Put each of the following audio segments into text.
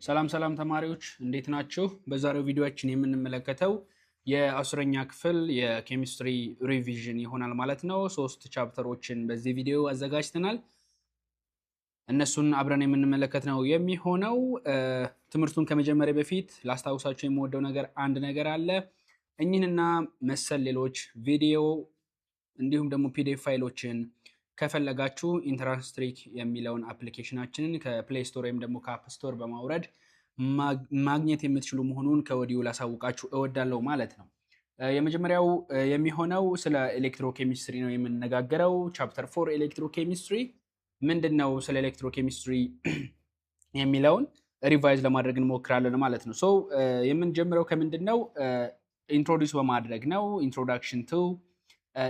ሰላም ተማሪዎች እንዴት ናችሁ? በዛሬው ቪዲዮአችን የምንመለከተው የአስረኛ ክፍል የኬሚስትሪ ሪቪዥን ይሆናል ማለት ነው። 3 ቻፕተሮችን በዚህ ቪዲዮ አዘጋጅተናል። እነሱን አብረን የምንመለከት ነው የሚሆነው። ትምህርቱን ከመጀመሪያ በፊት ላስታውሳችሁ የምወደው አንድ ነገር አለ። እኚህንና መሰል ሌሎች ቪዲዮ እንዲሁም ደግሞ ፒዲኤፍ ፋይሎችን ከፈለጋችሁ ኢንትራንስ ትሪክ የሚለውን አፕሊኬሽናችንን ከፕሌይ ስቶር ወይም ደግሞ ከአፕ ስቶር በማውረድ ማግኘት የምትችሉ መሆኑን ከወዲሁ ላሳውቃችሁ እወዳለሁ ማለት ነው። የመጀመሪያው የሚሆነው ስለ ኤሌክትሮኬሚስትሪ ነው የምንነጋገረው። ቻፕተር 4 ኤሌክትሮኬሚስትሪ ምንድነው? ስለ ኤሌክትሮኬሚስትሪ የሚለውን ሪቫይዝ ለማድረግ እንሞክራለን ማለት ነው። ሶ የምንጀምረው ከምንድነው? ኢንትሮዲዩስ በማድረግ ነው። ኢንትሮዳክሽን ቱ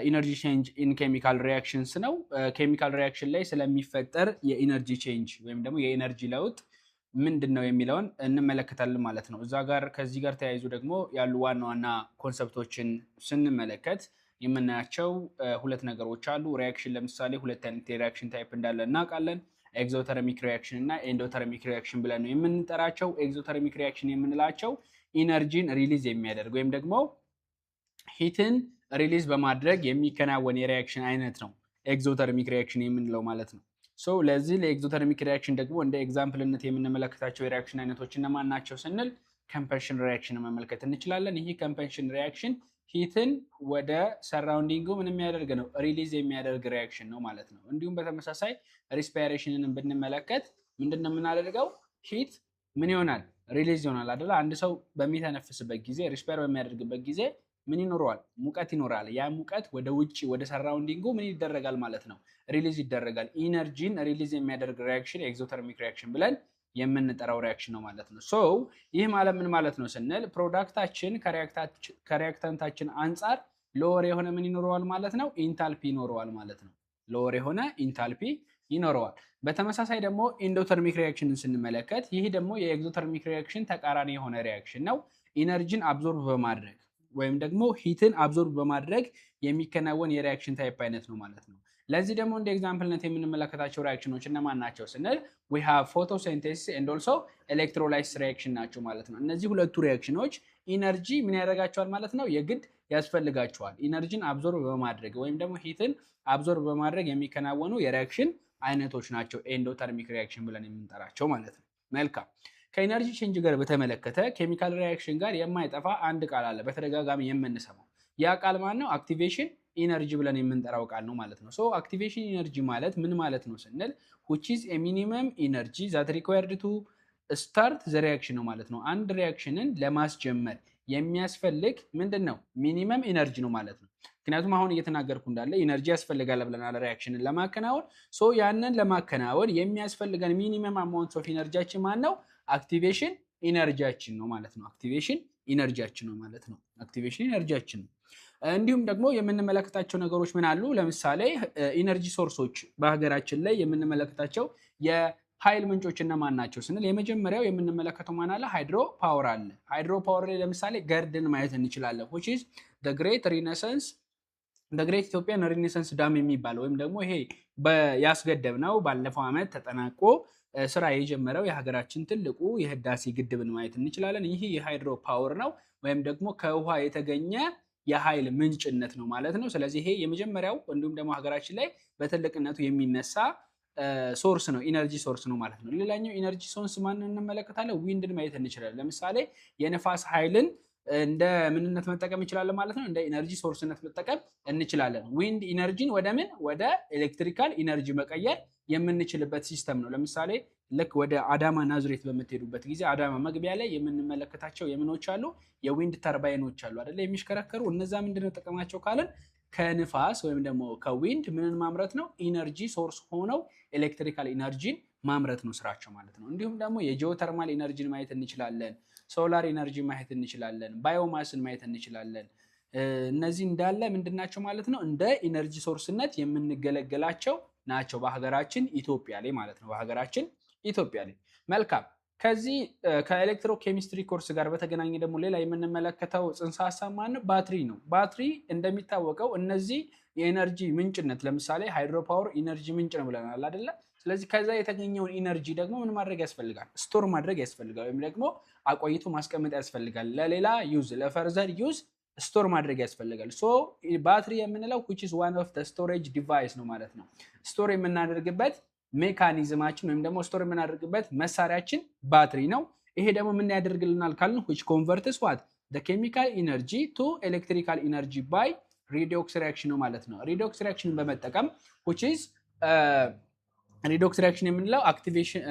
ኢነርጂ ቼንጅ ኢን ኬሚካል ሪያክሽንስ ነው። ኬሚካል ሪያክሽን ላይ ስለሚፈጠር የኢነርጂ ቼንጅ ወይም ደግሞ የኢነርጂ ለውጥ ምንድነው የሚለውን እንመለከታለን ማለት ነው። እዛ ጋር ከዚህ ጋር ተያይዞ ደግሞ ያሉ ዋና ዋና ኮንሰፕቶችን ስንመለከት የምናያቸው ሁለት ነገሮች አሉ። ሪያክሽን ለምሳሌ ሁለት አይነት የሪያክሽን ታይፕ እንዳለ እናውቃለን። ኤግዞተርሚክ ሪያክሽን እና ኤንዶተርሚክ ሪያክሽን ብለን ነው የምንጠራቸው። ኤግዞተርሚክ ሪያክሽን የምንላቸው ኢነርጂን ሪሊዝ የሚያደርግ ወይም ደግሞ ሂትን ሪሊዝ በማድረግ የሚከናወን የሪያክሽን አይነት ነው ኤግዞተርሚክ ሪያክሽን የምንለው ማለት ነው። ሶ ለዚህ ለኤግዞተርሚክ ሪያክሽን ደግሞ እንደ ኤግዛምፕልነት የምንመለከታቸው የሪያክሽን አይነቶች እነማን ናቸው ስንል ኮምፐንሽን ሪያክሽን መመልከት እንችላለን። ይህ ኮምፐንሽን ሪያክሽን ሂትን ወደ ሰራውንዲንጉ ምን የሚያደርግ ነው? ሪሊዝ የሚያደርግ ሪያክሽን ነው ማለት ነው። እንዲሁም በተመሳሳይ ሪስፓይሬሽንን ብንመለከት ምንድነው የምናደርገው? ሂት ምን ይሆናል? ሪሊዝ ይሆናል አይደል? አንድ ሰው በሚተነፍስበት ጊዜ ሪስፓየር በሚያደርግበት ጊዜ ምን ይኖረዋል? ሙቀት ይኖራል። ያ ሙቀት ወደ ውጪ ወደ ሰራውንዲንጉ ምን ይደረጋል ማለት ነው? ሪሊዝ ይደረጋል። ኢነርጂን ሪሊዝ የሚያደርግ ሪያክሽን ኤግዞተርሚክ ሪያክሽን ብለን የምንጠራው ሪያክሽን ነው ማለት ነው። ሶ ይህ ማለት ምን ማለት ነው ስንል ፕሮዳክታችን ከሪያክታንታችን አንጻር ሎወር የሆነ ምን ይኖረዋል ማለት ነው? ኢንታልፒ ይኖረዋል ማለት ነው። ሎወር የሆነ ኢንታልፒ ይኖረዋል። በተመሳሳይ ደግሞ ኢንዶተርሚክ ሪያክሽንን ስንመለከት ይህ ደግሞ የኤግዞተርሚክ ሪያክሽን ተቃራኒ የሆነ ሪያክሽን ነው። ኢነርጂን አብዞርብ በማድረግ ወይም ደግሞ ሂትን አብዞርብ በማድረግ የሚከናወን የሪያክሽን ታይፕ አይነት ነው ማለት ነው። ለዚህ ደግሞ እንደ ኤግዛምፕልነት የምንመለከታቸው ሪያክሽኖች እነማን ናቸው ስንል we have photosynthesis and also electrolysis ሪያክሽን ናቸው ማለት ነው። እነዚህ ሁለቱ ሪያክሽኖች ኢነርጂ ምን ያደርጋቸዋል ማለት ነው? የግድ ያስፈልጋቸዋል። ኢነርጂን አብዞርብ በማድረግ ወይም ደግሞ ሂትን አብዞርብ በማድረግ የሚከናወኑ የሪያክሽን አይነቶች ናቸው ኤንዶተርሚክ ሪያክሽን ብለን የምንጠራቸው ማለት ነው። መልካም። ከኢነርጂ ቼንጅ ጋር በተመለከተ ኬሚካል ሪያክሽን ጋር የማይጠፋ አንድ ቃል አለ በተደጋጋሚ የምንሰማው። ያ ቃል ማን ነው? አክቲቬሽን ኢነርጂ ብለን የምንጠራው ቃል ነው ማለት ነው። ሶ አክቲቬሽን ኢነርጂ ማለት ምን ማለት ነው ስንል which is a minimum energy that required to start the reaction ነው ማለት ነው። አንድ ሪያክሽንን ለማስጀመር የሚያስፈልግ ምንድነው? ሚኒመም ኢነርጂ ነው ማለት ነው። ምክንያቱም አሁን እየተናገርኩ እንዳለ ኢነርጂ ያስፈልጋል ብለናል ሪያክሽንን ለማከናወን። ሶ ያንን ለማከናወን የሚያስፈልገን ሚኒመም አማውንት ኦፍ ኢነርጂያችን ማን ነው? አክቲቬሽን ኢነርጂያችን ነው ማለት ነው። አክቲቬሽን ኢነርጂያችን ነው ማለት ነው። አክቲቬሽን ኢነርጂያችን ነው። እንዲሁም ደግሞ የምንመለከታቸው ነገሮች ምን አሉ? ለምሳሌ ኢነርጂ ሶርሶች በሀገራችን ላይ የምንመለከታቸው የኃይል ምንጮች እነማን ናቸው ስንል የመጀመሪያው የምንመለከተው ማን አለ? ሃይድሮ ፓወር አለ። ሃይድሮ ፓወር ላይ ለምሳሌ ገርድን ማየት እንችላለን which is the great ኢትዮጵያን ሪኔሰንስ ዳም የሚባለው ወይም ደግሞ ይሄ ያስገደብነው ባለፈው ዓመት ተጠናቆ ስራ የጀመረው የሀገራችን ትልቁ የህዳሴ ግድብን ማየት እንችላለን። ይህ የሃይድሮ ፓወር ነው ወይም ደግሞ ከውሃ የተገኘ የኃይል ምንጭነት ነው ማለት ነው። ስለዚህ ይሄ የመጀመሪያው እንዲሁም ደግሞ ሀገራችን ላይ በትልቅነቱ የሚነሳ ሶርስ ነው፣ ኢነርጂ ሶርስ ነው ማለት ነው። ሌላኛው ኢነርጂ ሶርስ ማንን እንመለከታለን? ዊንድን ማየት እንችላለን። ለምሳሌ የነፋስ ኃይልን እንደ ምንነት መጠቀም እንችላለን ማለት ነው። እንደ ኢነርጂ ሶርስነት መጠቀም እንችላለን። ዊንድ ኢነርጂን ወደ ምን? ወደ ኤሌክትሪካል ኢነርጂ መቀየር የምንችልበት ሲስተም ነው። ለምሳሌ ልክ ወደ አዳማ ናዝሬት በምትሄዱበት ጊዜ አዳማ መግቢያ ላይ የምንመለከታቸው የምኖች አሉ? የዊንድ ተርባይኖች አሉ አይደለ? የሚሽከረከሩ። እነዛ ምንድነው ጥቅማቸው ካለን ከንፋስ ወይም ደግሞ ከዊንድ ምንን ማምረት ነው? ኢነርጂ ሶርስ ሆነው ኤሌክትሪካል ኢነርጂን ማምረት ነው ስራቸው ማለት ነው። እንዲሁም ደግሞ የጂኦተርማል ኢነርጂን ማየት እንችላለን። ሶላር ኢነርጂ ማየት እንችላለን። ባዮማስን ማየት እንችላለን። እነዚህ እንዳለ ምንድናቸው ማለት ነው? እንደ ኢነርጂ ሶርስነት የምንገለገላቸው ናቸው በሀገራችን ኢትዮጵያ ላይ ማለት ነው። በሀገራችን ኢትዮጵያ ላይ። መልካም። ከዚህ ከኤሌክትሮ ኬሚስትሪ ኮርስ ጋር በተገናኘ ደግሞ ሌላ የምንመለከተው ጽንሰ ሐሳብ ማን ነው? ባትሪ ነው። ባትሪ እንደሚታወቀው እነዚህ የኤነርጂ ምንጭነት ለምሳሌ ሃይድሮ ፓወር ኢነርጂ ምንጭ ነው ብለናል አይደለ? ስለዚህ ከዛ የተገኘውን ኢነርጂ ደግሞ ምን ማድረግ ያስፈልጋል? ስቶር ማድረግ ያስፈልጋል፣ ወይም ደግሞ አቆይቶ ማስቀመጥ ያስፈልጋል። ለሌላ ዩዝ ለፈርዘር ዩዝ ስቶር ማድረግ ያስፈልጋል። ሶ ባትሪ የምንለው which is one of the storage device ነው ማለት ነው። ስቶር የምናደርግበት ሜካኒዝማችን ወይም ደግሞ ስቶር የምናደርግበት መሳሪያችን ባትሪ ነው። ይሄ ደግሞ ምን ያደርግልናል ካልን which converts what the chemical energy to electrical energy by redox reaction ነው ማለት ነው። redox reaction በመጠቀም which is redox reaction የምንለው activation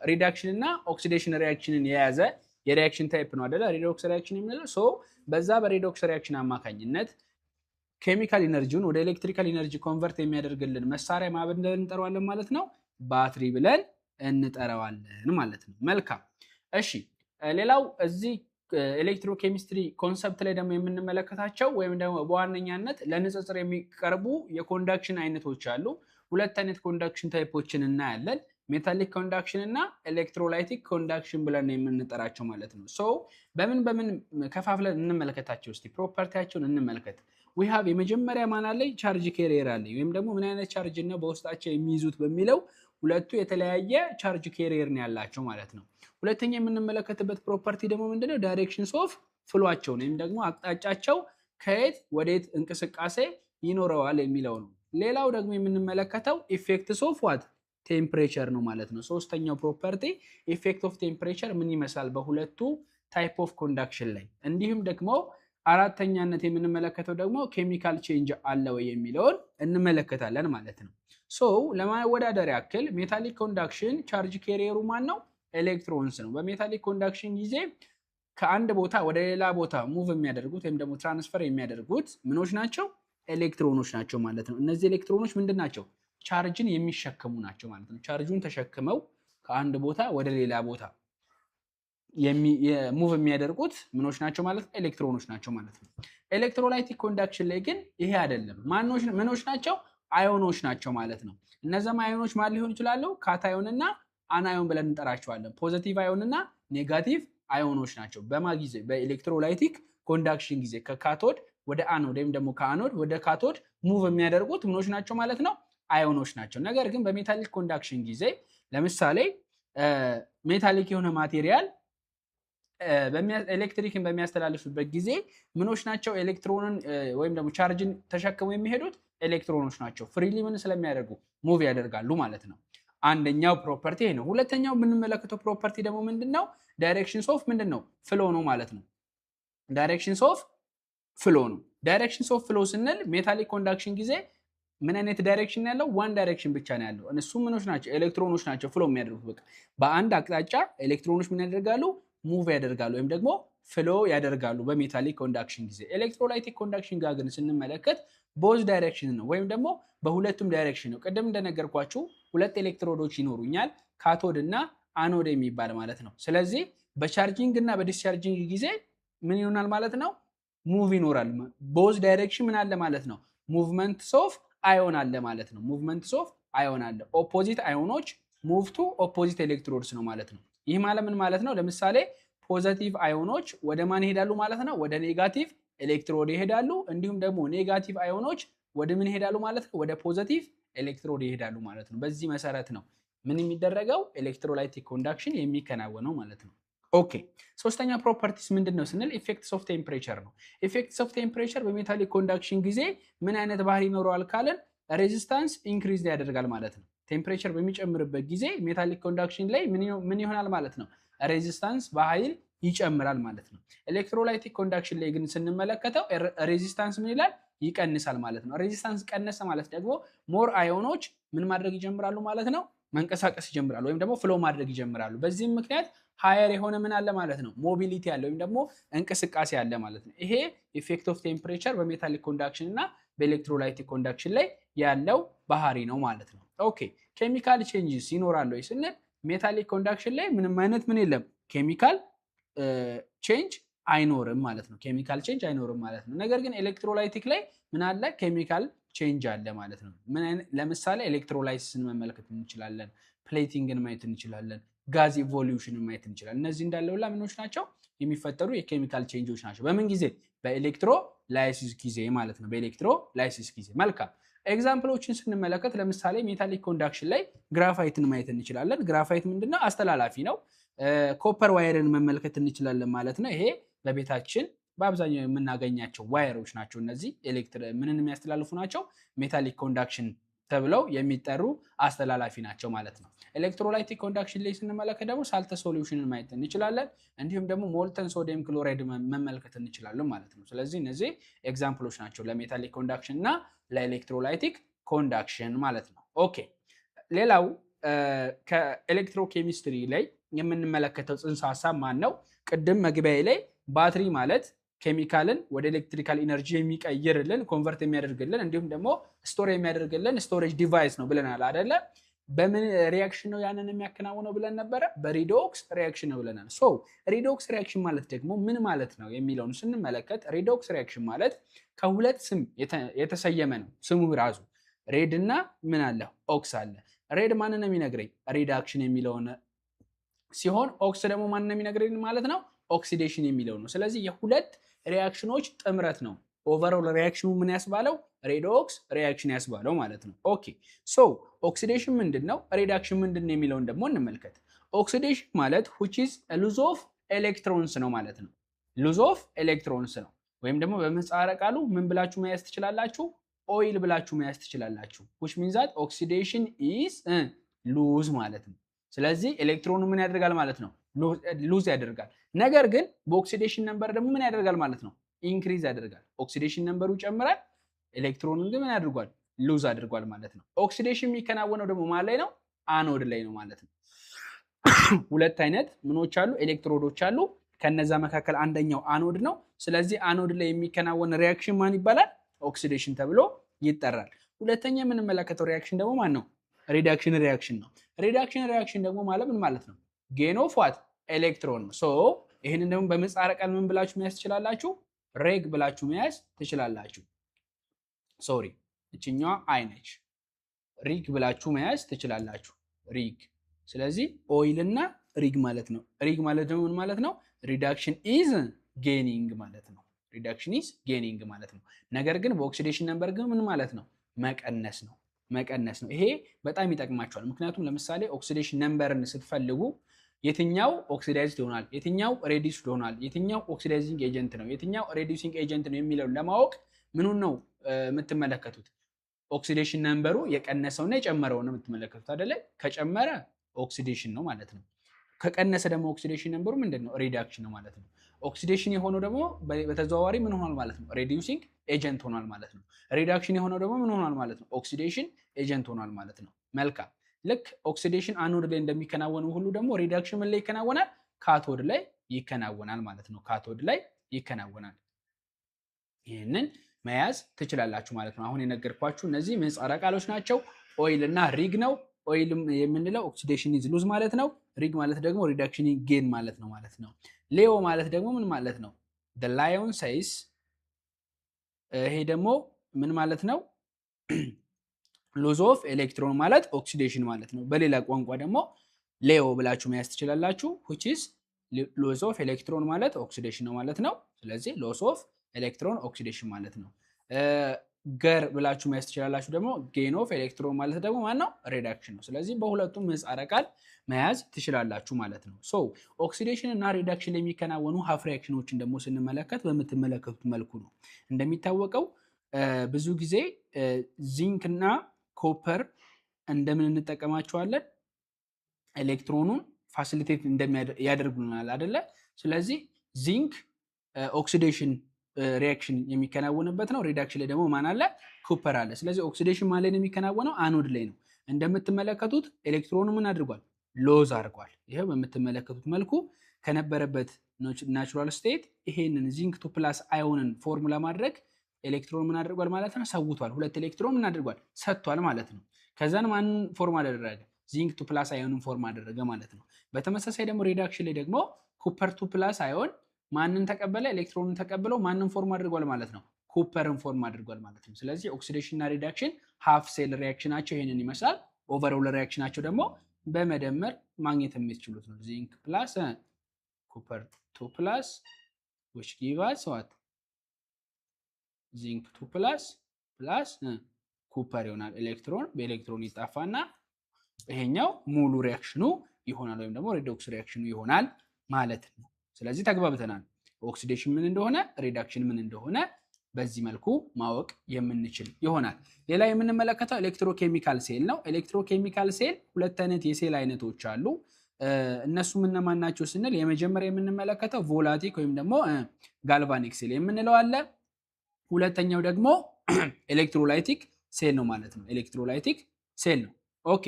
reduction እና oxidation reactionን የያዘ የሪአክሽን ታይፕ ነው አይደለ? redox reaction የምንለው ሶ በዛ በredox reaction አማካኝነት ኬሚካል ኢነርጂውን ወደ ኤሌክትሪካል ኢነርጂ ኮንቨርት የሚያደርግልን መሳሪያ ማብን እንጠራዋለን ማለት ነው። ባትሪ ብለን እንጠራዋለን ማለት ነው። መልካም እሺ፣ ሌላው እዚህ ኤሌክትሮኬሚስትሪ ኮንሰፕት ላይ ደግሞ የምንመለከታቸው ወይም ደግሞ በዋነኛነት ለንጽጽር የሚቀርቡ የኮንዳክሽን አይነቶች አሉ። ሁለት አይነት ኮንዳክሽን ታይፖችን እናያለን። ሜታሊክ ኮንዳክሽን እና ኤሌክትሮላይቲክ ኮንዳክሽን ብለን የምንጠራቸው ማለት ነው። ሶ በምን ከፋፍለን እንመለከታቸው እስቲ፣ ፕሮፐርቲያቸውን እንመልከት። we have የመጀመሪያ ማን አለ? ቻርጅ ካሪየር አለ፣ ወይም ደግሞ ምን አይነት ቻርጅ ነው በውስጣቸው የሚይዙት በሚለው ሁለቱ የተለያየ ቻርጅ ካሪየር ነው ያላቸው ማለት ነው። ሁለተኛ የምንመለከትበት ፕሮፐርቲ ደግሞ ምንድነው? ዳይሬክሽንስ ኦፍ ፍሎአቸው ወይም ደግሞ አቅጣጫቸው ከየት ወዴት እንቅስቃሴ ይኖረዋል የሚለው ነው። ሌላው ደግሞ የምንመለከተው ኢፌክትስ ኦፍ ዋት ቴምፕሬቸር ነው ማለት ነው። ሶስተኛው ፕሮፐርቲ ኢፌክት ኦፍ ቴምፕሬቸር ምን ይመስላል በሁለቱ ታይፕ ኦፍ ኮንዳክሽን ላይ። እንዲሁም ደግሞ አራተኛነት የምንመለከተው ደግሞ ኬሚካል ቼንጅ አለ ወይ የሚለውን እንመለከታለን ማለት ነው። ሶ ለማወዳደር ያክል ሜታሊክ ኮንዳክሽን ቻርጅ ካሪየሩ ማን ነው? ኤሌክትሮንስ ነው። በሜታሊክ ኮንዳክሽን ጊዜ ከአንድ ቦታ ወደ ሌላ ቦታ ሙቭ የሚያደርጉት ወይም ደግሞ ትራንስፈር የሚያደርጉት ምኖች ናቸው? ኤሌክትሮኖች ናቸው ማለት ነው። እነዚህ ኤሌክትሮኖች ምንድን ናቸው? ቻርጅን የሚሸከሙ ናቸው ማለት ነው። ቻርጁን ተሸክመው ከአንድ ቦታ ወደ ሌላ ቦታ ሙቭ የሚያደርጉት ምኖች ናቸው ማለት ነው? ኤሌክትሮኖች ናቸው ማለት ነው። ኤሌክትሮላይቲክ ኮንዳክሽን ላይ ግን ይሄ አይደለም። ምኖች ናቸው? አዮኖች ናቸው ማለት ነው። እነዚያም አዮኖች ማን ሊሆን ይችላሉ? ካታዮን እና አናዮን ብለን እንጠራቸዋለን። ፖዚቲቭ አዮን እና ኔጋቲቭ አዮኖች ናቸው። በማ ጊዜ? በኤሌክትሮላይቲክ ኮንዳክሽን ጊዜ ከካቶድ ወደ አኖድ ወይም ደግሞ ከአኖድ ወደ ካቶድ ሙቭ የሚያደርጉት ምኖች ናቸው ማለት ነው? አዮኖች ናቸው። ነገር ግን በሜታሊክ ኮንዳክሽን ጊዜ ለምሳሌ ሜታሊክ የሆነ ማቴሪያል ኤሌክትሪክን በሚያስተላልፍበት ጊዜ ምኖች ናቸው? ኤሌክትሮንን ወይም ደግሞ ቻርጅን ተሸክመው የሚሄዱት ኤሌክትሮኖች ናቸው። ፍሪሊ ምን ስለሚያደርጉ ሙቭ ያደርጋሉ ማለት ነው። አንደኛው ፕሮፐርቲ ነው። ሁለተኛው የምንመለከተው ፕሮፐርቲ ደግሞ ምንድነው? ዳይሬክሽንስ ኦፍ ምንድነው? ፍሎ ነው ማለት ነው። ዳይሬክሽንስ ኦፍ ፍሎ ነው። ዳይሬክሽንስ ኦፍ ፍሎ ስንል ሜታሊክ ኮንዳክሽን ጊዜ ምን አይነት ዳይሬክሽን ያለው? ዋን ዳይሬክሽን ብቻ ነው ያለው። እነሱ ምኖች ናቸው? ኤሌክትሮኖች ናቸው ፍሎ የሚያደርጉት። በቃ በአንድ አቅጣጫ ኤሌክትሮኖች ምን ያደርጋሉ? ሙቭ ያደርጋሉ ወይም ደግሞ ፍሎ ያደርጋሉ በሜታሊክ ኮንዳክሽን ጊዜ። ኤሌክትሮላይቲክ ኮንዳክሽን ጋር ግን ስንመለከት ቦዝ ዳይሬክሽን ነው ወይም ደግሞ በሁለቱም ዳይሬክሽን ነው። ቅድም እንደነገርኳችሁ ሁለት ኤሌክትሮዶች ይኖሩኛል፣ ካቶድ እና አኖድ የሚባል ማለት ነው። ስለዚህ በቻርጂንግ እና በዲስቻርጂንግ ጊዜ ምን ይሆናል ማለት ነው? ሙቭ ይኖራል። ቦዝ ዳይሬክሽን ምን አለ ማለት ነው? ሙቭመንት ኦፍ አዮን አለ ማለት ነው። ሙቭመንት ኦፍ አዮን አለ። ኦፖዚት አዮኖች ሙቭ ቱ ኦፖዚት ኤሌክትሮድስ ነው ማለት ነው። ይህ ማለት ምን ማለት ነው? ለምሳሌ ፖዚቲቭ አዮኖች ወደ ማን ይሄዳሉ ማለት ነው? ወደ ኔጋቲቭ ኤሌክትሮድ ይሄዳሉ። እንዲሁም ደግሞ ኔጋቲቭ አዮኖች ወደ ምን ይሄዳሉ ማለት ነው? ወደ ፖዚቲቭ ኤሌክትሮድ ይሄዳሉ ማለት ነው። በዚህ መሰረት ነው ምን የሚደረገው? ኤሌክትሮላይቲክ ኮንዳክሽን የሚከናወነው ማለት ነው። ኦኬ፣ ሶስተኛ ፕሮፐርቲስ ምንድነው ስንል ኢፌክትስ ኦፍ ቴምፕሬቸር ነው። ኢፌክትስ ኦፍ ቴምፕሬቸር በሜታሊክ ኮንዳክሽን ጊዜ ምን አይነት ባህሪ ይኖረዋል ካለን ሬዚስታንስ ኢንክሪዝ ያደርጋል ማለት ነው። ቴምፕሬቸር በሚጨምርበት ጊዜ ሜታሊክ ኮንዳክሽን ላይ ምን ይሆናል ማለት ነው? ሬዚስታንስ በኃይል ይጨምራል ማለት ነው። ኤሌክትሮላይቲክ ኮንዳክሽን ላይ ግን ስንመለከተው ሬዚስታንስ ምን ይላል? ይቀንሳል ማለት ነው። ሬዚስታንስ ቀነሰ ማለት ደግሞ ሞር አዮኖች ምን ማድረግ ይጀምራሉ ማለት ነው? መንቀሳቀስ ይጀምራሉ ወይም ደግሞ ፍሎ ማድረግ ይጀምራሉ። በዚህም ምክንያት ሃየር የሆነ ምን አለ ማለት ነው? ሞቢሊቲ አለ ወይም ደግሞ እንቅስቃሴ አለ ማለት ነው። ይሄ ኢፌክት ኦፍ ቴምፕሬቸር በሜታሊክ ኮንዳክሽን እና በኤሌክትሮላይቲክ ኮንዳክሽን ላይ ያለው ባህሪ ነው ማለት ነው። ኦኬ፣ ኬሚካል ቼንጅስ ይኖራሉ ወይ ስንል ሜታሊክ ኮንዳክሽን ላይ ምንም አይነት ምን የለም? ኬሚካል ቼንጅ አይኖርም ማለት ነው። ኬሚካል ቼንጅ አይኖርም ማለት ነው። ነገር ግን ኤሌክትሮላይቲክ ላይ ምን አለ? ኬሚካል ቼንጅ አለ ማለት ነው። ለምሳሌ ኤሌክትሮላይሲስን መመልከት እንችላለን፣ ፕሌቲንግን ማየት እንችላለን፣ ጋዝ ኢቮሉሽንን ማየት እንችላለን። እነዚህ እንዳለ ሁላ ምኖች ናቸው? የሚፈጠሩ የኬሚካል ቼንጆች ናቸው። በምን ጊዜ? በኤሌክትሮላይሲስ ጊዜ ማለት ነው። በኤሌክትሮላይሲስ ጊዜ። መልካም ኤግዛምፕሎችን ስንመለከት ለምሳሌ ሜታሊክ ኮንዳክሽን ላይ ግራፋይትን ማየት እንችላለን። ግራፋይት ምንድነው? አስተላላፊ ነው። ኮፐር ዋየርን መመልከት እንችላለን ማለት ነው። ይሄ በቤታችን በአብዛኛው የምናገኛቸው ዋየሮች ናቸው። እነዚህ ምንን የሚያስተላልፉ ናቸው? ሜታሊክ ኮንዳክሽን ተብለው የሚጠሩ አስተላላፊ ናቸው ማለት ነው። ኤሌክትሮላይቲክ ኮንዳክሽን ላይ ስንመለከት ደግሞ ሳልት ሶሉሽንን ማየት እንችላለን። እንዲሁም ደግሞ ሞልተን ሶዲየም ክሎራይድ መመልከት እንችላለን ማለት ነው። ስለዚህ እነዚህ ኤግዛምፕሎች ናቸው ለሜታሊክ ኮንዳክሽን እና ለኤሌክትሮላይቲክ ኮንዳክሽን ማለት ነው። ኦኬ፣ ሌላው ከኤሌክትሮኬሚስትሪ ላይ የምንመለከተው ጽንሰ ሀሳብ ማን ነው? ቅድም መግቢያ ላይ ባትሪ ማለት ኬሚካልን ወደ ኤሌክትሪካል ኢነርጂ የሚቀይርልን ኮንቨርት የሚያደርግልን እንዲሁም ደግሞ ስቶር የሚያደርግልን ስቶሬጅ ዲቫይስ ነው ብለናል አይደለ? በምን ሪያክሽን ነው ያንን የሚያከናውነው ብለን ነበረ? በሪዶክስ ሪያክሽን ነው ብለናል። ሶ ሪዶክስ ሪያክሽን ማለት ደግሞ ምን ማለት ነው የሚለውን ስንመለከት ሪዶክስ ሪያክሽን ማለት ከሁለት ስም የተሰየመ ነው። ስሙ ራሱ ሬድ እና ምን አለ? ኦክስ አለ። ሬድ ማንን ነው የሚነግረኝ? ሪዳክሽን የሚለውን ሲሆን ኦክስ ደግሞ ማንን ነው የሚነግረኝ ማለት ነው? ኦክሲዴሽን የሚለው ነው። ስለዚህ የሁለት ሪያክሽኖች ጥምረት ነው ኦቨርኦል ሪያክሽኑ ምን ያስባለው? ሬዶክስ ሪያክሽን ያስባለው ማለት ነው። ኦኬ፣ ሶ ኦክሲዴሽን ምንድነው? ሪዳክሽን ምንድነው የሚለውን ደግሞ እንመልከት። ኦክሲዴሽን ማለት which is a lose of electrons ነው ማለት ነው። lose of electrons ነው። ወይም ደግሞ በምህጻረ ቃሉ ምን ብላችሁ መያዝ ትችላላችሁ? ኦይል ብላችሁ መያዝ ትችላላችሁ። which means that oxidation is lose ማለት ነው። ስለዚህ ኤሌክትሮኑ ምን ያደርጋል ማለት ነው? ሉዝ ያደርጋል። ነገር ግን በኦክሲዴሽን ነምበር ደግሞ ምን ያደርጋል ማለት ነው? ኢንክሪዝ ያደርጋል። ኦክሲዴሽን ነምበሩ ይጨምራል፣ ኤሌክትሮኑን ግን ምን ያደርጓል? ሉዝ አድርጓል ማለት ነው። ኦክሲዴሽን የሚከናወነው ደግሞ ማን ላይ ነው? አኖድ ላይ ነው ማለት ነው። ሁለት አይነት ምኖች አሉ? ኤሌክትሮዶች አሉ። ከነዛ መካከል አንደኛው አኖድ ነው። ስለዚህ አኖድ ላይ የሚከናወን ሪያክሽን ማን ይባላል? ኦክሲዴሽን ተብሎ ይጠራል። ሁለተኛ የምንመለከተው ሪያክሽን ደግሞ ማን ነው? ሪዳክሽን ሪያክሽን ነው። ሪዳክሽን ሪያክሽን ደግሞ ማለት ምን ማለት ነው? ጌን ኦፍ ዋት? ኤሌክትሮን ነው። ሶ ይህንን ደግሞ በምህጻረ ቃል ምን ብላችሁ መያዝ ትችላላችሁ? ሬግ ብላችሁ መያዝ ትችላላችሁ። ሶሪ እችኛዋ አይ ነች። ሪግ ብላችሁ መያዝ ትችላላችሁ። ሪግ። ስለዚህ ኦይል እና ሪግ ማለት ነው። ሪግ ማለት ደግሞ ምን ማለት ነው? ሪዳክሽን ኢዝ ጌኒንግ ማለት ነው። ሪዳክሽን ኢዝ ጌኒንግ ማለት ነው። ነገር ግን በኦክሲዴሽን ነምበር ግን ምን ማለት ነው? መቀነስ ነው። መቀነስ ነው። ይሄ በጣም ይጠቅማቸዋል። ምክንያቱም ለምሳሌ ኦክሲዴሽን ነምበርን ስትፈልጉ የትኛው ኦክሲዳይዝድ ይሆናል፣ የትኛው ሬዲዩስድ ይሆናል፣ የትኛው ኦክሲዳይዚንግ ኤጀንት ነው፣ የትኛው ሬዲዩሲንግ ኤጀንት ነው የሚለውን ለማወቅ ምኑን ነው የምትመለከቱት? ኦክሲዴሽን ነምበሩ የቀነሰውና የጨመረው ነው የምትመለከቱት አይደለ? ከጨመረ ኦክሲዴሽን ነው ማለት ነው። ከቀነሰ ደግሞ ኦክሲዴሽን ነምበሩ ምንድነው? ሪዳክሽን ነው ማለት ነው። ኦክሲዴሽን የሆነው ደግሞ በተዘዋዋሪ ምን ሆኗል ማለት ነው? ሬዲዩሲንግ ኤጀንት ሆኗል ማለት ነው። ሪዳክሽን የሆነው ደግሞ ምን ሆኗል ማለት ነው? ኦክሲዴሽን ኤጀንት ሆኗል ማለት ነው። መልካም። ልክ ኦክሲዴሽን አኖድ ላይ እንደሚከናወነው ሁሉ ደግሞ ሪዳክሽን ምን ላይ ይከናወናል? ካቶድ ላይ ይከናወናል ማለት ነው። ካቶድ ላይ ይከናወናል። ይህንን መያዝ ትችላላችሁ ማለት ነው። አሁን የነገርኳችሁ እነዚህ ምህጻረ ቃሎች ናቸው። ኦይል እና ሪግ ነው። ኦይል የምንለው ኦክሲዴሽን ኢዝ ሉዝ ማለት ነው። ሪግ ማለት ደግሞ ሪዳክሽን ጌን ማለት ነው ማለት ነው። ሌዮ ማለት ደግሞ ምን ማለት ነው? the lion says ይሄ ደግሞ ምን ማለት ነው? ሎዝ ኦፍ ኤሌክትሮን ማለት ኦክሲዴሽን ማለት ነው። በሌላ ቋንቋ ደግሞ ሌዮ ብላችሁ መያዝ ትችላላችሁ። which is ሎዝ ኦፍ ኤሌክትሮን ማለት ኦክሲዴሽን ነው ማለት ነው። ስለዚህ ሎስ ኦፍ ኤሌክትሮን ኦክሲዴሽን ማለት ነው። ገር ብላችሁ መያዝ ትችላላችሁ። ደግሞ ጌን ኦፍ ኤሌክትሮን ማለት ደግሞ ማን ነው? ሪዳክሽን ነው። ስለዚህ በሁለቱም ምህጻረ ቃል መያዝ ትችላላችሁ ማለት ነው። ሶ ኦክሲዴሽን እና ሪዳክሽን ላይ የሚከናወኑ ሀፍ ሪያክሽኖችን ደግሞ ስንመለከት በምትመለከቱት መልኩ ነው። እንደሚታወቀው ብዙ ጊዜ ዚንክ እና ኮፐር እንደምን እንጠቀማቸዋለን? ኤሌክትሮኑን ፋሲሊቴት ያደርጉልናል አይደለ? ስለዚህ ዚንክ ኦክሲዴሽን ሪያክሽን የሚከናወንበት ነው። ሪዳክሽን ላይ ደግሞ ማን አለ? ኮፐር አለ። ስለዚህ ኦክሲዴሽን ማን ላይ ነው የሚከናወነው? አኖድ ላይ ነው። እንደምትመለከቱት ኤሌክትሮኑ ምን አድርጓል? ሎዝ አድርጓል። ይሄው በምትመለከቱት መልኩ ከነበረበት ናቹራል ስቴት ይሄንን ዚንክ ቱ ፕላስ አዮንን ፎርም ለማድረግ ኤሌክትሮን ምን አድርጓል ማለት ነው? ሰውቷል። ሁለት ኤሌክትሮን ምን አድርጓል? ሰጥቷል ማለት ነው። ከዛን ማን ፎርም አደረገ? ዚንክ ቱ ፕላስ አዮንን ፎርም አደረገ ማለት ነው። በተመሳሳይ ደግሞ ሪዳክሽን ላይ ደግሞ ኮፐር ቱ ፕላስ አዮን ማንን ተቀበለ? ኤሌክትሮንን ተቀብለው ማንን ፎርም አድርጓል ማለት ነው? ኮፐርን ፎርም አድርጓል ማለት ነው። ስለዚህ ኦክሲዴሽን እና ሪዳክሽን ሃፍ ሴል ሪያክሽናቸው ይሄንን ይመስላል። ኦቨርኦል ሪያክሽናቸው ደግሞ በመደመር ማግኘት የምትችሉት ነው። ዚንክ ፕላስ ኮፐር ቱ ፕላስ which give us what? ዚንክ ቱ ፕላስ ኩፐር ይሆናል። ኤሌክትሮን በኤሌክትሮን ይጣፋና ይሄኛው ሙሉ ሪአክሽኑ ይሆናል ወይም ደግሞ ሪዶክስ ሪአክሽኑ ይሆናል ማለት ነው። ስለዚህ ተግባብተናል። ኦክሲዴሽን ምን እንደሆነ ሪዳክሽን ምን እንደሆነ በዚህ መልኩ ማወቅ የምንችል ይሆናል። ሌላ የምንመለከተው ኤሌክትሮኬሚካል ሴል ነው። ኤሌክትሮኬሚካል ሴል ሁለት አይነት የሴል አይነቶች አሉ። እነሱም እነማን ናቸው ስንል የመጀመሪያ የምንመለከተው ቮላቲክ ወይም ደግሞ ጋልቫኒክ ሴል የምንለው አለ። ሁለተኛው ደግሞ ኤሌክትሮላይቲክ ሴል ነው ማለት ነው። ኤሌክትሮላይቲክ ሴል ነው። ኦኬ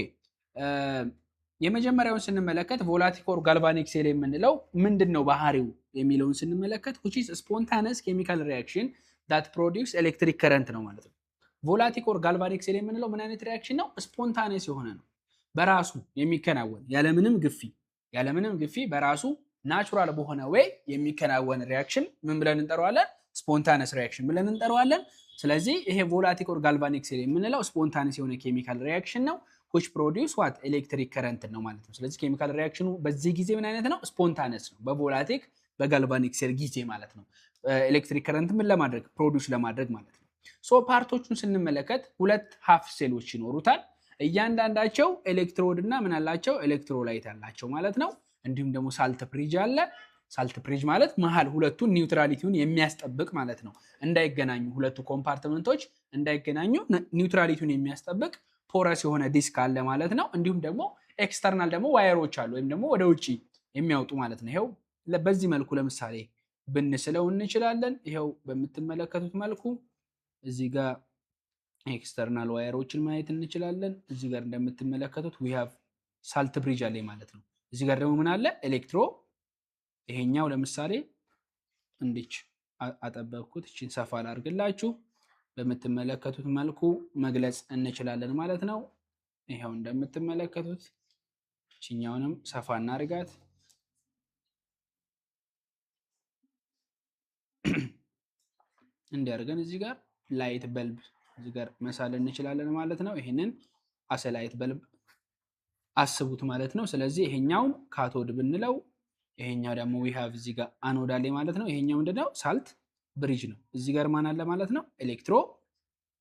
የመጀመሪያውን ስንመለከት ቮላቲክ ኦር ጋልቫኒክ ሴል የምንለው ምንድነው ባህሪው የሚለውን ስንመለከት which is spontaneous chemical reaction that produce electric current ነው ማለት ነው። ቮላቲክ ኦር ጋልቫኒክ ሴል የምንለው ምን አይነት ሪአክሽን ነው? ስፖንታኔስ የሆነ ነው። በራሱ የሚከናወን ያለምንም ግፊ በራሱ ናቹራል በሆነ ወይ የሚከናወን ሪአክሽን ምን ብለን እንጠራዋለን? ስፖንታነስ ሪአክሽን ብለን እንጠራዋለን። ስለዚህ ይሄ ቮላቲክ ኦር ጋልቫኒክ ሴል የምንለው ስፖንታነስ የሆነ ኬሚካል ሪአክሽን ነው which produce what electric current ነው ማለት ነው። ስለዚህ ኬሚካል ሪአክሽኑ በዚህ ጊዜ ምን አይነት ነው? ስፖንታነስ ነው። በቮላቲክ በጋልቫኒክ ሴል ጊዜ ማለት ነው። ኤሌክትሪክ ከረንት ምን ለማድረግ ፕሮዲዩስ ለማድረግ ማለት ነው። ሶ ፓርቶቹን ስንመለከት ሁለት ሃፍ ሴሎች ይኖሩታል። እያንዳንዳቸው ኤሌክትሮድ እና ምን አላቸው? ኤሌክትሮላይት አላቸው ማለት ነው። እንዲሁም ደግሞ ሳልት ፕሪጅ አለ። ሳልት ፕሪጅ ማለት መሃል ሁለቱን ኒውትራሊቲውን የሚያስጠብቅ ማለት ነው። እንዳይገናኙ ሁለቱ ኮምፓርትመንቶች እንዳይገናኙ ኒውትራሊቲውን የሚያስጠብቅ ፖረስ የሆነ ዲስክ አለ ማለት ነው። እንዲሁም ደግሞ ኤክስተርናል ደግሞ ዋየሮች አሉ ወይም ደግሞ ወደ ውጪ የሚያወጡ ማለት ነው። ይሄው በዚህ መልኩ ለምሳሌ ብንስለው እንችላለን። ይሄው በምትመለከቱት መልኩ እዚህ ጋር ኤክስተርናል ዋየሮችን ማየት እንችላለን። እዚህ ጋር እንደምትመለከቱት we have ሳልት ብሪጅ አለ ማለት ነው። እዚህ ጋር ደግሞ ምን አለ? ኤሌክትሮ ይሄኛው ለምሳሌ እንዲች አጠበቅኩት። እቺን ሰፋ ላድርግላችሁ። በምትመለከቱት መልኩ መግለጽ እንችላለን ማለት ነው። ይሄው እንደምትመለከቱት እቺኛውንም ሰፋ እናርጋት። እንዲያርገን እዚህ ጋር ላይት በልብ እዚህ ጋር መሳል እንችላለን ማለት ነው። ይሄንን አሰ ላይት በልብ አስቡት ማለት ነው። ስለዚህ ይሄኛውን ካቶድ ብንለው ይሄኛው ደግሞ we have እዚህ ጋር አኖድ አለ ማለት ነው። ይሄኛው ምንድነው? ሳልት ብሪጅ ነው። እዚህ ጋር ማን አለ ማለት ነው? ኤሌክትሮ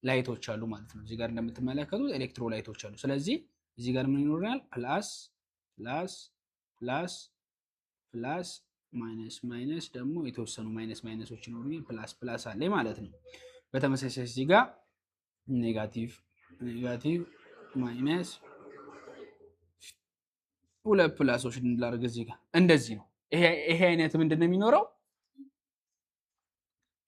ላይቶች አሉ ማለት ነው። እዚህ ጋር እንደምትመለከቱት ኤሌክትሮ ላይቶች አሉ። ስለዚህ እዚህ ጋር ምን ይኖርናል? ፕላስ ፕላስ ፕላስ ፕላስ ማይነስ ማይነስ ደግሞ የተወሰኑ ማይነስ ማይነሶች ይኖሩኛል። ፕላስ ፕላስ አለ ማለት ነው። በተመሳሳይ እዚህ ጋር ኔጋቲቭ ኔጋቲቭ ማይነስ ሁለት ፕላሶች እንላርግ እዚህ ጋር እንደዚህ ነው። ይሄ አይነት ምንድነው የሚኖረው?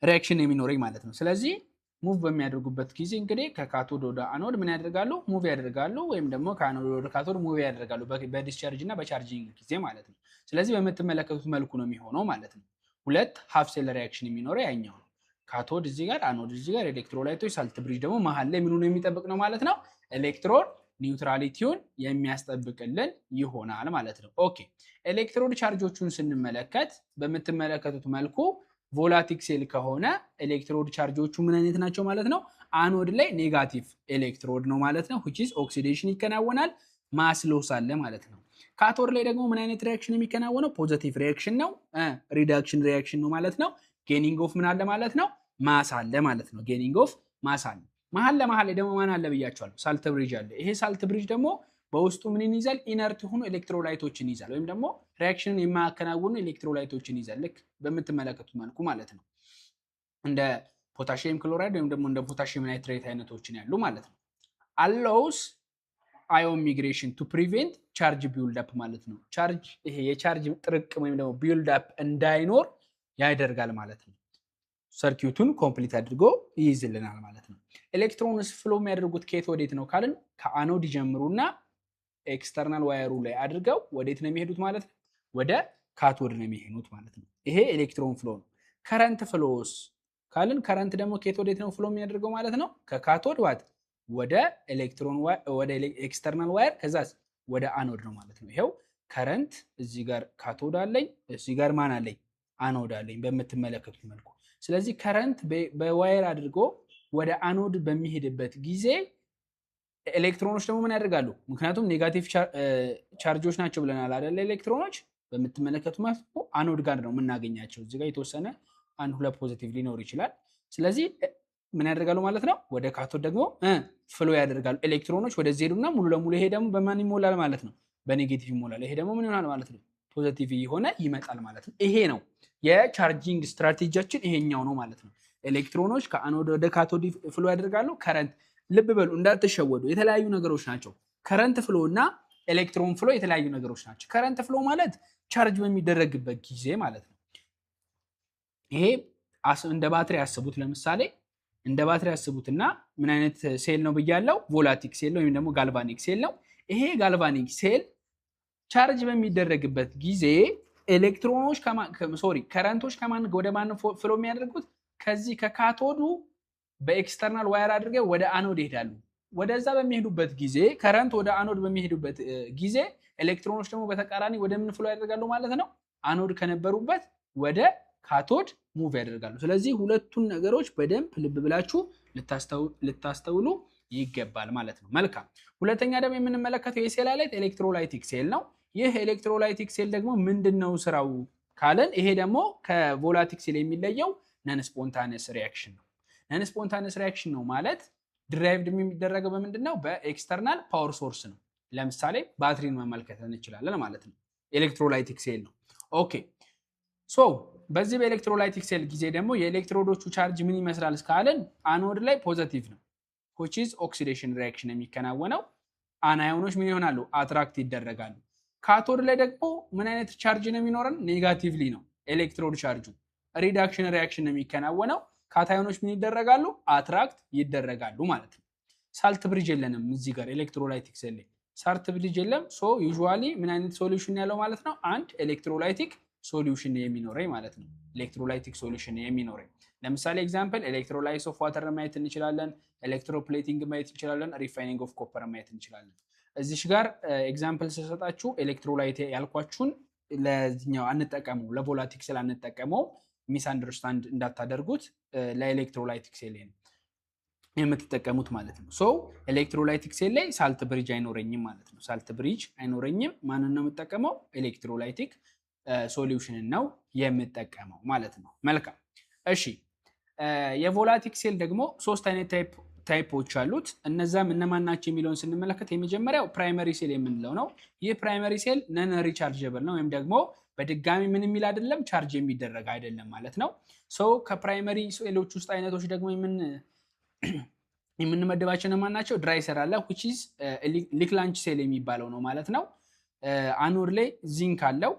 ሪአክሽን የሚኖረኝ ማለት ነው። ስለዚህ ሙቭ በሚያደርጉበት ጊዜ እንግዲህ ከካቶድ ወደ አኖድ ምን ያደርጋሉ? ሙቭ ያደርጋሉ ወይም ደግሞ ከአኖድ ወደ ካቶድ ሙቭ ያደርጋሉ በዲስቻርጅ እና በቻርጂንግ ጊዜ ማለት ነው። ስለዚህ በምትመለከቱት መልኩ ነው የሚሆነው ማለት ነው። ሁለት ሃፍ ሴል ሪአክሽን የሚኖረው ያኛው ነው። ካቶድ እዚህ ጋር፣ አኖድ እዚህ ጋር፣ ኤሌክትሮላይቶች፣ ሳልት ብሪጅ ደግሞ መሀል ላይ ምኑን የሚጠብቅ ነው ማለት ነው? ኤሌክትሮን ኒውትራሊቲውን የሚያስጠብቅልን ይሆናል ማለት ነው። ኦኬ ኤሌክትሮድ ቻርጆቹን ስንመለከት በምትመለከቱት መልኩ ቮላቲክ ሴል ከሆነ ኤሌክትሮድ ቻርጆቹ ምን አይነት ናቸው ማለት ነው? አኖድ ላይ ኔጋቲቭ ኤሌክትሮድ ነው ማለት ነው። which is ኦክሲዴሽን ይከናወናል፣ ማስ ሎስ አለ ማለት ነው። ካቶድ ላይ ደግሞ ምን አይነት ሪአክሽን የሚከናወነው? ፖዚቲቭ ሪአክሽን ነው፣ ሪዳክሽን ሪአክሽን ነው ማለት ነው። ጌኒንግ ኦፍ ምን አለ ማለት ነው? ማስ አለ ማለት ነው። ጌኒንግ ኦፍ ማስ አለ። መሀል ለመሀል ላይ ደግሞ ማን አለ ብያቸዋለሁ? ሳልት ብሪጅ አለ። ይሄ ሳልት ብሪጅ ደግሞ በውስጡ ምን ይይዛል? ኢነርት ሆኖ ኤሌክትሮላይቶችን ይይዛል ወይም ደግሞ ሪአክሽንን የማያከናውኑ ኤሌክትሮላይቶችን ይይዛል። ልክ በምትመለከቱት መልኩ ማለት ነው። እንደ ፖታሺየም ክሎራይድ ወይም ደግሞ እንደ ፖታሺየም ናይትሬት አይነቶችን ያሉ ማለት ነው። allows ion migration to prevent charge build up ማለት ነው። ቻርጅ ይሄ የቻርጅ ጥርቅም ወይም ደግሞ build up እንዳይኖር ያደርጋል ማለት ነው። ሰርኪዩቱን ኮምፕሊት አድርጎ ይይዝልናል ማለት ነው። ኤሌክትሮንስ ፍሎ የሚያደርጉት ከየት ወዴት ነው ካልን ከአኖድ ይጀምሩና ኤክስተርናል ዋየሩ ላይ አድርገው ወዴት ነው የሚሄዱት ማለት ነው? ወደ ካቶድ ነው የሚሄዱት ማለት ነው። ይሄ ኤሌክትሮን ፍሎ ነው። ከረንት ፍሎስ ካልን ከረንት ደግሞ ከየት ወዴት ነው ፍሎ የሚያደርገው ማለት ነው? ከካቶድ ወደ ኤሌክትሮን ወደ ኤክስተርናል ዋየር ከዛስ ወደ አኖድ ነው ማለት ነው። ይሄው ከረንት እዚህ ጋር ካቶድ አለኝ፣ እዚህ ጋር ማን አለኝ? አኖድ አለኝ በምትመለከቱት መልኩ። ስለዚህ ከረንት በዋየር አድርጎ ወደ አኖድ በሚሄድበት ጊዜ ኤሌክትሮኖች ደግሞ ምን ያደርጋሉ? ምክንያቱም ኔጋቲቭ ቻርጆች ናቸው ብለናል አይደል? ኤሌክትሮኖች በምትመለከቱት መልኩ አኖድ ጋር ነው የምናገኛቸው። እዚህ ጋር የተወሰነ አንድ ሁለት ፖዚቲቭ ሊኖር ይችላል። ስለዚህ ምን ያደርጋሉ ማለት ነው? ወደ ካቶድ ደግሞ ፍሎ ያደርጋሉ። ኤሌክትሮኖች ወደዚህ ሄዱና ሙሉ ለሙሉ ይሄ ደግሞ በማን ይሞላል ማለት ነው? በኔጌቲቭ ይሞላል። ይሄ ደግሞ ምን ይሆናል ማለት ነው? ፖዚቲቭ የሆነ ይመጣል ማለት ነው። ይሄ ነው የቻርጂንግ ስትራቴጂያችን፣ ይሄኛው ነው ማለት ነው። ኤሌክትሮኖች ከአኖድ ወደ ካቶድ ፍሎ ያደርጋሉ። ከረንት ልብ በሉ እንዳትሸወዱ፣ የተለያዩ ነገሮች ናቸው። ከረንት ፍሎ እና ኤሌክትሮን ፍሎ የተለያዩ ነገሮች ናቸው። ከረንት ፍሎ ማለት ቻርጅ በሚደረግበት ጊዜ ማለት ነው። ይሄ እንደ ባትሪ ያስቡት። ለምሳሌ እንደ ባትሪ ያስቡትና ምን አይነት ሴል ነው ብያለው? ቮላቲክ ሴል ነው ወይም ደግሞ ጋልቫኒክ ሴል ነው። ይሄ ጋልቫኒክ ሴል ቻርጅ በሚደረግበት ጊዜ ኤሌክትሮኖች ከረንቶች ከማን ወደ ማን ፍሎ የሚያደርጉት? ከዚህ ከካቶዱ በኤክስተርናል ዋየር አድርገው ወደ አኖድ ይሄዳሉ። ወደዛ በሚሄዱበት ጊዜ ከረንት ወደ አኖድ በሚሄዱበት ጊዜ ኤሌክትሮኖች ደግሞ በተቃራኒ ወደ ምን ፍሎ ያደርጋሉ ማለት ነው? አኖድ ከነበሩበት ወደ ካቶድ ሙቭ ያደርጋሉ። ስለዚህ ሁለቱን ነገሮች በደንብ ልብ ብላችሁ ልታስተውሉ ይገባል ማለት ነው። መልካም። ሁለተኛ ደግሞ የምንመለከተው የሴል አይነት ኤሌክትሮላይቲክ ሴል ነው። ይህ ኤሌክትሮላይቲክ ሴል ደግሞ ምንድነው ስራው ካለን፣ ይሄ ደግሞ ከቮላቲክ ሴል የሚለየው ነን ስፖንታነስ ሪያክሽን ነው። ነን ስፖንታነስ ሪያክሽን ነው ማለት ድራይቭድ የሚደረገው በምንድነው? በኤክስተርናል ፓወር ሶርስ ነው። ለምሳሌ ባትሪን መመልከት እንችላለን ማለት ነው። ኤሌክትሮላይቲክ ሴል ነው። ኦኬ ሶ በዚህ በኤሌክትሮላይቲክ ሴል ጊዜ ደግሞ የኤሌክትሮዶቹ ቻርጅ ምን ይመስላል ካለን፣ አኖድ ላይ ፖዚቲቭ ነው which is ኦክሲዴሽን ሪያክሽን የሚከናወነው። አናዮኖች ምን ይሆናሉ? አትራክት ይደረጋሉ። ካቶድ ላይ ደግሞ ምን አይነት ቻርጅ ነው የሚኖረን? ኔጋቲቭሊ ነው ኤሌክትሮድ ቻርጁ። ሪዳክሽን ሪያክሽን ነው የሚከናወነው። ካታዮኖች ምን ይደረጋሉ? አትራክት ይደረጋሉ ማለት ነው። ሳልት ብሪጅ የለንም እዚህ ጋር ኤሌክትሮላይቲክ ሴል ላይ ሳልት ብሪጅ የለም። ሶ ዩዥዋሊ ምን አይነት ሶሉሽን ያለው ማለት ነው? አንድ ኤሌክትሮላይቲክ ሶሉሽን የሚኖረኝ ማለት ነው። ኤሌክትሮላይቲክ ሶሉሽን የሚኖረኝ ለምሳሌ ኤግዛምፕል ኤሌክትሮላይስ ኦፍ ዋተር ማየት እንችላለን። ኤሌክትሮፕሌቲንግ ማየት እንችላለን። ሪፋይኒንግ ኦፍ ኮፐር ማየት እንችላለን። እዚሽ ጋር ኤግዛምፕል ስሰጣችሁ ኤሌክትሮላይት ያልኳችሁን ለዚህኛው አንጠቀሙ፣ ለቮላቲክ ሴል አንጠቀመው፣ ሚስ አንደርስታንድ እንዳታደርጉት። ለኤሌክትሮላይቲክ ሴል ነው የምትጠቀሙት ማለት ነው። ሶ ኤሌክትሮላይቲክ ሴል ላይ ሳልት ብሪጅ አይኖረኝም ማለት ነው። ሳልት ብሪጅ አይኖረኝም። ማንን ነው የምጠቀመው? ኤሌክትሮላይቲክ ሶሉሽንን ነው የምጠቀመው ማለት ነው። መልካም እሺ። የቮላቲክ ሴል ደግሞ ሶስት አይነት ታይፖች አሉት። እነዛም እነማን ናቸው የሚለውን ስንመለከት የመጀመሪያው ፕራይመሪ ሴል የምንለው ነው። ይህ ፕራይመሪ ሴል ነን ሪቻርጀብል ነው ወይም ደግሞ በድጋሚ ምን የሚል አይደለም፣ ቻርጅ የሚደረግ አይደለም ማለት ነው። ሶ ከፕራይመሪ ሴሎች ውስጥ አይነቶች ደግሞ የምንመደባቸው እነማን ናቸው? ድራይ ሴል አለ which is ሊክላንች ሴል የሚባለው ነው ማለት ነው። አኖድ ላይ ዚንክ አለው፣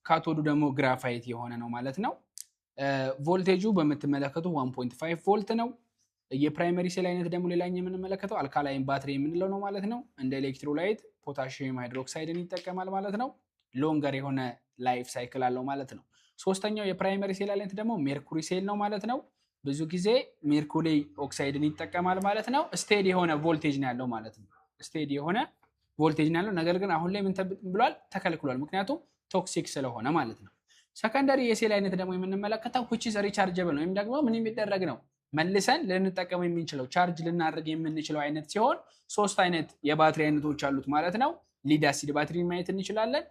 ካቶዱ ደግሞ ግራፋይት የሆነ ነው ማለት ነው። ቮልቴጁ በምትመለከቱ 1.5 ቮልት ነው። የፕራይመሪ ሴል አይነት ደግሞ ሌላኛው የምንመለከተው አልካላይን ባትሪ የምንለው ነው ማለት ነው። እንደ ኤሌክትሮላይት ፖታሺየም ሃይድሮክሳይድን ይጠቀማል ማለት ነው። ሎንገር የሆነ ላይፍ ሳይክል አለው ማለት ነው። ሶስተኛው የፕራይመሪ ሴል አይነት ደግሞ ሜርኩሪ ሴል ነው ማለት ነው። ብዙ ጊዜ ሜርኩሪ ኦክሳይድን ይጠቀማል ማለት ነው። ስቴዲ የሆነ ቮልቴጅ ነው ያለው ማለት ነው። ስቴዲ የሆነ ቮልቴጅ ነው ያለው። ነገር ግን አሁን ላይ ምን ብሏል? ተከልክሏል። ምክንያቱም ቶክሲክ ስለሆነ ማለት ነው። ሰከንደሪ የሴል አይነት ደግሞ የምንመለከተው which is rechargeable ወይም ደግሞ ምን የሚደረግ ነው? መልሰን ልንጠቀመው የምንችለው ቻርጅ ልናደርግ የምንችለው አይነት ሲሆን ሶስት አይነት የባትሪ አይነቶች አሉት ማለት ነው። ሊድ አሲድ ባትሪ ማየት እንችላለን፣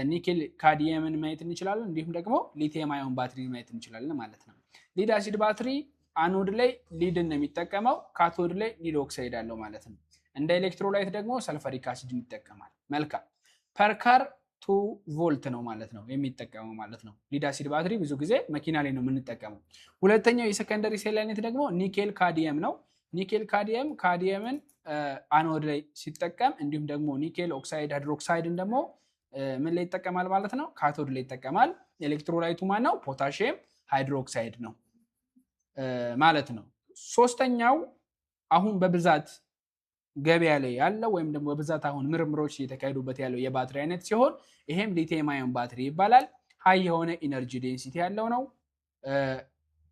ኒኬል ካዲየምን ማየት እንችላለን፣ እንዲሁም ደግሞ ሊቲየም አዮን ባትሪ ማየት እንችላለን ማለት ነው። ሊድ አሲድ ባትሪ አኖድ ላይ ሊድን ነው የሚጠቀመው፣ ካቶድ ላይ ሊድ ኦክሳይድ አለው ማለት ነው። እንደ ኤሌክትሮላይት ደግሞ ሰልፈሪክ አሲድን ይጠቀማል። መልካም ፐርካር 2 ቮልት ነው ማለት ነው የሚጠቀመው ማለት ነው። ሊድ አሲድ ባትሪ ብዙ ጊዜ መኪና ላይ ነው የምንጠቀመው። ሁለተኛው የሰከንደሪ ሴል አይነት ደግሞ ኒኬል ካዲየም ነው። ኒኬል ካዲየምን አኖድ ላይ ሲጠቀም እንዲሁም ደግሞ ኒኬል ኦክሳይድ ሃይድሮክሳይድን ደግሞ ምን ላይ ይጠቀማል ማለት ነው? ካቶድ ላይ ይጠቀማል። ኤሌክትሮላይቱ ማን ነው? ፖታሺየም ሃይድሮክሳይድ ነው ማለት ነው። ሶስተኛው አሁን በብዛት ገበያ ላይ ያለው ወይም ደግሞ በብዛት አሁን ምርምሮች እየተካሄዱበት ያለው የባትሪ አይነት ሲሆን ይሄም ሊቲየም አዮን ባትሪ ይባላል። ሃይ የሆነ ኢነርጂ ዴንሲቲ ያለው ነው።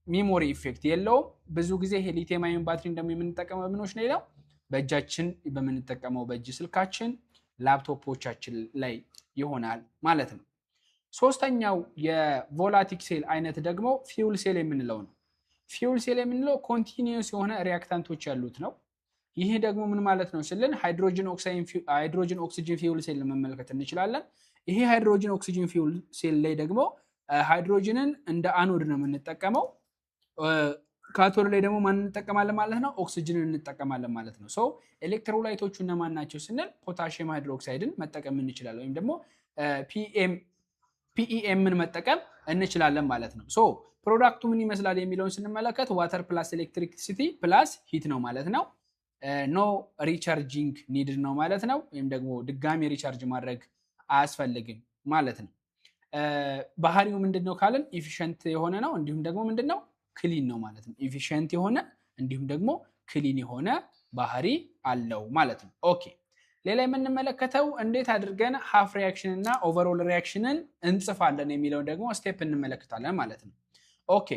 ሚሞሪ ኢፌክት የለውም። ብዙ ጊዜ ይሄ ሊቲየም አዮን ባትሪ እንደምንጠቀመው ምኖች ነው በእጃችን በምንጠቀመው በእጅ ስልካችን ላፕቶፖቻችን ላይ ይሆናል ማለት ነው። ሶስተኛው የቮላቲክ ሴል አይነት ደግሞ ፊውል ሴል የምንለው ነው። ፊውል ሴል የምንለው ኮንቲኒዩስ የሆነ ሪያክታንቶች ያሉት ነው። ይሄ ደግሞ ምን ማለት ነው ስልን ሃይድሮጅን ኦክሲጅን ፊውል ሴል መመልከት እንችላለን። ይሄ ሃይድሮጅን ኦክሲጅን ፊውል ሴል ላይ ደግሞ ሃይድሮጅንን እንደ አኖድ ነው የምንጠቀመው። ካቶድ ላይ ደግሞ ማን እንጠቀማለን ማለት ነው ኦክሲጅን እንጠቀማለን ማለት ነው ሶ ኤሌክትሮላይቶቹ እነማን ናቸው ስንል ፖታሺየም ሃይድሮክሳይድን መጠቀም እንችላለን ወይም ደግሞ PEMን መጠቀም እንችላለን ማለት ነው ሶ ፕሮዳክቱ ምን ይመስላል የሚለውን ስንመለከት ዋተር ፕላስ ኤሌክትሪሲቲ ፕላስ ሂት ነው ማለት ነው ኖ ሪቻርጂንግ ኒድድ ነው ማለት ነው ወይም ደግሞ ድጋሚ ሪቻርጅ ማድረግ አያስፈልግም ማለት ነው ባህሪው ምንድነው ካልን ኢፊሺየንት የሆነ ነው እንዲሁም ደግሞ ምንድነው ክሊን ነው ማለት ነው ኢፊሺየንት የሆነ እንዲሁም ደግሞ ክሊን የሆነ ባህሪ አለው ማለት ነው ኦኬ ሌላ የምንመለከተው እንዴት አድርገን ሃፍ ሪአክሽን እና ኦቨርኦል ሪአክሽንን እንጽፋለን የሚለው ደግሞ ስቴፕ እንመለከታለን ማለት ነው ኦኬ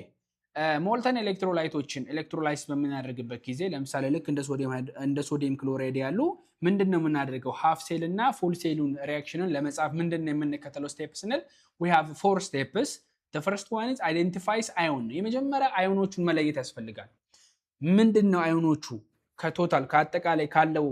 ሞልተን ኤሌክትሮላይቶችን ኤሌክትሮላይስ በምናደርግበት ጊዜ ለምሳሌ ልክ እንደ ሶዲየም ክሎራይድ ያሉ ምንድነው የምናደርገው ሃፍ ሴል እና ፉል ሴሉን ሪአክሽንን ለመጻፍ ምንድነው የምንከተለው ስቴፕ ስንል we have 4 steps the first one is identifies ion የመጀመሪያ አዮኖቹን መለየት ያስፈልጋል ምንድነው አዮኖቹ ከቶታል ከአጠቃላይ ካለው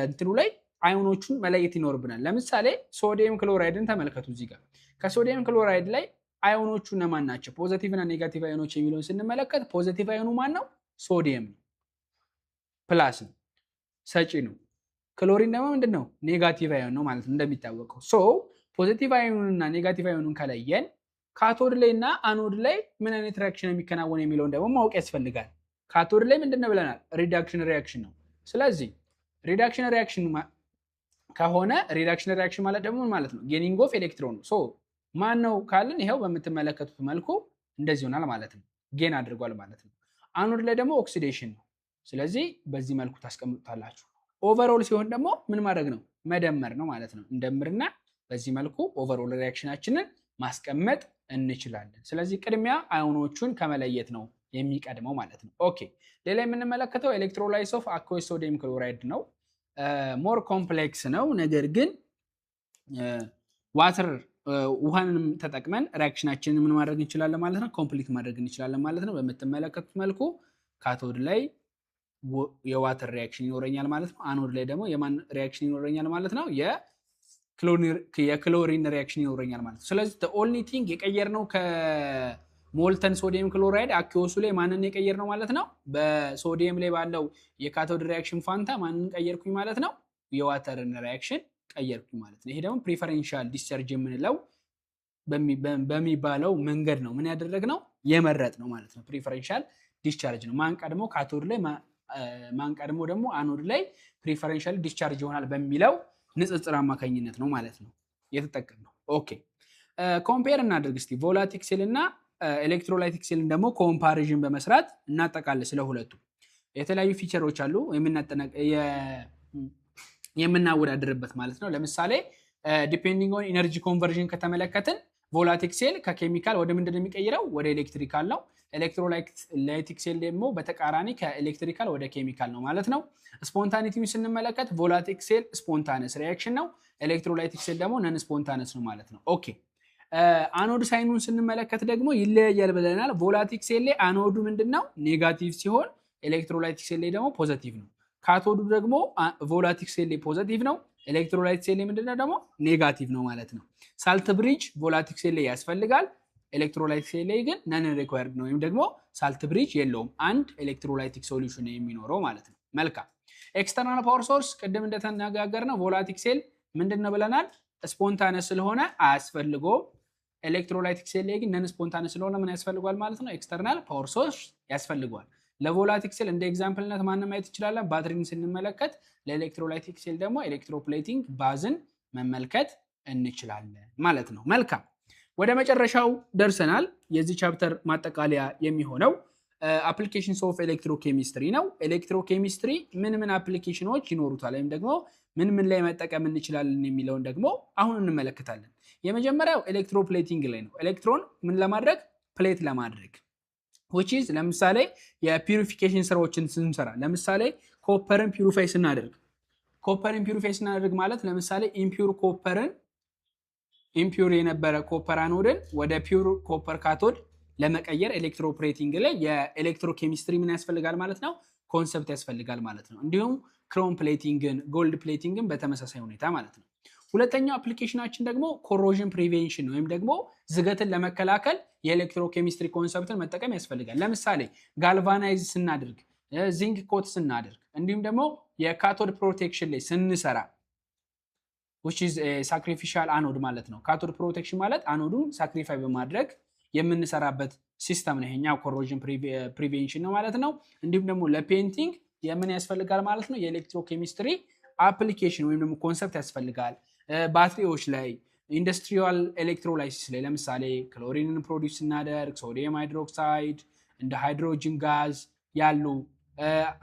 እንትኑ ላይ አዮኖቹን መለየት ይኖርብናል ለምሳሌ ሶዲየም ክሎራይድን ተመልከቱ እዚህ ጋር ከሶዲየም ክሎራይድ ላይ አዮኖቹ እነማን ናቸው ፖዚቲቭ እና ኔጋቲቭ አዮኖች የሚለውን ስንመለከት ፖዚቲቭ አዮኑ ማን ነው ሶዲየም ነው ፕላስ ነው ሰጪ ነው ክሎሪን ደግሞ ምንድነው ኔጋቲቭ አዮን ነው ማለት እንደሚታወቀው ሶ ፖዚቲቭ አዮኑንና ኔጋቲቭ አዮኑን ከለየን ካቶድ ላይ እና አኖድ ላይ ምን አይነት ሪአክሽን የሚከናወን የሚለውን ደግሞ ማወቅ ያስፈልጋል ካቶድ ላይ ምንድነው ብለናል ሪዳክሽን ሪአክሽን ነው ስለዚህ ሪዳክሽን ሪአክሽን ከሆነ ሪዳክሽን ሪአክሽን ማለት ደግሞ ምን ማለት ነው ጌኒንግ ኦፍ ኤሌክትሮን ሶ ማን ነው ካልን ይሄው በመተመለከቱት መልኩ እንደዚህ ሆናል ማለት ነው ጌን አድርጓል ማለት ነው አኖድ ላይ ደግሞ ኦክሲዴሽን ነው ስለዚህ በዚህ መልኩ ታስቀምጡታላችሁ ኦቨርኦል ሲሆን ደግሞ ምን ማድረግ ነው መደመር ነው ማለት ነው እንደምርና በዚህ መልኩ ኦቨርኦል ሪአክሽናችንን ማስቀመጥ እንችላለን ስለዚህ ቅድሚያ አዮኖቹን ከመለየት ነው የሚቀድመው ማለት ነው ኦኬ ሌላ የምንመለከተው ኤሌክትሮላይስ ኦፍ አኩወስ ሶዲየም ክሎራይድ ነው ሞር ኮምፕሌክስ ነው ነገር ግን ዋተር ውሃንም ተጠቅመን ሪአክሽናችንን ምን ማድረግ እንችላለን ማለት ነው ኮምፕሊት ማድረግ እንችላለን ማለት ነው በመተመለከቱት መልኩ ካቶድ ላይ የዋተር ሪአክሽን ይኖረኛል ማለት ነው አኖድ ላይ ደግሞ የማን ሪአክሽን ይኖረኛል ማለት ነው የክሎሪን ሪአክሽን ይኖረኛል ማለት ነው ስለዚህ the only thing የቀየርነው ከሞልተን ሶዲየም ክሎራይድ አኪዮሱ ላይ ማንን የቀየርነው ማለት ነው በሶዲየም ላይ ባለው የካቶድ ሪአክሽን ፋንታ ማንን ቀየርኩኝ ማለት ነው የዋተርን ሪአክሽን ቀየርኩኝ ማለት ነው ይሄ ደግሞ ፕሪፈረንሻል ዲስቻርጅ የምንለው በሚባለው መንገድ ነው ምን ያደረግነው የመረጥ ነው ማለት ነው ፕሪፈረንሻል ዲስቻርጅ ነው ማን ቀድሞ ካቶድ ላይ ማን ቀድሞ ደግሞ አኖድ ላይ ፕሪፈረንሻል ዲስቻርጅ ይሆናል በሚለው ንጽጽር አማካኝነት ነው ማለት ነው የተጠቀምነው ኦኬ ኮምፔር እናድርግ እስቲ ቮላቲክ ሴል እና ኤሌክትሮላይቲክ ሴልን ደግሞ ኮምፓሪዥን በመስራት እናጠቃለን ስለሁለቱ የተለያዩ ፊቸሮች አሉ የምናወዳድርበት ማለት ነው ለምሳሌ ዲፔንዲንግ ኦን ኢነርጂ ኮንቨርዥን ከተመለከትን ቮላቲክ ሴል ከኬሚካል ወደ ምንድን ነው የሚቀይረው ወደ ኤሌክትሪካል ነው ኤሌክትሮላይቲክ ሴል ደግሞ በተቃራኒ ከኤሌክትሪካል ወደ ኬሚካል ነው ማለት ነው ስፖንታኒቲውን ስንመለከት ቮላቲክ ሴል ስፖንታነስ ሪአክሽን ነው ኤሌክትሮላይቲክ ሴል ደግሞ ነን ስፖንታነስ ነው ማለት ነው ኦኬ አኖድ ሳይኑን ስንመለከት ደግሞ ይለያያል ብለናል ቮላቲክ ሴል ላይ አኖዱ ምንድነው ኔጋቲቭ ሲሆን ኤሌክትሮላይቲክ ሴል ላይ ደግሞ ፖዚቲቭ ነው ካቶዱ ደግሞ ቮላቲክ ሴል ላይ ፖዚቲቭ ነው ኤሌክትሮላይት ሴል ላይ ምንድነው ደግሞ ኔጋቲቭ ነው ማለት ነው ሳልት ብሪጅ ቮላቲክ ሴል ላይ ያስፈልጋል ኤሌክትሮላይት ሴል ላይ ግን ነን ሪኳየርድ ነው ወይም ደግሞ ሳልት ብሪጅ የለውም አንድ ኤሌክትሮላይቲክ ሶሉሽን የሚኖረው ማለት ነው መልካም ኤክስተርናል ፓወር ሶርስ ቅድም እንደተነጋገርነው ቮላቲክ ሴል ምንድነው ብለናል ስፖንታነስ ስለሆነ አያስፈልገውም ኤሌክትሮላይቲክ ሴል ላይ ግን ነን ስፖንታነስ ስለሆነ ምን ያስፈልጋል ማለት ነው ኤክስተርናል ፓወር ሶርስ ያስፈልጋል ለቮላቲክ ሴል እንደ ኤግዛምፕልነት ማን ማየት ይችላል ባትሪን ስንመለከት ለኤሌክትሮላይቲክ ሴል ደግሞ ኤሌክትሮፕሌቲንግ ባዝን መመልከት እንችላለን ማለት ነው መልካም ወደ መጨረሻው ደርሰናል የዚህ ቻፕተር ማጠቃለያ የሚሆነው አፕሊኬሽንስ ኦፍ ኤሌክትሮኬሚስትሪ ነው ኤሌክትሮኬሚስትሪ ምን አፕሊኬሽኖች ይኖሩታል ወይም ደግሞ ምን ላይ መጠቀም እንችላለን የሚለውን ደግሞ አሁን እንመለከታለን የመጀመሪያው ኤሌክትሮፕሌቲንግ ላይ ነው ኤሌክትሮን ምን ለማድረግ ፕሌት ለማድረግ which is ለምሳሌ የፒዩሪፊኬሽን ስራዎችን ስንሰራ ለምሳሌ ኮፐርን ፒዩሪፋይ ስናደርግ ማለት ለምሳሌ ኢምፒውር ኮፐርን ኢምፒውር የነበረ ኮፐር አኖድን ወደ ፒውር ኮፐር ካቶድ ለመቀየር ኤሌክትሮፕሌቲንግ ላይ የኤሌክትሮኬሚስትሪ ምን ያስፈልጋል ማለት ነው ኮንሰፕት ያስፈልጋል ማለት ነው እንዲሁም ክሮም ፕሌቲንግን ጎልድ ፕሌቲንግን በተመሳሳይ ሁኔታ ማለት ነው ሁለተኛው አፕሊኬሽናችን ደግሞ ኮሮዥን ፕሪቬንሽን ወይም ደግሞ ዝገትን ለመከላከል የኤሌክትሮኬሚስትሪ ኮንሰፕትን መጠቀም ያስፈልጋል። ለምሳሌ ጋልቫናይዝ ስናደርግ፣ ዚንክ ኮት ስናደርግ፣ እንዲሁም ደግሞ የካቶድ ፕሮቴክሽን ላይ ስንሰራ which is a sacrificial anode ማለት ነው። ካቶድ ፕሮቴክሽን ማለት አኖዱን ሳክሪፋይ በማድረግ የምንሰራበት ሲስተም ነው። ይሄኛው ኮሮዥን ፕሪቬንሽን ነው ማለት ነው። እንዲሁም ደግሞ ለፔንቲንግ የምን ያስፈልጋል ማለት ነው? የኤሌክትሮኬሚስትሪ አፕሊኬሽን ወይም ደግሞ ኮንሰፕት ያስፈልጋል። ባትሪዎች ላይ፣ ኢንዱስትሪያል ኤሌክትሮላይሲስ ላይ ለምሳሌ ክሎሪንን ፕሮዲውስ ስናደርግ ሶዲየም ሃይድሮክሳይድ እንደ ሃይድሮጅን ጋዝ ያሉ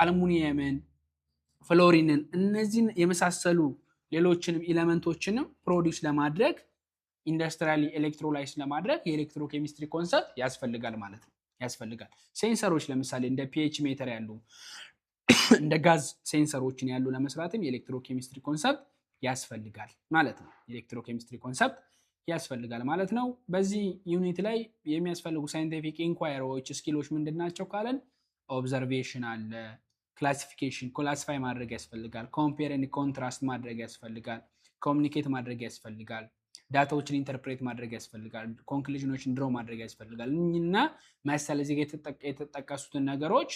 አልሙኒየምን፣ ፍሎሪንን እነዚህን የመሳሰሉ ሌሎችንም ኤሌመንቶችንም ፕሮዲውስ ለማድረግ ኢንዱስትሪያሊ ኤሌክትሮላይስ ለማድረግ የኤሌክትሮኬሚስትሪ ኮንሰፕት ያስፈልጋል ማለት ነው። ያስፈልጋል። ሴንሰሮች ለምሳሌ እንደ ፒኤች ሜተር ያሉ እንደ ጋዝ ሴንሰሮችን ያሉ ለመስራትም የኤሌክትሮኬሚስትሪ ኮንሰፕት ያስፈልጋል ማለት ነው። የኤሌክትሮኬሚስትሪ ኮንሰፕት ያስፈልጋል ማለት ነው። በዚህ ዩኒት ላይ የሚያስፈልጉ ሳይንቲፊክ ኢንኳየሪዎች ስኪሎች ምንድናቸው ካለን ኦብዘርቬሽን አለ፣ ክላሲፊኬሽን ክላሲፋይ ማድረግ ያስፈልጋል፣ ኮምፔር ኤንድ ኮንትራስት ማድረግ ያስፈልጋል፣ ኮሚኒኬት ማድረግ ያስፈልጋል፣ ዳታዎችን ኢንተርፕሬት ማድረግ ያስፈልጋል፣ ኮንክሉዥኖችን ድሮ ማድረግ ያስፈልጋል እና መሰል እዚህ የተጠቀሱትን ነገሮች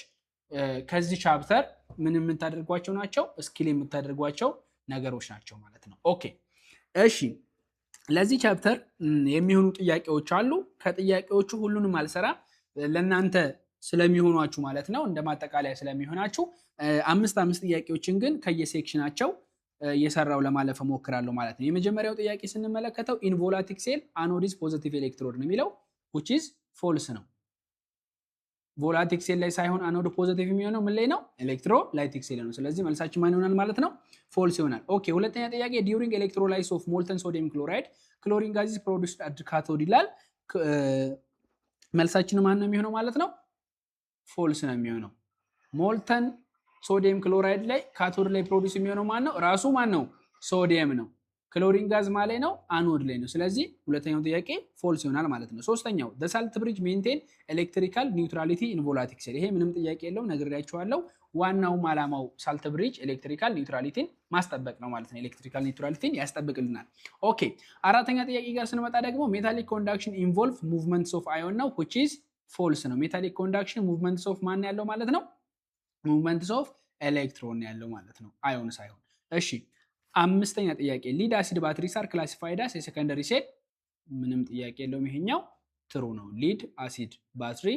ከዚህ ቻፕተር ምን የምታደርጓቸው ናቸው? ስኪል የምታደርጓቸው ነገሮች ናቸው ማለት ነው። ኦኬ እሺ፣ ለዚህ ቻፕተር የሚሆኑ ጥያቄዎች አሉ። ከጥያቄዎቹ ሁሉንም አልሰራ ለእናንተ ስለሚሆኗችሁ ማለት ነው፣ እንደ ማጠቃለያ ስለሚሆናችሁ አምስት ጥያቄዎችን ግን ከየሴክሽናቸው እየሰራው ለማለፍ እሞክራለሁ ማለት ነው። የመጀመሪያው ጥያቄ ስንመለከተው ኢንቮላቲክ ሴል አኖድ ኢዝ ፖዚቲቭ ኤሌክትሮድ ነው የሚለው which is false ነው። ቮላቲክ ሴል ላይ ሳይሆን አኖድ ፖዚቲቭ የሚሆነው ምን ላይ ነው? ኤሌክትሮላይቲክ ሴል ነው። ስለዚህ መልሳችን ማን ይሆናል ማለት ነው? ፎልስ ይሆናል። ኦኬ ሁለተኛ ጥያቄ ዲዩሪንግ ኤሌክትሮላይስ ኦፍ ሞልተን ሶዲየም ክሎራይድ ክሎሪን ጋዝ ኢዝ ፕሮዲውስድ አት ካቶድ ይላል። መልሳችን ማን ነው የሚሆነው ማለት ነው? ፎልስ ነው የሚሆነው። ሞልተን ሶዲየም ክሎራይድ ላይ ካቶድ ላይ ፕሮዲውስ የሚሆነው ማን ነው? ራሱ ማን ነው? ሶዲየም ነው። ክሎሪን ጋዝ ማለት ነው አኖድ ላይ ነው። ስለዚህ ሁለተኛው ጥያቄ ፎልስ ይሆናል ማለት ነው። ሶስተኛው the salt bridge maintain electrical neutrality in volatile cell። ይሄ ምንም ጥያቄ የለውም፣ ነግሬያችኋለሁ። ዋናውም ዓላማው ሳልት ብሪጅ ኤሌክትሪካል ኒውትራሊቲን ማስጠበቅ ነው ማለት ነው። ኤሌክትሪካል ኒውትራሊቲን ያስጠብቅልናል። ኦኬ አራተኛ ጥያቄ ጋር ስንመጣ ደግሞ ሜታሊክ ኮንዳክሽን ኢንቮልቭ ሙቭመንትስ ኦፍ አዮን ነው which is false ነው። ሜታሊክ ኮንዳክሽን ሙቭመንትስ ኦፍ ማን ያለው ማለት ነው? ሙቭመንትስ ኦፍ ኤሌክትሮን ያለው ማለት ነው፣ አዮን ሳይሆን። እሺ አምስተኛ ጥያቄ ሊድ አሲድ ባትሪስ አር ክላሲፋይድ አስ የሰከንደሪ ሴል። ምንም ጥያቄ የለውም፣ ይሄኛው ትሩ ነው። ሊድ አሲድ ባትሪ፣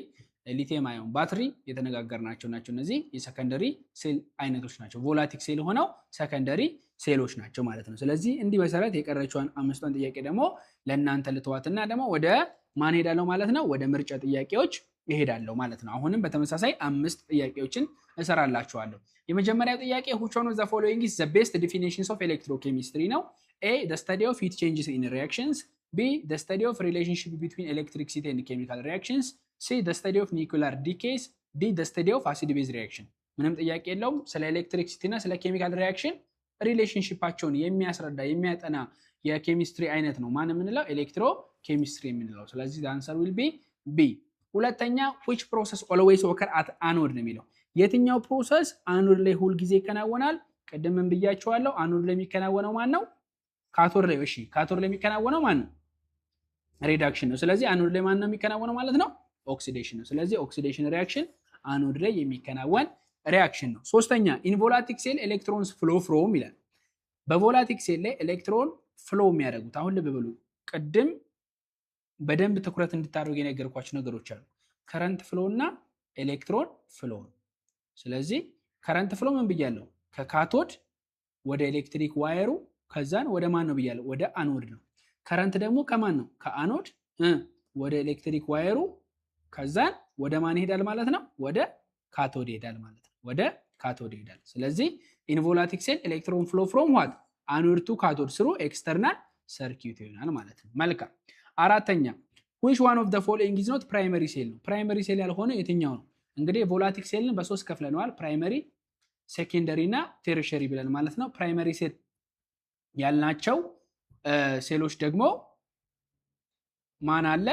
ሊቲየም አዮን ባትሪ የተነጋገርናቸው ናቸው። እነዚህ የሰከንደሪ ሴል አይነቶች ናቸው። ቮላቲክ ሴል ሆነው ሰከንደሪ ሴሎች ናቸው ማለት ነው። ስለዚህ እንዲህ መሰረት የቀረችውን አምስቷን ጥያቄ ደግሞ ለእናንተ ልተዋትና ደግሞ ወደ ማን ሄዳለሁ ማለት ነው? ወደ ምርጫ ጥያቄዎች ይሄዳለሁ ማለት ነው። አሁንም በተመሳሳይ አምስት ጥያቄዎችን እሰራላችኋለሁ። የመጀመሪያው ጥያቄ which one of the following is the best definitions of electrochemistry ነው? A the study of heat changes in reactions, B the study of relationship between electricity and chemical reactions, C the study of nuclear decays, D the study of acid base reaction። ምንም ጥያቄ የለውም። ስለ ኤሌክትሪክሲቲ እና ስለ ኬሚካል ሪያክሽን ሪሌሽንሺፓቸውን የሚያስረዳ የሚያጠና የኬሚስትሪ አይነት ነው ማን የምንለው? ኤሌክትሮ ኬሚስትሪ የምንለው። ስለዚህ the answer will be B። ሁለተኛ which process always occur at anode ነው የሚለው። የትኛው ፕሮሰስ አኖድ ላይ ሁል ጊዜ ይከናወናል? ቀደም ብያችኋለሁ። አኖድ ላይ የሚከናወነው ማን ነው? ካቶድ ላይ። እሺ ካቶድ ላይ የሚከናወነው ማን ነው? ሪዳክሽን ነው። ስለዚህ አኖድ ላይ ማን ነው የሚከናወነው ማለት ነው? ኦክሲዴሽን ነው። ስለዚህ ኦክሲዴሽን ሪያክሽን አኖድ ላይ የሚከናወን ሪያክሽን ነው። ሶስተኛ ኢንቮላቲክ ሴል ኤሌክትሮንስ ፍሎ ፍሮም ይላል። በቮላቲክ ሴል ላይ ኤሌክትሮን ፍሎ የሚያደርጉት አሁን ልብ በሉ፣ ቅድም በደንብ ትኩረት እንድታደርጉ የነገርኳችሁ ነገሮች አሉ። ከረንት ፍሎ እና ኤሌክትሮን ፍሎ ነው። ስለዚህ ከረንት ፍሎ ምን ብያለሁ? ከካቶድ ወደ ኤሌክትሪክ ዋየሩ ከዛን ወደ ማን ነው ብያለሁ? ወደ አኖድ ነው። ከረንት ደግሞ ከማን ነው? ከአኖድ ወደ ኤሌክትሪክ ዋየሩ ከዛን ወደ ማን ይሄዳል ማለት ነው? ወደ ካቶድ ይሄዳል ማለት ነው። ወደ ካቶድ ይሄዳል። ስለዚህ ኢንቮላቲክ ሴል ኤሌክትሮን ፍሎ ፍሮም ዋት አኖድ ቱ ካቶድ ስሩ ኤክስተርናል ሰርኪዩት ይሆናል ማለት ነው። መልካም። አራተኛ which one of the following is not primary cell ነው? ፕራይመሪ ሴል ያልሆነ የትኛው ነው? እንግዲህ ቮላቲክ ሴልን በሶስት ከፍለነዋል። ፕራይመሪ፣ ሴኬንደሪ እና ቴርሸሪ ብለን ማለት ነው። ፕራይመሪ ሴል ያልናቸው ሴሎች ደግሞ ማን አለ?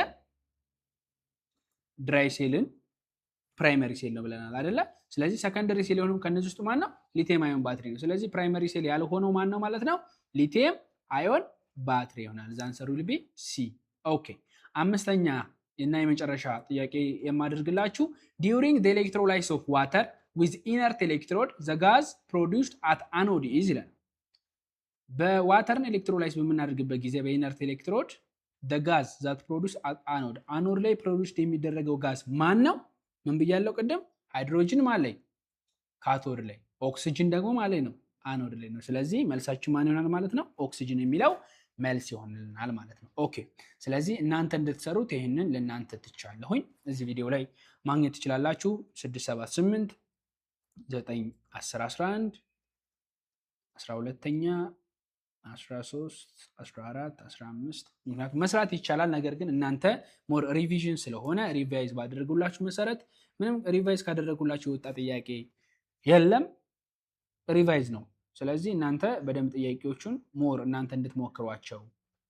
ድራይ ሴልን ፕራይመሪ ሴል ነው ብለናል አይደለ? ስለዚህ ሰከንደሪ ሴል የሆነው ከነዚህ ውስጥ ማን ነው? ሊቲየም አዮን ባትሪ ነው። ስለዚህ ፕራይመሪ ሴል ያልሆነው ማን ነው ማለት ነው? ሊቲየም አዮን ባትሪ ይሆናል። the answer will be C። ኦኬ አምስተኛ እና የመጨረሻ ጥያቄ የማደርግላችሁ during the electrolysis of water with inert electrode the gas produced at anode is ይላል። በዋተርን ኤሌክትሮላይዝ በምናደርግበት ጊዜ በኢነርት ኤሌክትሮድ the gas that produce at anode አኖድ ላይ ፕሮዲውስድ የሚደረገው ጋዝ ማን ነው? ምን ብያለው ቅድም? ሃይድሮጅን ማለት ካቶድ ላይ፣ ኦክሲጅን ደግሞ ማለት ነው አኖድ ላይ ነው። ስለዚህ መልሳችን ማን ይሆናል ማለት ነው? ኦክሲጅን የሚለው መልስ ይሆንልናል ማለት ነው። ኦኬ ስለዚህ እናንተ እንድትሰሩት ይሄንን ለእናንተ ትቻለሁኝ። እዚህ ቪዲዮ ላይ ማግኘት ትችላላችሁ። 678 9 10 11 12ኛ 13 14 15 ምክንያቱም መስራት ይቻላል። ነገር ግን እናንተ ሞር ሪቪዥን ስለሆነ ሪቫይዝ ባደረጉላችሁ መሰረት ምንም ሪቫይዝ ካደረጉላችሁ የወጣ ጥያቄ የለም፣ ሪቫይዝ ነው። ስለዚህ እናንተ በደንብ ጥያቄዎቹን ሞር እናንተ እንድትሞክሯቸው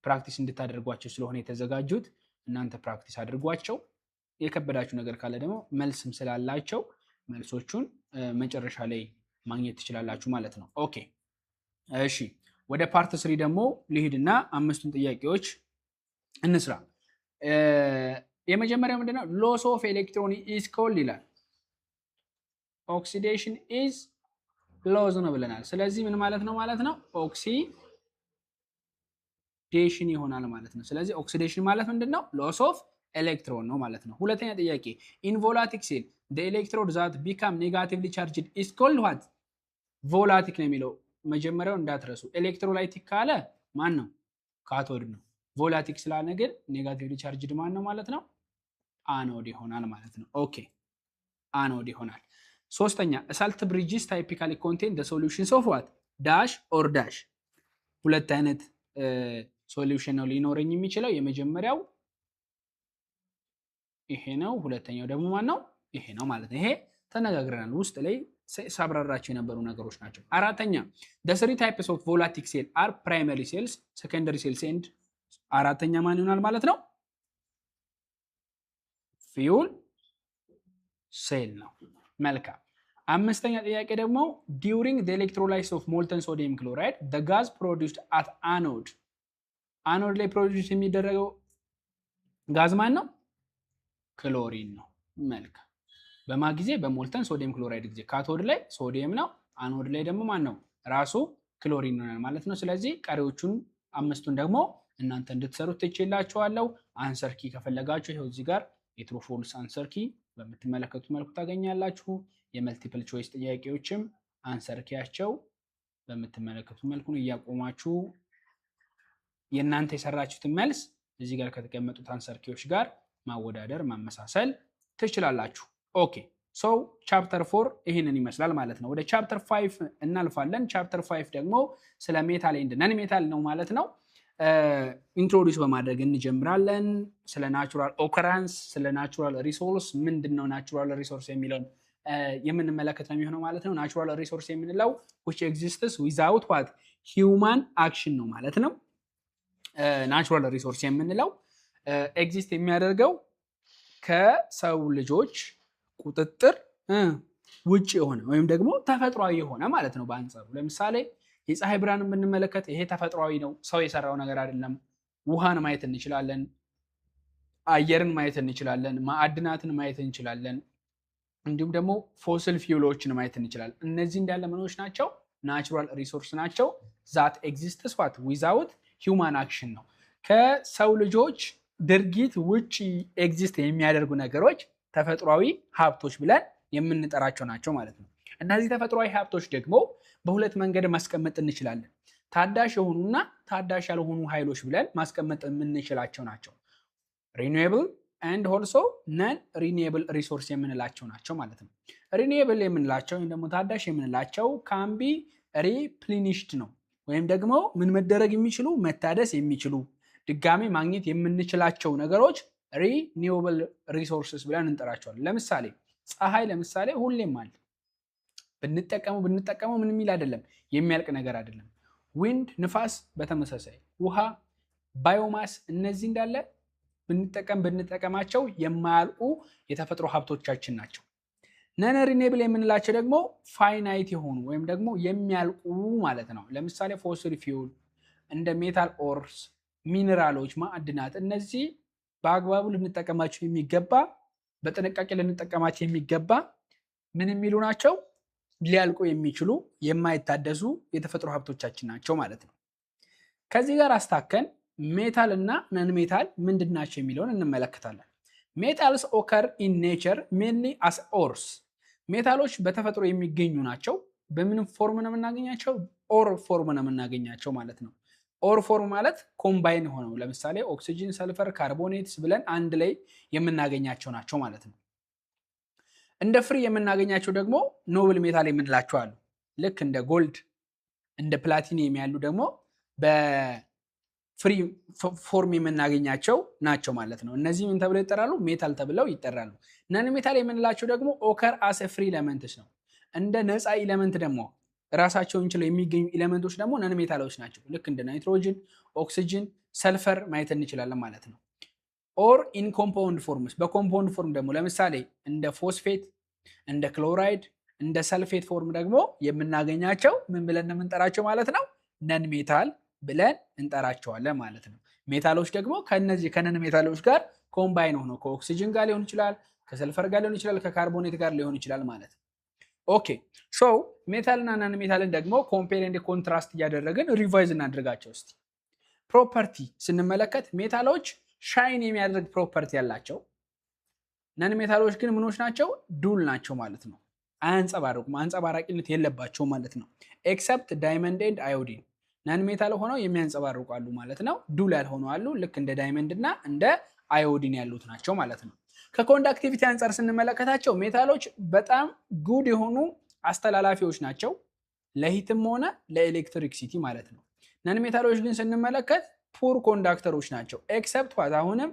ፕራክቲስ እንድታደርጓቸው ስለሆነ የተዘጋጁት እናንተ ፕራክቲስ አድርጓቸው። የከበዳችሁ ነገር ካለ ደግሞ መልስም ስላላቸው መልሶቹን መጨረሻ ላይ ማግኘት ትችላላችሁ ማለት ነው። ኦኬ እሺ ወደ ፓርት 3 ደግሞ ልሂድና አምስቱን ጥያቄዎች እንስራ። የመጀመሪያው ምንድነው? ሎስ ኦፍ ኤሌክትሮን ኢዝ ኮልድ ይላል። ኦክሲዴሽን ኢዝ ሎዝ ነው ብለናል። ስለዚህ ምን ማለት ነው ማለት ነው? ኦክሲዴሽን ይሆናል ማለት ነው። ስለዚህ ኦክሲዴሽን ማለት ምንድነው? ሎስ ኦፍ ኤሌክትሮን ነው ማለት ነው። ሁለተኛ ጥያቄ ኢን ቮላቲክ ሴል the electrode that become negatively charged is called what? ቮላቲክ ነው የሚለው መጀመሪያው እንዳትረሱ። ኤሌክትሮላይቲክ ካለ ማን ነው? ካቶድ ነው። ቮላቲክ ስላለ ግን ኔጋቲቭሊ ቻርጅድ ማን ነው ማለት ነው? አኖድ ይሆናል ማለት ነው። ኦኬ አኖድ ይሆናል። ሶስተኛ ሳልት ብሪጅስ ታይፒካሊ ኮንቴን the solutions of what? ዳሽ ኦር ዳሽ። ሁለት አይነት ሶሉሽን ነው ሊኖረኝ የሚችለው። የመጀመሪያው ይሄ ነው፣ ሁለተኛው ደግሞ ማን ነው? ይሄ ነው ማለት ነው። ይሄ ተነጋግረናል፣ ውስጥ ላይ ሳብራራቸው የነበሩ ነገሮች ናቸው። አራተኛ the three types of volatic cell are primary cells, secondary cells and አራተኛ ማን ይሆናል ማለት ነው? ፊውል ሴል ነው። መልካም። አምስተኛ ጥያቄ ደግሞ during the electrolysis of molten sodium chloride the gas produced at anode አንኦድ ላይ ፕሮዲውስ የሚደረገው ጋዝ ማን ነው? ክሎሪን ነው። መልካም። በማ ጊዜ በሞልተን ሶዲየም ክሎራይድ ጊዜ ካቶድ ላይ ሶዲየም ነው፣ አኖድ ላይ ደግሞ ማን ነው? ራሱ ክሎሪን ነው ማለት ነው። ስለዚህ ቀሪዎቹን አምስቱን ደግሞ እናንተ እንድትሰሩት ትችላላችኋለሁ። አንሰር ኪ ከፈለጋችሁ ይሄው እዚህ ጋር የትሩ ፎልስ አንሰር ኪ በምትመለከቱት መልኩ ታገኛላችሁ። የመልቲፕል ቾይስ ጥያቄዎችም አንሰር ኪያቸው በምትመለከቱት መልኩ ነው። እያቆማችሁ የእናንተ የሰራችሁትን መልስ እዚህ ጋር ከተቀመጡት አንሰር ኪዎች ጋር ማወዳደር ማመሳሰል ትችላላችሁ። ኦኬ ሶ ቻፕተር 4 ይሄንን ይመስላል ማለት ነው። ወደ ቻፕተር 5 እናልፋለን። ቻፕተር 5 ደግሞ ስለ ሜታል ኤንድ ነን ሜታል ነው ማለት ነው። ኢንትሮዲዩስ በማድረግ እንጀምራለን። ስለ ናቹራል ኦከራንስ፣ ስለ ናቹራል ሪሶርስ ምንድነው ናቹራል ሪሶርስ የሚለውን የምንመለከት ነው የሚሆነው ማለት ነው። ናቹራል ሪሶርስ የምንለው which exists without what human action ነው ማለት ነው። ናቹራል ሪሶርስ የምንለው ኤግዚስት የሚያደርገው ከሰው ልጆች ቁጥጥር ውጭ የሆነ ወይም ደግሞ ተፈጥሯዊ የሆነ ማለት ነው። በአንጻሩ ለምሳሌ የፀሐይ ብርሃንን ብንመለከት ይሄ ተፈጥሯዊ ነው፣ ሰው የሰራው ነገር አይደለም። ውሃን ማየት እንችላለን፣ አየርን ማየት እንችላለን፣ ማዕድናትን ማየት እንችላለን፣ እንዲሁም ደግሞ ፎሲል ፊውሎችን ማየት እንችላለን። እነዚህ እንዳለ ምኖች ናቸው? ናቹራል ሪሶርስ ናቸው። ዛት ኤግዚስትስ ዋት ዊዛውት ሂውማን አክሽን ነው። ከሰው ልጆች ድርጊት ውጪ ኤግዚስት የሚያደርጉ ነገሮች ተፈጥሯዊ ሀብቶች ብለን የምንጠራቸው ናቸው ማለት ነው። እነዚህ ተፈጥሯዊ ሀብቶች ደግሞ በሁለት መንገድ ማስቀመጥ እንችላለን። ታዳሽ የሆኑና ታዳሽ ያልሆኑ ኃይሎች ብለን ማስቀመጥ የምንችላቸው ናቸው። ሪኒዌብል ኤንድ ኦልሶ ነን ሪኒዌብል ሪሶርስ የምንላቸው ናቸው ማለት ነው። ሪኒዌብል የምንላቸው ወይም ደግሞ ታዳሽ የምንላቸው ካምቢ ሪፕሊኒሽድ ነው ወይም ደግሞ ምን መደረግ የሚችሉ መታደስ የሚችሉ ድጋሚ ማግኘት የምንችላቸው ነገሮች ሪኒዌብል ሪሶርስስ ብለን እንጠራቸዋለን። ለምሳሌ ፀሐይ ለምሳሌ ሁሌም አለ፣ ብንጠቀመው ምን የሚል አይደለም፣ የሚያልቅ ነገር አይደለም። ዊንድ ንፋስ በተመሳሳይ ውሃ፣ ባዮማስ እነዚህ እንዳለ ብንጠቀማቸው የማያልቁ የተፈጥሮ ሀብቶቻችን ናቸው። ነን ሪኒዌብል የምንላቸው ደግሞ ፋይናይት የሆኑ ወይም ደግሞ የሚያልቁ ማለት ነው። ለምሳሌ ፎሲል ፊውል፣ እንደ ሜታል ኦርስ፣ ሚነራሎች፣ ማዕድናት እነዚህ በአግባቡ ልንጠቀማቸው የሚገባ በጥንቃቄ ልንጠቀማቸው የሚገባ ምን የሚሉ ናቸው? ሊያልቁ የሚችሉ የማይታደሱ የተፈጥሮ ሀብቶቻችን ናቸው ማለት ነው። ከዚህ ጋር አስታከን ሜታል እና ነን ሜታል ምንድናቸው የሚለውን እንመለከታለን። ሜታልስ ኦከር ኢን ኔቸር ሜንሊ አስ ኦርስ። ሜታሎች በተፈጥሮ የሚገኙ ናቸው። በምን ፎርም ነው የምናገኛቸው? ኦር ፎርም ነው የምናገኛቸው ማለት ነው። ኦር ፎርም ማለት ኮምባይን ሆነው ለምሳሌ ኦክሲጅን፣ ሰልፈር፣ ካርቦኔትስ ብለን አንድ ላይ የምናገኛቸው ናቸው ማለት ነው። እንደ ፍሪ የምናገኛቸው ደግሞ ኖብል ሜታል የምንላቸው አሉ። ልክ እንደ ጎልድ እንደ ፕላቲኒየም ያሉ ደግሞ በፍሪ ፎርም የምናገኛቸው ናቸው ማለት ነው። እነዚህ ምን ተብለው ይጠራሉ? ሜታል ተብለው ይጠራሉ። ነን ሜታል የምንላቸው ደግሞ ኦከር አስ ፍሪ ኤሌመንትስ ነው። እንደ ነፃ ኤሌመንት ደግሞ ራሳቸውን ችለው የሚገኙ ኤሌመንቶች ደግሞ ነን ሜታሎች ናቸው። ልክ እንደ ናይትሮጅን፣ ኦክሲጅን፣ ሰልፈር ማየት እንችላለን ማለት ነው። ኦር ኢን ኮምፓውንድ ፎርምስ፣ በኮምፓውንድ ፎርም ደግሞ ለምሳሌ እንደ ፎስፌት፣ እንደ ክሎራይድ፣ እንደ ሰልፌት ፎርም ደግሞ የምናገኛቸው ምን ብለን ነው የምንጠራቸው ማለት ነው? ነን ሜታል ብለን እንጠራቸዋለን ማለት ነው። ሜታሎች ደግሞ ከነዚህ ከነን ሜታሎች ጋር ኮምባይን ሆነው ከኦክሲጅን ጋር ሊሆን ይችላል፣ ከሰልፈር ጋር ሊሆን ይችላል፣ ከካርቦኔት ጋር ሊሆን ይችላል ማለት ነው። ኦኬ ሶ ሜታልና ነን ሜታልን ደግሞ ኮምፔር ኤንድ ኮንትራስት እያደረግን ሪቫይዝ እናድርጋቸው እስቲ። ፕሮፐርቲ ስንመለከት ሜታሎች ሻይን የሚያደርግ ፕሮፐርቲ ያላቸው፣ ነን ሜታሎች ግን ምኖች ናቸው? ዱል ናቸው ማለት ነው። አያንጸባርቁም፣ አንጸባራቂነት የለባቸው ማለት ነው። ኤክሰፕት ዳይመንድ ኤንድ አዮዲን ነን ሜታል ሆነው የሚያንጸባርቁ አሉ ማለት ነው። ዱል ያልሆኑ አሉ፣ ልክ እንደ ዳይመንድ እና እንደ አዮዲን ያሉት ናቸው ማለት ነው። ከኮንዳክቲቪቲ አንጻር ስንመለከታቸው ሜታሎች በጣም ጉድ የሆኑ አስተላላፊዎች ናቸው፣ ለሂትም ሆነ ለኤሌክትሪክሲቲ ማለት ነው። ነን ሜታሎች ግን ስንመለከት ፑር ኮንዳክተሮች ናቸው። ኤክሰፕት ዋት አሁንም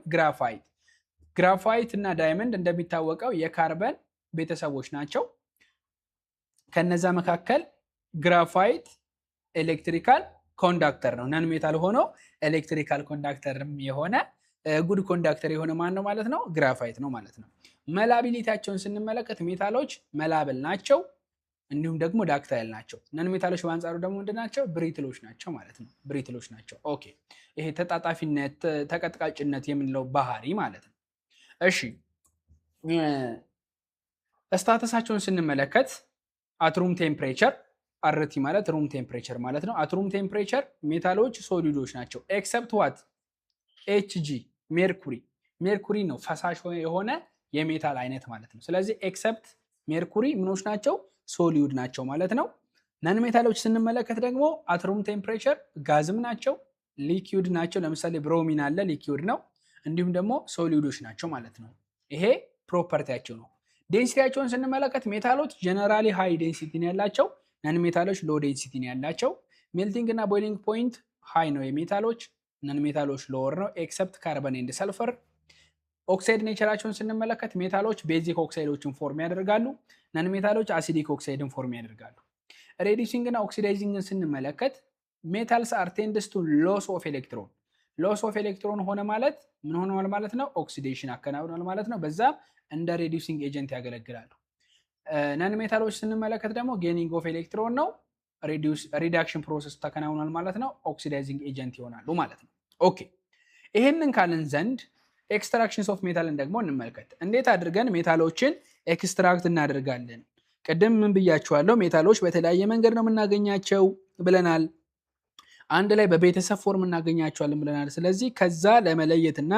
ግራፋይት እና ዳይመንድ እንደሚታወቀው የካርበን ቤተሰቦች ናቸው። ከነዛ መካከል ግራፋይት ኤሌክትሪካል ኮንዳክተር ነው። ነን ሜታል ሆኖ ኤሌክትሪካል ኮንዳክተርም የሆነ ጉድ ኮንዳክተር የሆነ ማን ነው ማለት ነው? ግራፋይት ነው ማለት ነው። መላቢሊቲያቸውን ስንመለከት ሜታሎች መላብል ናቸው፣ እንዲሁም ደግሞ ዳክታይል ናቸው። ነን ሜታሎች በአንጻሩ ደግሞ ምንድን ናቸው? ብሪትሎች ናቸው ማለት ነው። ብሪትሎች ናቸው። ኦኬ ይሄ ተጣጣፊነት፣ ተቀጥቃጭነት የምንለው ባህሪ ማለት ነው። እሺ ስታተሳቸውን ስንመለከት አትሩም ቴምፕሬቸር፣ አርቲ ማለት ሩም ቴምፕሬቸር ማለት ነው። አትሩም ቴምፕሬቸር ሜታሎች ሶሊዶች ናቸው። ኤክሰፕት ዋት ኤችጂ ሜርኩሪ ነው ፈሳሽ የሆነ የሜታል አይነት ማለት ነው። ስለዚህ ኤክሰፕት ሜርኩሪ ምኖች ናቸው? ሶሊድ ናቸው ማለት ነው። ነን ሜታሎች ስንመለከት ደግሞ አትሩም ቴምፕሬቸር ጋዝም ናቸው፣ ሊኪዩድ ናቸው። ለምሳሌ ብሮሚን አለ ሊኪዩድ ነው። እንዲሁም ደግሞ ሶሊዶች ናቸው ማለት ነው። ይሄ ፕሮፐርቲያቸው ነው። ዴንሲቲያቸውን ስንመለከት ሜታሎች ጀነራሊ ሃይ ዴንሲቲ ነው ያላቸው፣ ነን ሜታሎች ሎ ዴንሲቲ ነው ያላቸው። ሜልቲንግ እና ቦይሊንግ ፖይንት ሃይ ነው የሜታሎች፣ ነን ሜታሎች ሎወር ነው። ኤክሰፕት ካርበን ኤንድ ሰልፈር። ኦክሳይድ ኔቸራቸውን ስንመለከት ሜታሎች ቤዚክ ኦክሳይዶችን ፎርም ያደርጋሉ፣ ነን ሜታሎች አሲዲክ ኦክሳይድን ፎርም ያደርጋሉ። ሬዲዩሲንግ እና ኦክሲዳይዚንግን ስንመለከት ሜታልስ አር ቴንድስ ቱ ሎስ ኦፍ ኤሌክትሮን። ሎስ ኦፍ ኤሌክትሮን ሆነ ማለት ምን ሆነዋል ማለት ነው? ኦክሲዴሽን አከናውኗል ማለት ነው። በዛም እንደ ሬዲዩሲንግ ኤጀንት ያገለግላሉ። ነን ሜታሎች ስንመለከት ደግሞ ጌኒንግ ኦፍ ኤሌክትሮን ነው፣ ሪዳክሽን ፕሮሰስ ተከናውኗል ማለት ነው። ኦክሲዳይዚንግ ኤጀንት ይሆናሉ ማለት ነው። ኦኬ ይህንን ካልን ዘንድ ኤክስትራክሽንስ ኦፍ ሜታልን ደግሞ እንመልከት። እንዴት አድርገን ሜታሎችን ኤክስትራክት እናደርጋለን? ቅድም ምን ብያችኋለሁ? ሜታሎች በተለያየ መንገድ ነው የምናገኛቸው ብለናል። አንድ ላይ በቤተሰብ ፎርም እናገኛቸዋለን ብለናል። ስለዚህ ከዛ ለመለየትና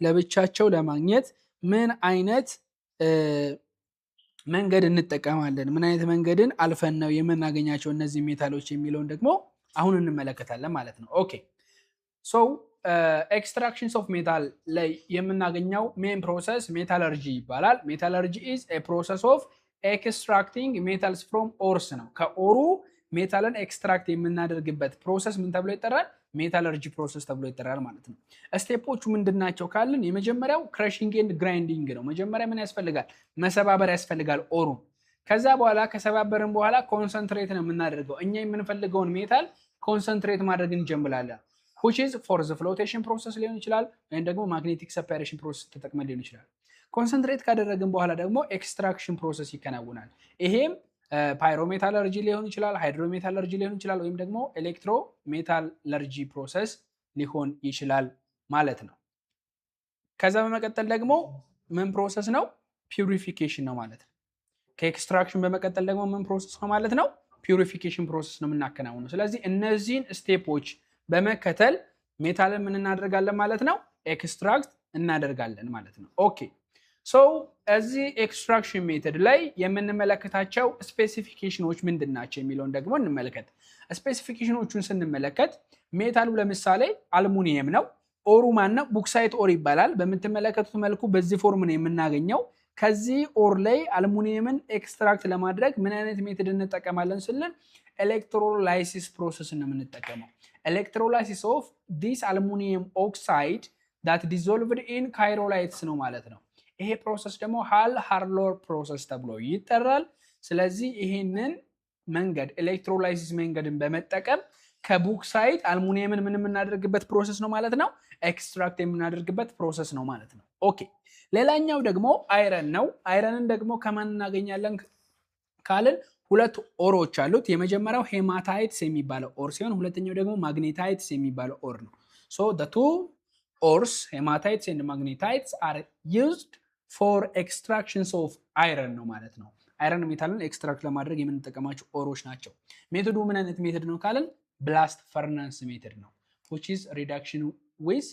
ለብቻቸው ለማግኘት ምን አይነት መንገድ እንጠቀማለን፣ ምን አይነት መንገድን አልፈን ነው የምናገኛቸው እነዚህ ሜታሎች የሚለውን ደግሞ አሁን እንመለከታለን ማለት ነው። ኦኬ ሶ ኤክስትራክሽንስ ኦፍ ሜታል ላይ የምናገኘው ሜን ፕሮሰስ ሜታለርጂ ይባላል። ሜታለርጂ ኢዝ ኤ ፕሮሰስ ኦፍ ኤክስትራክቲንግ ሜታልስ ፍሮም ኦርስ ነው። ከኦሩ ሜታልን ኤክስትራክት የምናደርግበት ፕሮሰስ ምን ተብሎ ይጠራል? ሜታለርጂ ፕሮሰስ ተብሎ ይጠራል ማለት ነው። ስቴፖቹ ምንድናቸው ካልን የመጀመሪያው ክረሽንግ ኤንድ ግራይንዲንግ ነው። መጀመሪያ ምን ያስፈልጋል? መሰባበር ያስፈልጋል ኦሩን። ከዛ በኋላ ከሰባበርን በኋላ ኮንሰንትሬት ነው የምናደርገው። እኛ የምንፈልገውን ሜታል ኮንሰንትሬት ማድረግ እንጀምራለን። which is for the flotation process ሊሆን ይችላል ወይም ደግሞ magnetic separation process ተጠቅመን ሊሆን ይችላል። ኮንሰንትሬት ካደረግን በኋላ ደግሞ ኤክስትራክሽን ፕሮሰስ ይከናወናል። ይሄም ፓይሮሜታለርጂ ሊሆን ይችላል፣ ሃይድሮሜታለርጂ ሊሆን ይችላል፣ ወይም ደግሞ ኤሌክትሮሜታለርጂ ፕሮሰስ ሊሆን ይችላል ማለት ነው። ከዛ በመቀጠል ደግሞ ምን ፕሮሰስ ነው? ፒውሪፊኬሽን ነው ማለት ነው። ከኤክስትራክሽን በመቀጠል ደግሞ ምን ፕሮሰስ ነው ማለት ነው? ፒውሪፊኬሽን ፕሮሰስ ነው የምናከናውነው። ስለዚህ እነዚህን ስቴፖች በመከተል ሜታልን ምን እናደርጋለን ማለት ነው? ኤክስትራክት እናደርጋለን ማለት ነው። ኦኬ ሶ እዚህ ኤክስትራክሽን ሜተድ ላይ የምንመለከታቸው ስፔሲፊኬሽኖች ምንድን ናቸው የሚለውን ደግሞ እንመለከት። ስፔሲፊኬሽኖቹን ስንመለከት ሜታሉ ለምሳሌ አልሙኒየም ነው። ኦሩ ማን ነው? ቡክሳይት ኦር ይባላል። በምትመለከቱት መልኩ በዚህ ፎርም ነው የምናገኘው። ከዚህ ኦር ላይ አልሙኒየምን ኤክስትራክት ለማድረግ ምን አይነት ሜተድ እንጠቀማለን ስንል ኤሌክትሮላይሲስ ፕሮሰስ ነው የምንጠቀመው። ኤሌክትሮላይሲስ ኦፍ ዲስ አልሙኒየም ኦክሳይድ ዳት ዲዞልቭድ ኢን ካይሮላይትስ ነው ማለት ነው። ይሄ ፕሮሰስ ደግሞ ሃል ሃርሎር ፕሮሰስ ተብሎ ይጠራል። ስለዚህ ይሄንን መንገድ ኤሌክትሮላይሲስ መንገድን በመጠቀም ከቡክሳይት አልሙኒየምን ምን የምናደርግበት ፕሮሰስ ነው ማለት ነው? ኤክስትራክት የምናደርግበት ፕሮሰስ ነው ማለት ነው። ኦኬ ሌላኛው ደግሞ አይረን ነው። አይረንን ደግሞ ከማን እናገኛለን ካልን ሁለት ኦሮች አሉት። የመጀመሪያው ሄማታይትስ የሚባለው ኦር ሲሆን ሁለተኛው ደግሞ ማግኔታይትስ የሚባለው ኦር ነው። ሶ the two ores hematite and magnetite are used for extractions of iron ነው ማለት ነው። አይረን ሜታልን ኤክስትራክት ለማድረግ የምንጠቀማቸው ኦሮች ናቸው። ሜቶዱ ምን አይነት ሜቶድ ነው ካልን ብላስት ፈርናንስ ሜቶድ ነው which is reduction with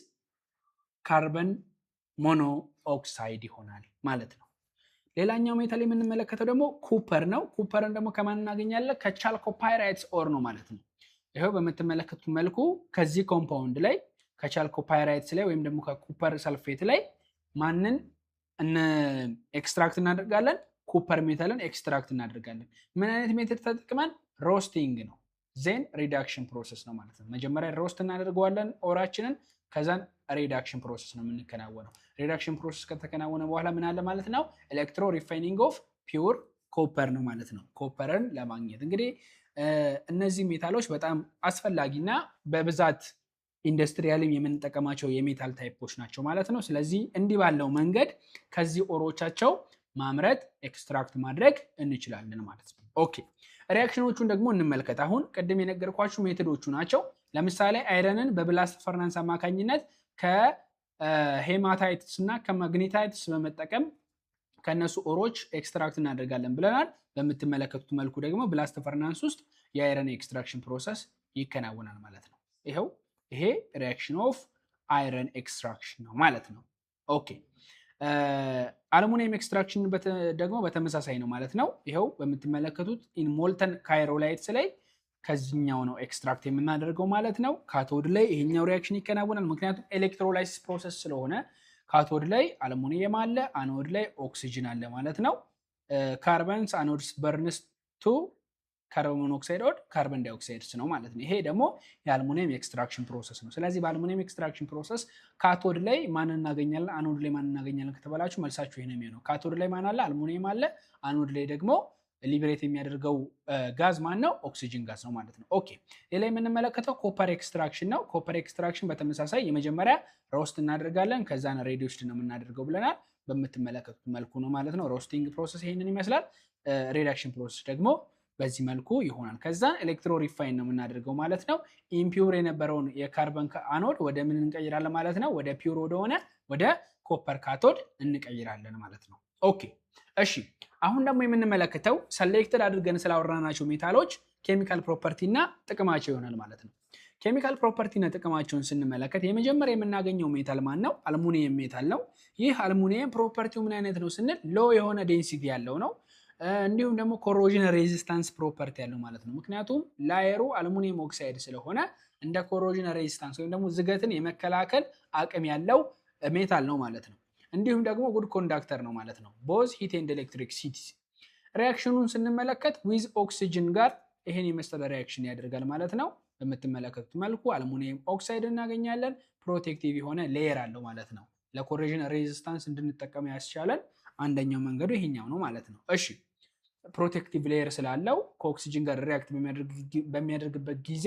carbon monoxide ይሆናል ማለት ነው። ሌላኛው ሜታል የምንመለከተው ደግሞ ኩፐር ነው። ኩፐርን ደግሞ ከማን እናገኛለን? ከቻልኮፓይራይትስ ኦር ነው ማለት ነው። ይሄው በምትመለከቱት መልኩ ከዚህ ኮምፓውንድ ላይ ከቻልኮፓይራይትስ ላይ ወይም ደግሞ ከኩፐር ሰልፌት ላይ ማንን ኤክስትራክት እናደርጋለን? ኩፐር ሜታልን ኤክስትራክት እናደርጋለን። ምን አይነት ሜተድ ተጠቅመን? ሮስቲንግ ነው። ዜን ሪዳክሽን ፕሮሰስ ነው ማለት ነው። መጀመሪያ ሮስት እናደርገዋለን ኦራችንን፣ ከዛን ሪዳክሽን ፕሮሰስ ነው የምንከናወነው። ሪዳክሽን ፕሮሰስ ከተከናወነ በኋላ ምን አለ ማለት ነው? ኤሌክትሮ ሪፋይኒንግ ኦፍ ፒውር ኮፐር ነው ማለት ነው። ኮፐርን ለማግኘት እንግዲህ እነዚህ ሜታሎች በጣም አስፈላጊና በብዛት ኢንዱስትሪያልም የምንጠቀማቸው የሜታል ታይፖች ናቸው ማለት ነው። ስለዚህ እንዲህ ባለው መንገድ ከዚህ ኦሮቻቸው ማምረት ኤክስትራክት ማድረግ እንችላለን ማለት ነው። ኦኬ ሪያክሽኖቹን ደግሞ እንመልከት። አሁን ቅድም የነገርኳችሁ ሜቶዶቹ ናቸው። ለምሳሌ አይረንን በብላስት ፈርናንስ አማካኝነት ከሄማታይትስ እና ከማግኔታይትስ በመጠቀም ከነሱ ኦሮች ኤክስትራክት እናደርጋለን ብለናል። በምትመለከቱት መልኩ ደግሞ ብላስት ፈርናንስ ውስጥ የአይረን ኤክስትራክሽን ፕሮሰስ ይከናወናል ማለት ነው። ይሄ ሪያክሽን ኦፍ አይረን ኤክስትራክሽን ነው ማለት ነው። ኦኬ አልሙኒየም ኤክስትራክሽን ደግሞ በተመሳሳይ ነው ማለት ነው። ይሄው በምትመለከቱት ኢን ሞልተን ካይሮላይትስ ላይ ከዚህኛው ነው ኤክስትራክት የምናደርገው ማለት ነው። ካቶድ ላይ ይሄኛው ሪያክሽን ይከናወናል። ምክንያቱም ኤሌክትሮላይሲስ ፕሮሰስ ስለሆነ ካቶድ ላይ አልሙኒየም አለ፣ አኖድ ላይ ኦክሲጅን አለ ማለት ነው። ካርበንስ አኖድስ በርንስ ቱ ካርቦን ሞኖክሳይድ ኦር ካርቦን ዳይኦክሳይድስ ነው ማለት ነው። ይሄ ደግሞ የአልሙኒየም ኤክስትራክሽን ፕሮሰስ ነው። ስለዚህ በአልሙኒየም ኤክስትራክሽን ፕሮሰስ ካቶድ ላይ ማን እናገኛለን፣ አኖድ ላይ ማን እናገኛለን ከተባላችሁ መልሳችሁ ይሄ ነው የሚሆነው። ካቶድ ላይ ማን አለ? አልሙኒየም አለ። አኖድ ላይ ደግሞ ሊበሬት የሚያደርገው ጋዝ ማን ነው? ኦክሲጅን ጋዝ ነው ማለት ነው። ኦኬ ሌላ የምንመለከተው ኮፐር ኤክስትራክሽን ነው። ኮፐር ኤክስትራክሽን በተመሳሳይ የመጀመሪያ ሮስት እናደርጋለን፣ ከዛን ሬዲዩስድ ነው የምናደርገው ብለናል። በምትመለከቱት መልኩ ነው ማለት ነው። ሮስቲንግ ፕሮሰስ ይሄንን ይመስላል። ሪዳክሽን ፕሮሰስ ደግሞ በዚህ መልኩ ይሆናል። ከዛን ኤሌክትሮ ሪፋይን ነው የምናደርገው ማለት ነው። ኢምፒውር የነበረውን የካርበን አኖድ ወደ ምን እንቀይራለን ማለት ነው? ወደ ፒውር ወደሆነ ወደ ኮፐር ካቶድ እንቀይራለን ማለት ነው። ኦኬ እሺ አሁን ደግሞ የምንመለከተው ሰሌክትድ አድርገን ስላወራናቸው ሜታሎች ኬሚካል ፕሮፐርቲ እና ጥቅማቸው ይሆናል ማለት ነው። ኬሚካል ፕሮፐርቲ እና ጥቅማቸውን ስንመለከት የመጀመሪያ የምናገኘው ሜታል ማን ነው? አልሙኒየም ሜታል ነው። ይህ አልሙኒየም ፕሮፐርቲው ምን አይነት ነው ስንል ሎ የሆነ ዴንሲቲ ያለው ነው። እንዲሁም ደግሞ ኮሮዥን ሬዚስታንስ ፕሮፐርቲ ያለው ማለት ነው። ምክንያቱም ላየሩ አልሙኒየም ኦክሳይድ ስለሆነ እንደ ኮሮዥን ሬዚስታንስ ወይም ደግሞ ዝገትን የመከላከል አቅም ያለው ሜታል ነው ማለት ነው። እንዲሁም ደግሞ ጉድ ኮንዳክተር ነው ማለት ነው። ቦዝ ሂት ኤንድ ኤሌክትሪክ ሲቲ። ሪያክሽኑን ስንመለከት ዊዝ ኦክሲጅን ጋር ይሄን የመሰለ ሪያክሽን ያደርጋል ማለት ነው። በምትመለከቱት መልኩ አልሙኒየም ኦክሳይድ እናገኛለን። ፕሮቴክቲቭ የሆነ ሌየር አለው ማለት ነው። ለኮሮዥን ሬዚስታንስ እንድንጠቀም ያስቻለን አንደኛው መንገዱ ይሄኛው ነው ማለት ነው። እሺ ፕሮቴክቲቭ ሌየር ስላለው ከኦክሲጅን ጋር ሪያክት በሚያደርግበት ጊዜ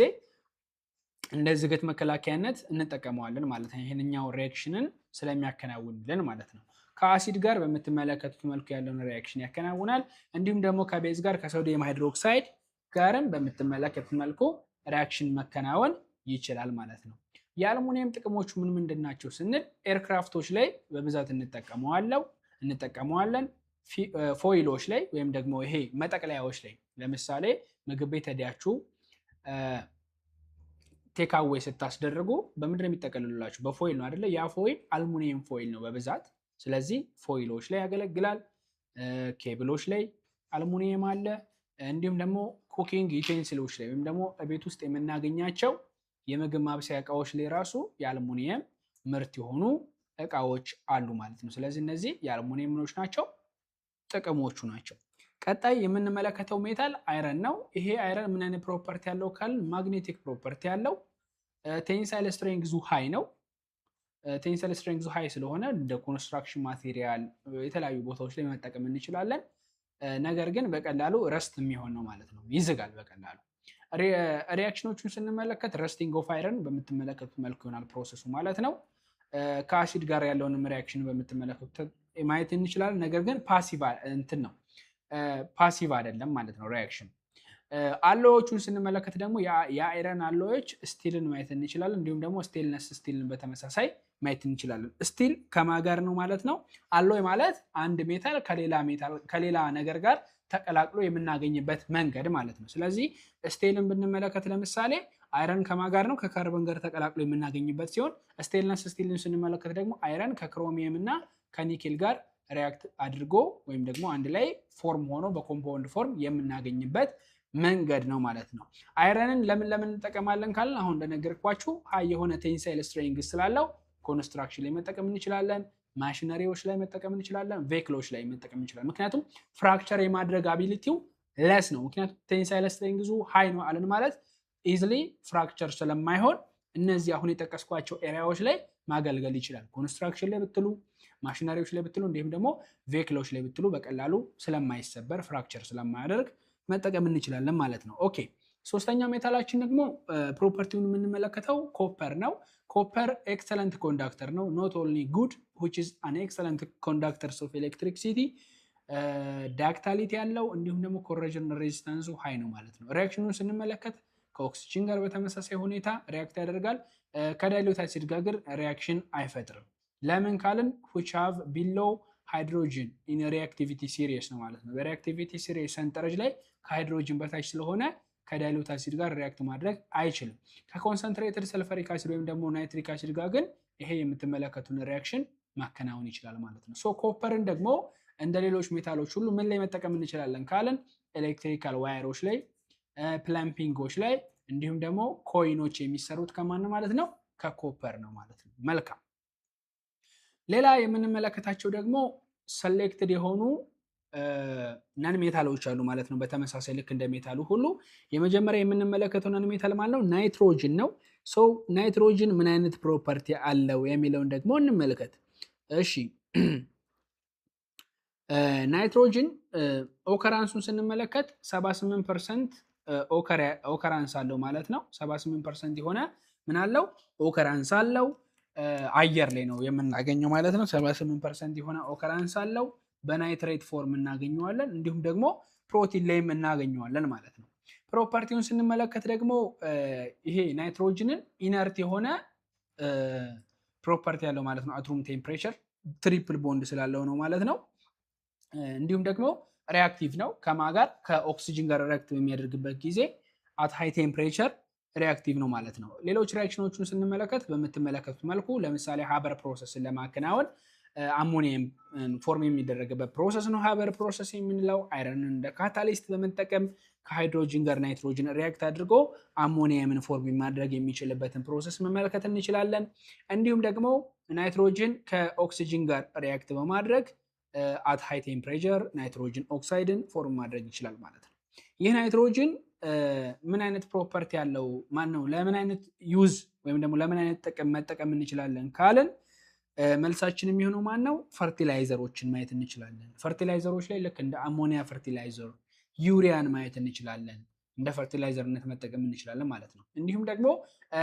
እንደ ዝገት መከላከያነት እንጠቀመዋለን ማለት ነው። ይሄንኛው ሪአክሽንን ስለሚያከናውንልን ማለት ነው። ከአሲድ ጋር በምትመለከቱት መልኩ ያለውን ሪአክሽን ያከናውናል። እንዲሁም ደግሞ ከቤዝ ጋር ከሶዲየም ሃይድሮክሳይድ ጋርም በምትመለከቱት መልኩ ሪአክሽን መከናወን ይችላል ማለት ነው። የአልሙኒየም ጥቅሞቹ ምን ምንድን ናቸው ስንል ኤርክራፍቶች ላይ በብዛት እንጠቀመዋለን። ፎይሎች ላይ ወይም ደግሞ ይሄ መጠቅለያዎች ላይ ለምሳሌ ምግብ ቤት ሄዳችሁ ቴካዌይ ስታስደርጉ በምንድን ነው የሚጠቀልሉላችሁ? በፎይል ነው አይደለ? ያ ፎይል አልሙኒየም ፎይል ነው በብዛት። ስለዚህ ፎይሎች ላይ ያገለግላል። ኬብሎች ላይ አልሙኒየም አለ። እንዲሁም ደግሞ ኩኪንግ ዩቴንሲሎች ላይ ወይም ደግሞ ቤት ውስጥ የምናገኛቸው የምግብ ማብሰያ እቃዎች ላይ ራሱ የአልሙኒየም ምርት የሆኑ እቃዎች አሉ ማለት ነው። ስለዚህ እነዚህ የአልሙኒየም ምኖች ናቸው፣ ጥቅሞቹ ናቸው። ቀጣይ የምንመለከተው ሜታል አይረን ነው። ይሄ አይረን ምን አይነት ፕሮፐርቲ ያለው ካል ማግኔቲክ ፕሮፐርቲ ያለው፣ ቴንሳይል ስትሬንግዙ ሃይ ነው። ቴንሳይል ስትሬንግዙ ሃይ ስለሆነ እንደ ኮንስትራክሽን ማቴሪያል የተለያዩ ቦታዎች ላይ መጠቀም እንችላለን። ነገር ግን በቀላሉ ረስት የሚሆን ነው ማለት ነው፣ ይዝጋል በቀላሉ። ሪያክሽኖቹን ስንመለከት ረስቲንግ ኦፍ አይረን በምትመለከቱት መልኩ ይሆናል ፕሮሰሱ ማለት ነው። ከአሲድ ጋር ያለውንም ሪያክሽን በምትመለከቱት ማየት እንችላለን። ነገር ግን ፓሲቭ እንትን ነው፣ ፓሲቭ አይደለም ማለት ነው ሪያክሽን። አሎዎቹን ስንመለከት ደግሞ የአይረን አሎዎች ስቲልን ማየት እንችላለን። እንዲሁም ደግሞ ስቴንለስ ስቲልን በተመሳሳይ ማየት እንችላለን። ስቲል ከማጋር ነው ማለት ነው። አሎይ ማለት አንድ ሜታል ከሌላ ነገር ጋር ተቀላቅሎ የምናገኝበት መንገድ ማለት ነው። ስለዚህ ስቴልን ብንመለከት ለምሳሌ አይረን ከማጋር ነው? ከካርበን ጋር ተቀላቅሎ የምናገኝበት ሲሆን ስቴንለስ ስቲልን ስንመለከት ደግሞ አይረን ከክሮሚየም እና ከኒኬል ጋር ሪያክት አድርጎ ወይም ደግሞ አንድ ላይ ፎርም ሆኖ በኮምፓውንድ ፎርም የምናገኝበት መንገድ ነው ማለት ነው። አይረንን ለምን እንጠቀማለን ካልን አሁን እንደነገርኳችሁ ሀይ የሆነ ቴንሳይል ስትሬንግዝ ስላለው ኮንስትራክሽን ላይ መጠቀም እንችላለን፣ ማሽነሪዎች ላይ መጠቀም እንችላለን፣ ቬክሎች ላይ መጠቀም እንችላለን። ምክንያቱም ፍራክቸር የማድረግ አቢሊቲው ለስ ነው። ምክንያቱም ቴንሳይል ስትሬንግዙ ሀይ ነው አለን ማለት ኢዝሊ ፍራክቸር ስለማይሆን እነዚህ አሁን የጠቀስኳቸው ኤሪያዎች ላይ ማገልገል ይችላል። ኮንስትራክሽን ላይ ብትሉ፣ ማሽነሪዎች ላይ ብትሉ፣ እንዲሁም ደግሞ ቬክሎች ላይ ብትሉ በቀላሉ ስለማይሰበር ፍራክቸር ስለማያደርግ መጠቀም እንችላለን ማለት ነው። ኦኬ፣ ሶስተኛው ሜታላችን ደግሞ ፕሮፐርቲውን የምንመለከተው ኮፐር ነው። ኮፐር ኤክሰለንት ኮንዳክተር ነው። ኖት ኦንሊ ጉድ which is an excellent conductor of electricity ዳክታሊቲ ያለው እንዲሁም ደግሞ ኮሮዥን ሬዚስታንሱ ሃይ ነው ማለት ነው። ሪአክሽኑን ስንመለከት ከኦክሲጅን ጋር በተመሳሳይ ሁኔታ ሪአክት ያደርጋል። ከዳይሉት አሲድ ጋር ግን ሪአክሽን አይፈጥርም። ለምን ካልን which have below hydrogen in reactivity series ነው ማለት ነው። በሪአክቲቪቲ ሲሪየስ ሰንጠረዥ ላይ ከሃይድሮጅን በታች ስለሆነ ከዳይሉት አሲድ ጋር ሪአክት ማድረግ አይችልም። ከኮንሰንትሬትድ ሰልፈሪክ አሲድ ወይም ደግሞ ናይትሪክ አሲድ ጋር ግን ይሄ የምትመለከቱን ሪአክሽን ማከናወን ይችላል ማለት ነው። ሶ ኮፐርን ደግሞ እንደ ሌሎች ሜታሎች ሁሉ ምን ላይ መጠቀም እንችላለን ካልን ኤሌክትሪካል ዋየሮች ላይ፣ ፕላምፒንጎች ላይ እንዲሁም ደግሞ ኮይኖች የሚሰሩት ከማን ማለት ነው? ከኮፐር ነው ማለት ነው። መልካም። ሌላ የምንመለከታቸው ደግሞ ሰሌክትድ የሆኑ ነን ሜታሎች አሉ ማለት ነው። በተመሳሳይ ልክ እንደ ሜታሉ ሁሉ የመጀመሪያ የምንመለከተው ነን ሜታል ማለት ነው ናይትሮጅን ነው። ሶ ናይትሮጅን ምን አይነት ፕሮፐርቲ አለው የሚለውን ደግሞ እንመልከት። እሺ ናይትሮጅን ኦከራንሱን ስንመለከት 78% ኦከራንስ አለው ማለት ነው። 78% የሆነ ምን አለው? ኦከራንስ አለው። አየር ላይ ነው የምናገኘው ማለት ነው። 78% የሆነ ኦከራንስ አለው። በናይትሬት ፎርም እናገኘዋለን፣ እንዲሁም ደግሞ ፕሮቲን ላይም እናገኘዋለን ማለት ነው። ፕሮፐርቲውን ስንመለከት ደግሞ ይሄ ናይትሮጅንን ኢነርት የሆነ ፕሮፐርቲ ያለው ማለት ነው። አቶም ቴምፕሬቸር ትሪፕል ቦንድ ስላለው ነው ማለት ነው። እንዲሁም ደግሞ ሪአክቲቭ ነው። ከማጋር ከኦክሲጅን ጋር ሪአክት በሚያደርግበት ጊዜ አት ሃይ ቴምፕሬቸር ሪአክቲቭ ነው ማለት ነው። ሌሎች ሪአክሽኖቹን ስንመለከት በምትመለከቱት መልኩ ለምሳሌ ሃበር ፕሮሰስን ለማከናወን አሞኒየም ፎርም የሚደረግበት ፕሮሰስ ነው ሃበር ፕሮሰስ የምንለው። አይረንን እንደ ካታሊስት በመጠቀም ከሃይድሮጅን ጋር ናይትሮጅን ሪአክት አድርጎ አሞኒየምን ፎርም ማድረግ የሚችልበትን ፕሮሰስ መመልከት እንችላለን። እንዲሁም ደግሞ ናይትሮጅን ከኦክሲጅን ጋር ሪአክት በማድረግ አት ሃይ ቴምፕሬቸር ናይትሮጅን ኦክሳይድን ፎርም ማድረግ ይችላል ማለት ነው። ይህ ናይትሮጅን ምን አይነት ፕሮፐርቲ ያለው ማን ነው? ለምን አይነት ዩዝ ወይም ደግሞ ለምን አይነት ጥቅም መጠቀም እንችላለን ካልን መልሳችን የሚሆነው ማን ነው? ፈርቲላይዘሮችን ማየት እንችላለን። ፈርቲላይዘሮች ላይ ልክ እንደ አሞኒያ ፈርቲላይዘር፣ ዩሪያን ማየት እንችላለን። እንደ ፈርቲላይዘርነት መጠቀም እንችላለን ማለት ነው። እንዲሁም ደግሞ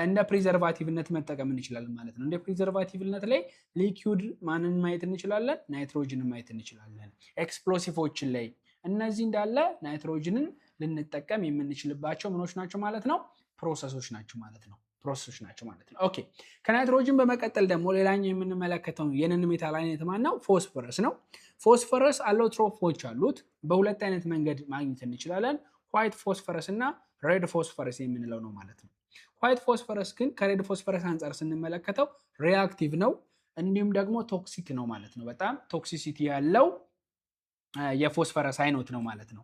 እንደ ፕሪዘርቫቲቭነት መጠቀም እንችላለን ማለት ነው። እንደ ፕሪዘርቫቲቭነት ላይ ሊኩዊድ ማንን ማየት እንችላለን? ናይትሮጅንን ማየት እንችላለን። ኤክስፕሎሲቮችን ላይ እነዚህ እንዳለ ናይትሮጅንን ልንጠቀም የምንችልባቸው ምኖች ናቸው ማለት ነው? ፕሮሰሶች ናቸው ማለት ነው። ኦኬ ከናይትሮጅን በመቀጠል ደግሞ ሌላኛው የምንመለከተው የነን ሜታል አይነት ማን ነው? ፎስፈረስ ነው። ፎስፈረስ አሎትሮፖች አሉት። በሁለት አይነት መንገድ ማግኘት እንችላለን። ዋይት ፎስፈረስ እና ሬድ ፎስፈረስ የምንለው ነው ማለት ነው። ዋይት ፎስፈረስ ግን ከሬድ ፎስፈረስ አንጻር ስንመለከተው ሪአክቲቭ ነው፣ እንዲሁም ደግሞ ቶክሲክ ነው ማለት ነው። በጣም ቶክሲሲቲ ያለው የፎስፈረስ አይነት ነው ማለት ነው።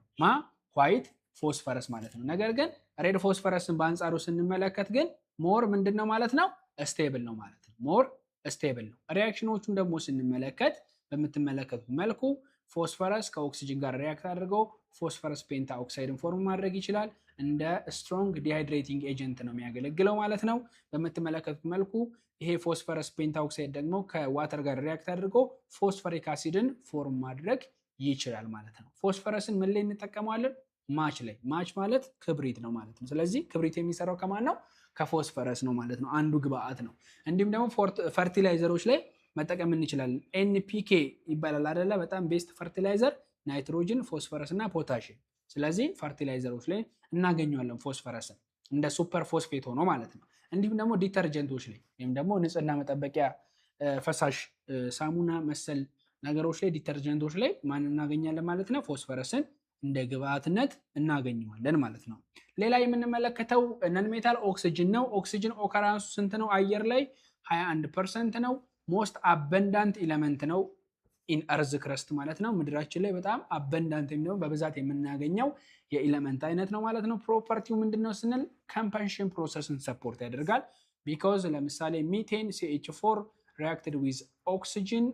ዋይት ፎስፈረስ ማለት ነው። ነገር ግን ሬድ ፎስፈረስን በአንጻሩ ስንመለከት ግን ሞር ምንድነው ማለት ነው? ስቴብል ነው ማለት ነው። ሞር ስቴብል ነው። ሪአክሽኖቹን ደግሞ ስንመለከት በምትመለከቱት መልኩ ፎስፈረስ ከኦክሲጅን ጋር ሪያክት አድርገው ፎስፈረስ ፔንታ ኦክሳይድን ፎርም ማድረግ ይችላል። እንደ ስትሮንግ ዲሃይድሬቲንግ ኤጀንት ነው የሚያገለግለው ማለት ነው። በምትመለከቱት መልኩ ይሄ ፎስፈረስ ፔንታ ኦክሳይድ ደግሞ ከዋተር ጋር ሪያክት አድርገው ፎስፈሪክ አሲድን ፎርም ማድረግ ይችላል ማለት ነው። ፎስፈረስን ምን ላይ እንጠቀመዋለን? ማች ላይ። ማች ማለት ክብሪት ነው ማለት ነው። ስለዚህ ክብሪት የሚሰራው ከማን ነው? ከፎስፈረስ ነው ማለት ነው። አንዱ ግብአት ነው። እንዲሁም ደግሞ ፈርቲላይዘሮች ላይ መጠቀም እንችላለን። ኤንፒኬ ይባላል አይደለ? በጣም ቤስት ፈርቲላይዘር ናይትሮጅን፣ ፎስፈረስ እና ፖታሽም። ስለዚህ ፈርቲላይዘሮች ላይ እናገኘዋለን ፎስፈረስን እንደ ሱፐር ፎስፌት ሆኖ ማለት ነው። እንዲሁም ደግሞ ዲተርጀንቶች ላይ ወይም ደግሞ ንጽህና መጠበቂያ ፈሳሽ ሳሙና መሰል ነገሮች ላይ ዲተርጀንቶች ላይ ማን እናገኛለን ማለት ነው? ፎስፈረስን እንደ ግብአትነት እናገኘዋለን ማለት ነው። ሌላ የምንመለከተው ነን ሜታል ኦክሲጅን ነው። ኦክሲጅን ኦከራንሱ ስንት ነው? አየር ላይ 21% ነው። ሞስት አበንዳንት ኤሌመንት ነው ኢን አርዝ ክረስት ማለት ነው። ምድራችን ላይ በጣም አበንዳንት የሚሆነው በብዛት የምናገኘው የኤሌመንት አይነት ነው ማለት ነው። ፕሮፐርቲው ምንድነው ስንል ኮምባሽን ፕሮሰስን ሰፖርት ያደርጋል። ቢኮዝ ለምሳሌ ሚቴን CH4 ሪአክትድ ዊዝ ኦክሲጅን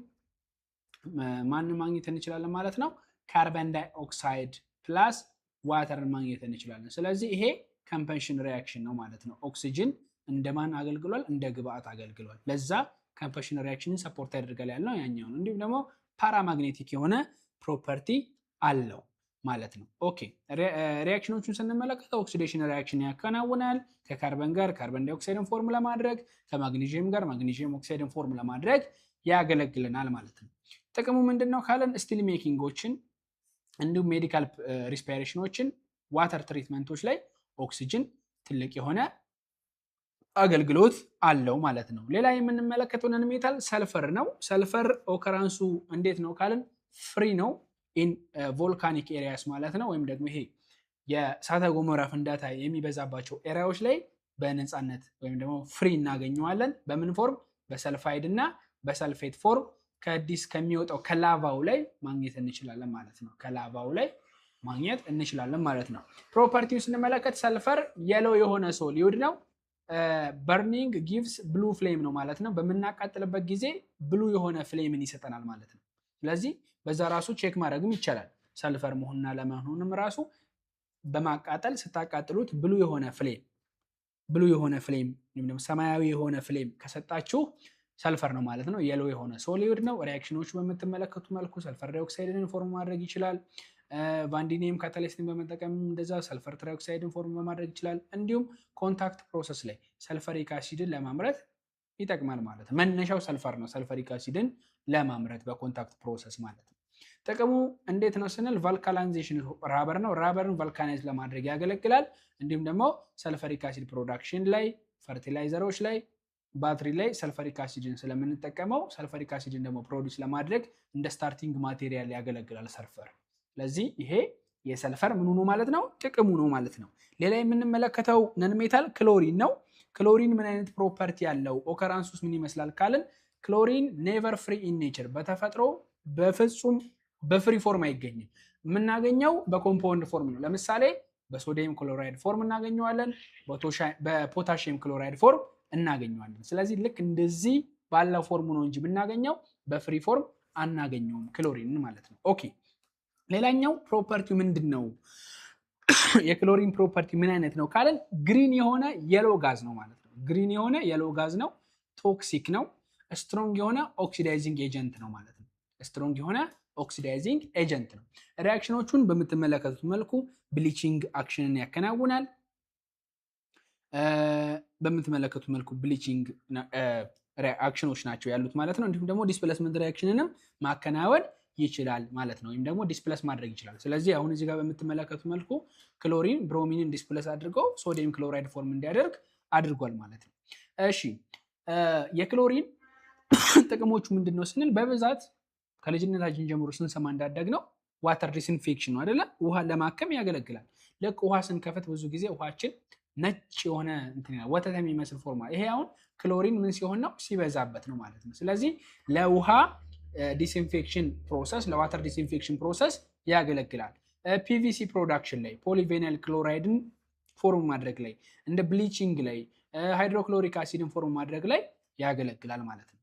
ማን ማግኘት እንችላለን ማለት ነው? ካርበን ዳይኦክሳይድ ፕላስ ዋተርን ማግኘት እንችላለን። ስለዚህ ይሄ ኮምባሽን ሪአክሽን ነው ማለት ነው። ኦክሲጅን እንደማን አገልግሏል? እንደ ግብአት አገልግሏል። ለዛ ኮምባሽን ሪአክሽንን ሰፖርት ያደርጋል ያለው ያኛው ነው። እንዲሁም ደግሞ ፓራማግኔቲክ የሆነ ፕሮፐርቲ አለው ማለት ነው። ኦኬ ሪአክሽኖቹን ስንመለከት ኦክሲዴሽን ሪአክሽን ያከናውናል። ከካርበን ጋር ካርበን ዳይኦክሳይድን ፎርም ለማድረግ፣ ከማግኒዥየም ጋር ማግኒዥየም ኦክሳይድን ፎርም ለማድረግ ያገለግለናል ማለት ነው። ጥቅሙ ምንድነው ካለን ስቲል ሜኪንጎችን እንዲሁም ሜዲካል ሪስፓይሬሽኖችን ዋተር ትሪትመንቶች ላይ ኦክሲጅን ትልቅ የሆነ አገልግሎት አለው ማለት ነው። ሌላ የምንመለከተው ነን ሜታል ሰልፈር ነው። ሰልፈር ኦከራንሱ እንዴት ነው ካልን ፍሪ ነው ኢን ቮልካኒክ ኤሪያስ ማለት ነው። ወይም ደግሞ ይሄ የእሳተ ገሞራ ፍንዳታ የሚበዛባቸው ኤሪያዎች ላይ በነፃነት ወይም ደግሞ ፍሪ እናገኘዋለን። በምን ፎርም? በሰልፋይድ እና በሰልፌት ፎርም ከዲስ ከሚወጣው ከላቫው ላይ ማግኘት እንችላለን ማለት ነው። ከላቫው ላይ ማግኘት እንችላለን ማለት ነው። ፕሮፐርቲውን ስንመለከት ሰልፈር የሎ የሆነ ሶሊድ ነው። በርኒንግ ጊቭስ ብሉ ፍሌም ነው ማለት ነው። በምናቃጥልበት ጊዜ ብሉ የሆነ ፍሌምን ይሰጠናል ማለት ነው። ስለዚህ በዛ ራሱ ቼክ ማድረግም ይቻላል። ሰልፈር መሆንና ለመሆኑንም ራሱ በማቃጠል ስታቃጥሉት ብሉ የሆነ ፍሌም ወይም ሰማያዊ የሆነ ፍሌም ከሰጣችሁ ሰልፈር ነው ማለት ነው። የሎ የሆነ ሶሊድ ነው። ሪአክሽኖቹ በምትመለከቱ መልኩ ሰልፈር ዳይኦክሳይድን ፎርም ማድረግ ይችላል። ቫንዲኒየም ካታሊስትን በመጠቀም እንደዛ ሰልፈር ትራይኦክሳይድን ፎርም በማድረግ ይችላል። እንዲሁም ኮንታክት ፕሮሰስ ላይ ሰልፈሪክ አሲድን ለማምረት ይጠቅማል ማለት ነው። መነሻው ሰልፈር ነው፣ ሰልፈሪክ አሲድን ለማምረት በኮንታክት ፕሮሰስ ማለት ነው። ጥቅሙ እንዴት ነው ስንል ቫልካናይዜሽን ራበር ነው። ራበርን ቫልካናይዝ ለማድረግ ያገለግላል። እንዲሁም ደግሞ ሰልፈሪክ አሲድ ፕሮዳክሽን ላይ፣ ፈርቲላይዘሮች ላይ፣ ባትሪ ላይ ሰልፈሪክ አሲድን ስለምንጠቀመው ሰልፈሪክ አሲድን ደግሞ ፕሮዲስ ለማድረግ እንደ ስታርቲንግ ማቴሪያል ያገለግላል ሰልፈር። ስለዚህ ይሄ የሰልፈር ምኑ ነው ማለት ነው? ጥቅሙ ነው ማለት ነው። ሌላ የምንመለከተው ነን ሜታል ክሎሪን ነው። ክሎሪን ምን አይነት ፕሮፐርቲ ያለው ኦከራንሱስ ምን ይመስላል ካልን ክሎሪን ኔቨር ፍሪ ኢን ኔቸር፣ በተፈጥሮ በፍጹም በፍሪ ፎርም አይገኝም። የምናገኘው በኮምፓውንድ ፎርም ነው። ለምሳሌ በሶዲየም ክሎራይድ ፎርም እናገኘዋለን፣ በፖታሽየም ክሎራይድ ፎርም እናገኘዋለን። ስለዚህ ልክ እንደዚህ ባለው ፎርም ነው እንጂ ብናገኘው በፍሪ ፎርም አናገኘውም ክሎሪን ማለት ነው። ኦኬ ሌላኛው ፕሮፐርቲው ምንድን ነው? የክሎሪን ፕሮፐርቲ ምን አይነት ነው ካለን ግሪን የሆነ የሎ ጋዝ ነው ማለት ነው። ግሪን የሆነ የሎ ጋዝ ነው። ቶክሲክ ነው። ስትሮንግ የሆነ ኦክሲዳይዚንግ ኤጀንት ነው ማለት ነው። ስትሮንግ የሆነ ኦክሲዳይዚንግ ኤጀንት ነው። ሪአክሽኖቹን በምትመለከቱት መልኩ ብሊቺንግ አክሽንን ያከናውናል። በምትመለከቱት መልኩ ብሊቺንግ አክሽኖች ናቸው ያሉት ማለት ነው። እንዲሁም ደግሞ ዲስፕሌስመንት ሪአክሽንንም ማከናወን ይችላል ማለት ነው፣ ወይም ደግሞ ዲስፕሌስ ማድረግ ይችላል። ስለዚህ አሁን እዚህ ጋር በምትመለከቱት መልኩ ክሎሪን ብሮሚንን ዲስፕሌስ አድርገው ሶዲየም ክሎራይድ ፎርም እንዲያደርግ አድርጓል ማለት ነው። እሺ የክሎሪን ጥቅሞቹ ምንድነው ስንል በብዛት ከልጅነታችን ጀምሮ ስንሰማ እንዳደግነው ዋተር ዲስኢንፌክሽን ነው አይደለ? ውሃ ለማከም ያገለግላል። ልክ ውሃ ስንከፍት ብዙ ጊዜ ውሃችን ነጭ የሆነ ወተት የሚመስል ፎርማ፣ ይሄ አሁን ክሎሪን ምን ሲሆን ነው? ሲበዛበት ነው ማለት ነው። ስለዚህ ለውሃ ዲስኢንፌክሽን ፕሮሰስ፣ ለዋተር ዲስኢንፌክሽን ፕሮሰስ ያገለግላል። ፒቪሲ ፕሮዳክሽን ላይ፣ ፖሊቬናይል ክሎራይድን ፎርም ማድረግ ላይ፣ እንደ ብሊቺንግ ላይ፣ ሃይድሮክሎሪክ አሲድን ፎርም ማድረግ ላይ ያገለግላል ማለት ነው።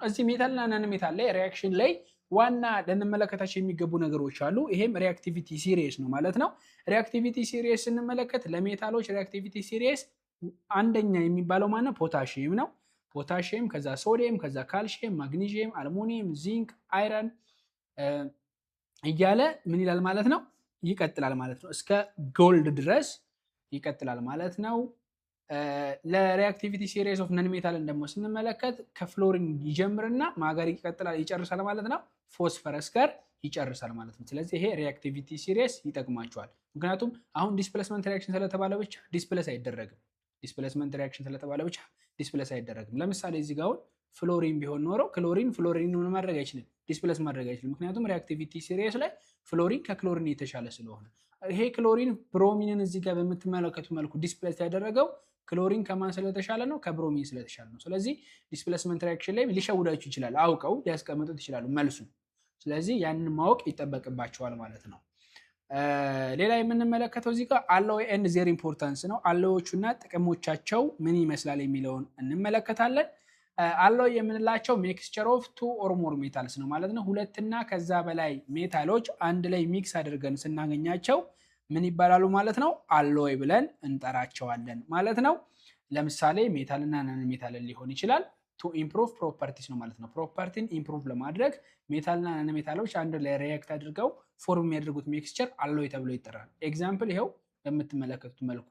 እዚህ ሜታልና ነን ሜታል ላይ ሪአክሽን ላይ ዋና ልንመለከታቸው የሚገቡ ነገሮች አሉ። ይሄም ሪአክቲቪቲ ሲሪየስ ነው ማለት ነው። ሪአክቲቪቲ ሲሪየስ ስንመለከት ለሜታሎች ሪአክቲቪቲ ሲሪየስ አንደኛ የሚባለው ማነው? ፖታሺየም ነው። ፖታሺየም፣ ከዛ ሶዲየም፣ ከዛ ካልሺየም፣ ማግኒዥየም፣ አልሙኒየም፣ ዚንክ፣ አይረን እያለ ምን ይላል ማለት ነው? ይቀጥላል ማለት ነው። እስከ ጎልድ ድረስ ይቀጥላል ማለት ነው። ለሪአክቲቪቲ ሲሪየስ ኦፍ ነን ሜታልን ደግሞ ስንመለከት ከፍሎሪን ይጀምርና ማጋር ይጨርሳል ማለት ነው። ፎስፈረስ ጋር ይጨርሳል ማለት ነው። ስለዚህ ይሄ ሪአክቲቪቲ ሲሪየስ ይጠቅማቸዋል። ምክንያቱም አሁን ዲስፕሌስመንት ሪአክሽን ስለተባለ ብቻ ዲስፕሌስ አይደረግም። ዲስፕሌስመንት ሪአክሽን ስለተባለ ብቻ ዲስፕሌስ አይደረግም። ለምሳሌ እዚህ ጋር አሁን ፍሎሪን ቢሆን ኖሮ ክሎሪን ምን ማድረግ አይችልም? ዲስፕሌስ ማድረግ አይችልም። ምክንያቱም ሪአክቲቪቲ ሲሪየስ ላይ ፍሎሪን ከክሎሪን የተሻለ ስለሆነ። ይሄ ክሎሪን ብሮሚንን እዚህ ጋር በምትመለከቱ መልኩ ዲስፕሌስ ያደረገው ክሎሪን ከማን ስለተሻለ ነው? ከብሮሚን ስለተሻለ ነው። ስለዚህ ዲስፕሌስመንት ሪአክሽን ላይ ሊሸውዳችሁ ይችላል፣ አውቀው ሊያስቀምጡት ይችላሉ መልሱ። ስለዚህ ያንን ማወቅ ይጠበቅባቸዋል ማለት ነው። ሌላ የምንመለከተው እዚህ ጋር አሎይ ኤንድ ዜር ኢምፖርታንስ ነው። አሎዮቹና ጥቅሞቻቸው ምን ይመስላል የሚለውን እንመለከታለን። አሎይ የምንላቸው ሜክስቸር ኦፍ ቱ ኦር ሞር ሜታልስ ነው ማለት ነው። ሁለትና ከዛ በላይ ሜታሎች አንድ ላይ ሚክስ አድርገን ስናገኛቸው ምን ይባላሉ ማለት ነው? አሎይ ብለን እንጠራቸዋለን ማለት ነው። ለምሳሌ ሜታልና ነን ሜታልን ሊሆን ይችላል። ቱ ኢምፕሩቭ ፕሮፐርቲስ ነው ማለት ነው። ፕሮፐርቲን ኢምፕሩቭ ለማድረግ ሜታልና ነን ሜታሎች አንድ ላይ ሪአክት አድርገው ፎርም የሚያደርጉት ሜክስቸር አሎይ ተብሎ ይጠራል። ኤግዛምፕል ይኸው በምትመለከቱት መልኩ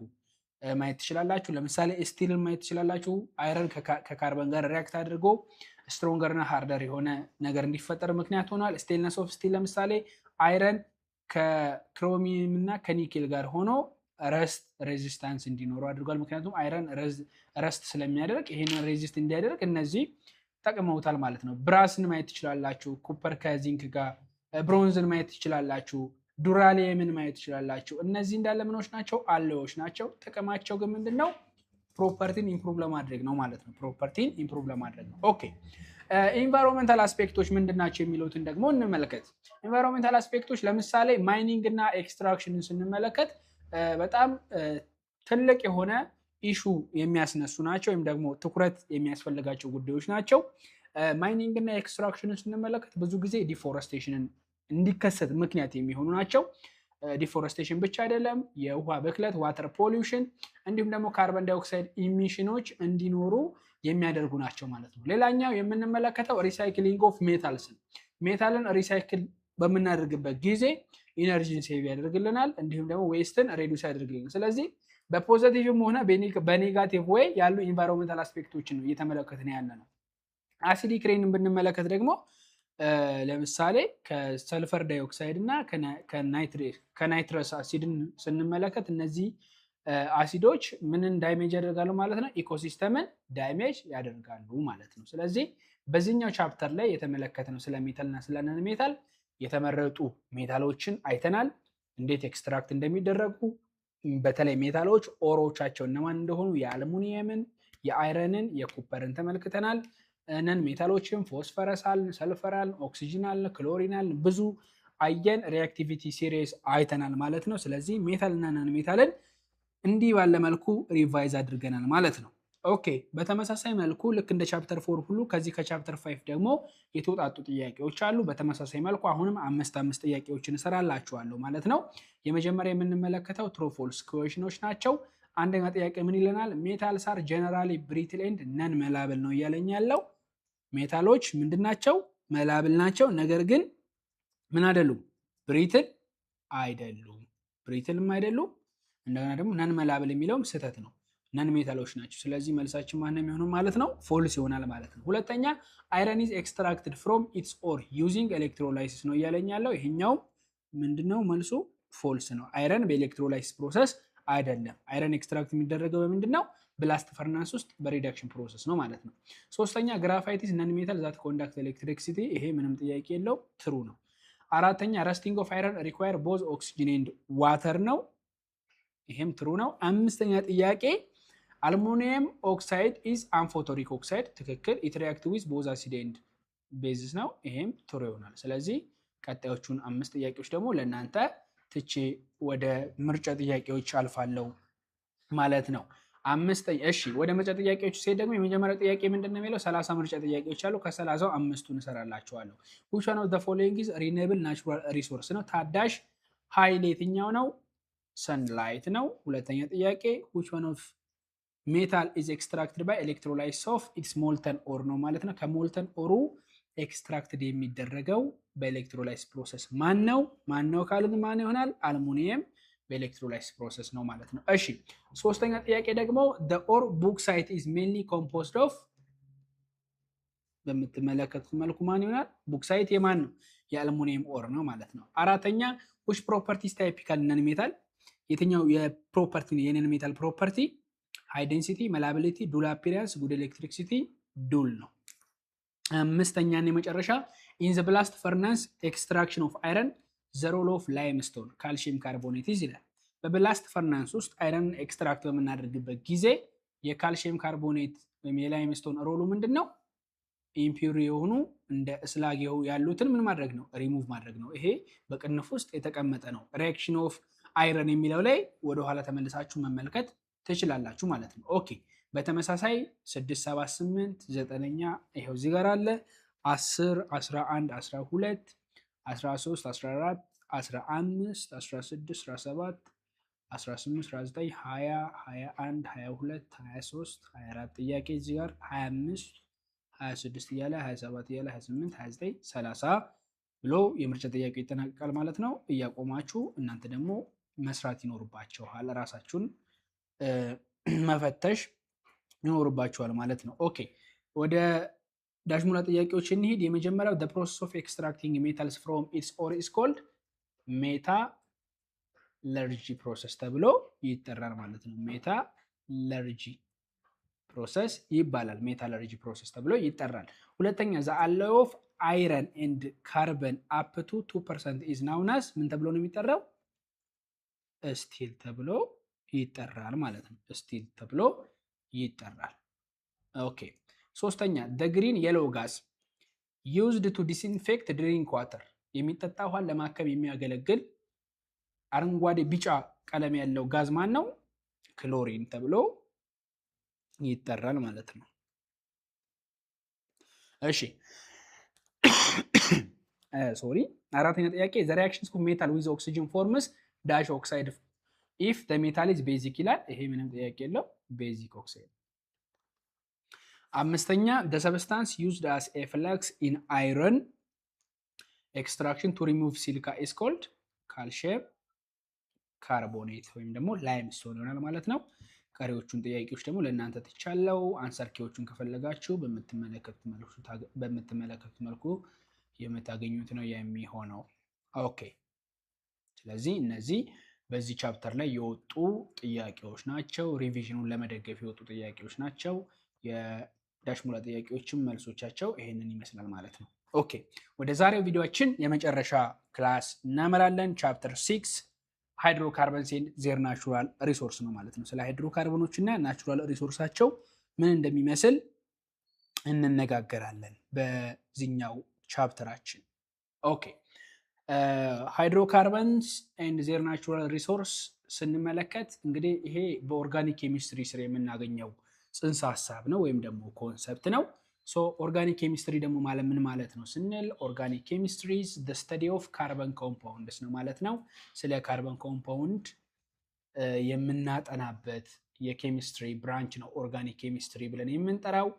ማየት ትችላላችሁ። ለምሳሌ ስቲልን ማየት ትችላላችሁ። አይረን ከካርበን ጋር ሪአክት አድርጎ ስትሮንገር እና ሃርደር የሆነ ነገር እንዲፈጠር ምክንያት ሆኗል። ስቴንለስ ኦፍ ስቲል ለምሳሌ አይረን ከክሮሚየም እና ከኒኬል ጋር ሆኖ ረስት ሬዚስታንስ እንዲኖረው አድርጓል። ምክንያቱም አይረን ረስት ስለሚያደርግ ይሄንን ሬዚስት እንዲያደርግ እነዚህ ጠቅመውታል ማለት ነው። ብራስን ማየት ትችላላችሁ። ኩፐር ከዚንክ ጋር፣ ብሮንዝን ማየት ትችላላችሁ። ዱራሊየምን ማየት ትችላላችሁ። እነዚህ እንዳለ ምኖች ናቸው? አሎዮች ናቸው። ጥቅማቸው ግን ምንድነው? ፕሮፐርቲን ኢምፕሩቭ ለማድረግ ነው ማለት ነው። ፕሮፐርቲን ኢምፕሩቭ ለማድረግ ነው። ኦኬ ኢንቫይሮንመንታል አስፔክቶች ምንድናቸው የሚሉትን ደግሞ እንመለከት። ኢንቫይሮንመንታል አስፔክቶች ለምሳሌ ማይኒንግ እና ኤክስትራክሽንን ስንመለከት በጣም ትልቅ የሆነ ኢሹ የሚያስነሱ ናቸው፣ ወይም ደግሞ ትኩረት የሚያስፈልጋቸው ጉዳዮች ናቸው። ማይኒንግ እና ኤክስትራክሽንን ስንመለከት ብዙ ጊዜ ዲፎረስቴሽንን እንዲከሰት ምክንያት የሚሆኑ ናቸው። ዲፎረስቴሽን ብቻ አይደለም፣ የውሃ ብክለት ዋተር ፖሊዩሽን፣ እንዲሁም ደግሞ ካርበን ዳይኦክሳይድ ኢሚሽኖች እንዲኖሩ የሚያደርጉ ናቸው ማለት ነው። ሌላኛው የምንመለከተው ሪሳይክሊንግ ኦፍ ሜታልስ። ሜታልን ሪሳይክል በምናደርግበት ጊዜ ኢነርጂን ሴቭ ያደርግልናል፣ እንዲሁም ደግሞ ዌስትን ሬዱስ ያደርግልናል። ስለዚህ በፖዚቲቭም ሆነ በኔጋቲቭ ወይ ያሉ ኢንቫይሮንመንታል አስፔክቶችን ነው እየተመለከትን ያለ ነው። አሲዲክ ሬንን ብንመለከት ደግሞ ለምሳሌ ከሰልፈር ዳይኦክሳይድ እና ከናይትረስ አሲድን ስንመለከት እነዚህ አሲዶች ምንን ዳይሜጅ ያደርጋሉ ማለት ነው? ኢኮሲስተምን ዳይሜጅ ያደርጋሉ ማለት ነው። ስለዚህ በዚህኛው ቻፕተር ላይ የተመለከትነው ስለ ሜታል እና ስለ ነን ሜታል የተመረጡ ሜታሎችን አይተናል፣ እንዴት ኤክስትራክት እንደሚደረጉ። በተለይ ሜታሎች ኦሮቻቸው እነማን እንደሆኑ የአልሙኒየምን፣ የአይረንን፣ የኩፐርን ተመልክተናል። ነን ሜታሎችን ፎስፈረሳል፣ ሰልፈራል፣ ኦክሲጅናል፣ ክሎሪናል ብዙ አየን። ሪአክቲቪቲ ሲሪየስ አይተናል ማለት ነው። ስለዚህ ሜታል እና ነን ሜታልን እንዲህ ባለ መልኩ ሪቫይዝ አድርገናል ማለት ነው። ኦኬ በተመሳሳይ መልኩ ልክ እንደ ቻፕተር 4 ሁሉ ከዚህ ከቻፕተር 5 ደግሞ የተወጣጡ ጥያቄዎች አሉ። በተመሳሳይ መልኩ አሁንም አምስት ጥያቄዎችን እሰራላችኋለሁ ማለት ነው። የመጀመሪያ የምንመለከተው ትሩ ፎልስ ኩዌሽኖች ናቸው። አንደኛ ጥያቄ ምን ይለናል? ሜታልስ አር ጀነራሊ ብሪትል ኤንድ ነን መላብል ነው እያለኝ ያለው። ሜታሎች ምንድናቸው? መላብል ናቸው፣ ነገር ግን ምን አይደሉም? ብሪትል አይደሉም። ብሪትልም አይደሉም። እንደገና ደግሞ ነን መላብል የሚለውም ስህተት ነው። ነን ሜታሎች ናቸው። ስለዚህ መልሳችን ማን ነው የሚሆነው ማለት ነው? ፎልስ ይሆናል ማለት ነው። ሁለተኛ አይረን ኢዝ ኤክስትራክትድ ፍሮም ኢትስ ኦር ዩዚንግ ኤሌክትሮላይሲስ ነው እያለኝ ያለው። ይሄኛው ምንድነው መልሱ? ፎልስ ነው። አይረን በኤሌክትሮላይሲስ ፕሮሰስ አይደለም። አይረን ኤክስትራክት የሚደረገው በምንድን ነው? ብላስት ፈርናንስ ውስጥ በሪዳክሽን ፕሮሰስ ነው ማለት ነው። ሶስተኛ ግራፋይት ኢዝ ነን ሜታል ዛት ኮንዳክት ኤሌክትሪክሲቲ። ይሄ ምንም ጥያቄ የለው ትሩ ነው። አራተኛ ረስቲንግ ኦፍ አይረን ሪኳየር ቦዝ ኦክሲጅን ኤንድ ዋተር ነው። ይሄም ትሩ ነው። አምስተኛ ጥያቄ አልሙኒየም ኦክሳይድ ኢዝ አንፎቶሪክ ኦክሳይድ። ትክክል። ኢት ሪያክት ዊዝ ቦዝ አሲድ ኤንድ ቤዝስ ነው። ይሄም ትሩ ይሆናል። ስለዚህ ቀጣዮቹን 5 ጥያቄዎች ደግሞ ለእናንተ ትቼ ወደ ምርጫ ጥያቄዎች አልፋለሁ ማለት ነው። እሺ ወደ ምርጫ ጥያቄዎች ሲሄድ ደግሞ የመጀመሪያው ጥያቄ ምንድን ነው የሚለው 30 ምርጫ ጥያቄዎች አሉ። ከ30ው 5ቱን እሰራላችኋለሁ። which one of the following is renewable natural resource ነው። ታዳሽ ኃይል የትኛው ነው? ሰንላይት ነው። ሁለተኛ ጥያቄ which one of metal is extracted by electrolysis of its molten ore ነው ማለት ነው። ከሞልተን ኦሩ ኤክስትራክትድ የሚደረገው በኤሌክትሮላይሲስ ፕሮሰስ ማን ነው ካሉት ማን ይሆናል? አልሙኒየም በኤሌክትሮላይሲስ ፕሮሰስ ነው ማለት ነው። እሺ ሶስተኛ ጥያቄ ደግሞ the ore bauxite is mainly composed of በምትመለከቱት መልኩ ማን ይሆናል? ቡክሳይት የማን ነው? የአልሙኒየም ኦር ነው ማለት ነው። አራተኛ which property is typical non metal የትኛው የፕሮፐርቲ የነን ሜታል ፕሮፐርቲ? ሃይ ዴንሲቲ፣ መላቢሊቲ፣ ዱል አፒሪያንስ፣ ጉድ ኤሌክትሪክሲቲ፣ ዱል ነው። አምስተኛ እና የመጨረሻ ኢን ዘ ብላስት ፈርናንስ ኤክስትራክሽን ኦፍ አይረን ዘ ሮል ኦፍ ላይምስቶን ካልሲየም ካርቦኔት ይላል። በብላስት ፈርናንስ ውስጥ አይረን ኤክስትራክት በምናደርግበት ጊዜ የካልሲየም ካርቦኔት ወይም የላይምስቶን ሮሉ ምንድን ነው? ኢምፒውር የሆኑ እንደ እስላግ ያሉትን ምን ማድረግ ነው? ሪሙቭ ማድረግ ነው። ይሄ በቅንፍ ውስጥ የተቀመጠ ነው። ሪአክሽን ኦፍ አይረን የሚለው ላይ ወደኋላ ተመልሳችሁ መመልከት ትችላላችሁ ማለት ነው። ኦኬ በተመሳሳይ 6 7 8 9ኛ ይሄው እዚህ ጋር አለ 10 11 12 13 14 15 16 17 18 19 20 21 22 23 24 ጥያቄ እዚህ ጋር 25 26 እያለ 27 እያለ 28 29 30 ብሎ የምርጫ ጥያቄ ይጠናቀቃል ማለት ነው። እያቆማችሁ እናንተ ደግሞ መስራት ይኖርባችኋል። ራሳችሁን መፈተሽ ይኖርባችኋል ማለት ነው። ኦኬ ወደ ዳሽሙላ ጥያቄዎች እንሂድ። የመጀመሪያው the process of extracting metals from its ore is called metallurgy process ተብሎ ይጠራል ማለት ነው። metallurgy process ይባላል። metallurgy process ተብሎ ይጠራል። ሁለተኛ the alloy of iron and carbon up to 2% is known as ምን ተብሎ ነው የሚጠራው? ስቲል ተብሎ ይጠራል ማለት ነው። ስቲል ተብሎ ይጠራል። ኦኬ ሶስተኛ the green yellow gas used to disinfect drink water የሚጠጣ ውሃን ለማከም የሚያገለግል አረንጓዴ ቢጫ ቀለም ያለው ጋዝ ማን ነው? ክሎሪን ተብሎ ይጠራል ማለት ነው። እሺ ሶሪ አራተኛ ጥያቄ the reactions of metal with oxygen forms dash oxide if the metal is basic ይላል። ይሄ ምንም ጥያቄ የለው ቤዚክ ኦክሳይድ። አምስተኛ the substance used as a flux in iron extraction to remove silica is called calcium carbonate ወይም ደግሞ ላይምስቶን ይሆናል ማለት ነው። ቀሪዎቹን ጥያቄዎች ደግሞ ለእናንተ ትቻለው። አንሰር ኪዎቹን ከፈለጋችሁ በምትመለከቱት መልኩ የምታገኙት ነው የሚሆነው። ኦኬ ስለዚህ እነዚህ በዚህ ቻፕተር ላይ የወጡ ጥያቄዎች ናቸው። ሪቪዥኑን ለመደገፍ የወጡ ጥያቄዎች ናቸው። የዳሽሙላ ጥያቄዎችም መልሶቻቸው ይሄንን ይመስላል ማለት ነው። ኦኬ ወደ ዛሬው ቪዲዮአችን የመጨረሻ ክላስ እናመራለን። ቻፕተር 6 ሃይድሮካርበንስ ኤንድ ዜር ናቹራል ሪሶርስ ነው ማለት ነው። ስለ ሃይድሮካርበኖች እና ናቹራል ሪሶርሳቸው ምን እንደሚመስል እንነጋገራለን በዚህኛው ቻፕተራችን። ኦኬ ሃይድሮካርበንስ ኤንድ ዜር ናቹራል ሪሶርስ ስንመለከት እንግዲህ ይሄ በኦርጋኒክ ኬሚስትሪ ስር የምናገኘው ጽንሰ ሐሳብ ነው ወይም ደግሞ ኮንሰፕት ነው። ሶ ኦርጋኒክ ኬሚስትሪ ደግሞ ማለት ምን ማለት ነው ስንል ኦርጋኒክ ኬሚስትሪ ኢዝ ዘ ስተዲ ኦፍ ካርበን ኮምፓውንድስ ነው ማለት ነው። ስለ ካርበን ኮምፓውንድ የምናጠናበት የኬሚስትሪ ብራንች ነው ኦርጋኒክ ኬሚስትሪ ብለን የምንጠራው።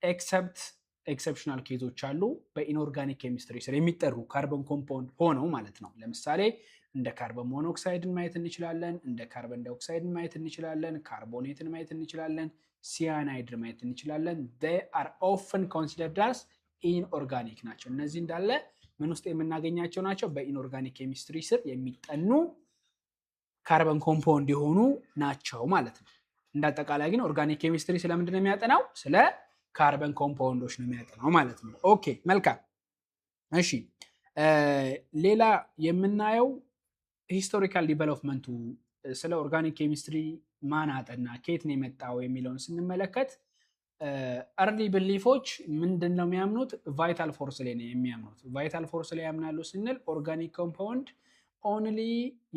ኤክሰፕት ኤክሰፕሽናል ኬዞች አሉ በኢንኦርጋኒክ ኬሚስትሪ ስር የሚጠሩ ካርበን ኮምፓውንድ ሆነው ማለት ነው። ለምሳሌ እንደ ካርበን ሞኖክሳይድን ማየት እንችላለን፣ እንደ ካርበን ዳይኦክሳይድን ማየት እንችላለን፣ ካርቦኔትን ማየት እንችላለን፣ ሲያናይድን ማየት እንችላለን። they are often considered as inorganic ናቸው። እነዚህ እንዳለ ምን ውስጥ የምናገኛቸው ናቸው? በኢንኦርጋኒክ ኬሚስትሪ ስር የሚጠኑ ካርበን ኮምፓውንድ የሆኑ ናቸው ማለት ነው። እንዳጠቃላይ ግን ኦርጋኒክ ኬሚስትሪ ስለምንድን ነው የሚያጠናው? ስለ ካርበን ኮምፓውንዶች ነው የሚያጠናው ማለት ነው። ኦኬ መልካም። እሺ ሌላ የምናየው ሂስቶሪካል ዲቨሎፕመንቱ ስለ ኦርጋኒክ ኬሚስትሪ ማን አጠና፣ ከየት ነው የመጣው የሚለውን ስንመለከት አርሊ ብሊፎች ምንድን ነው የሚያምኑት? ቫይታል ፎርስ ላይ ነው የሚያምኑት። ቫይታል ፎርስ ላይ ያምናሉ ስንል ኦርጋኒክ ኮምፓውንድ ኦንሊ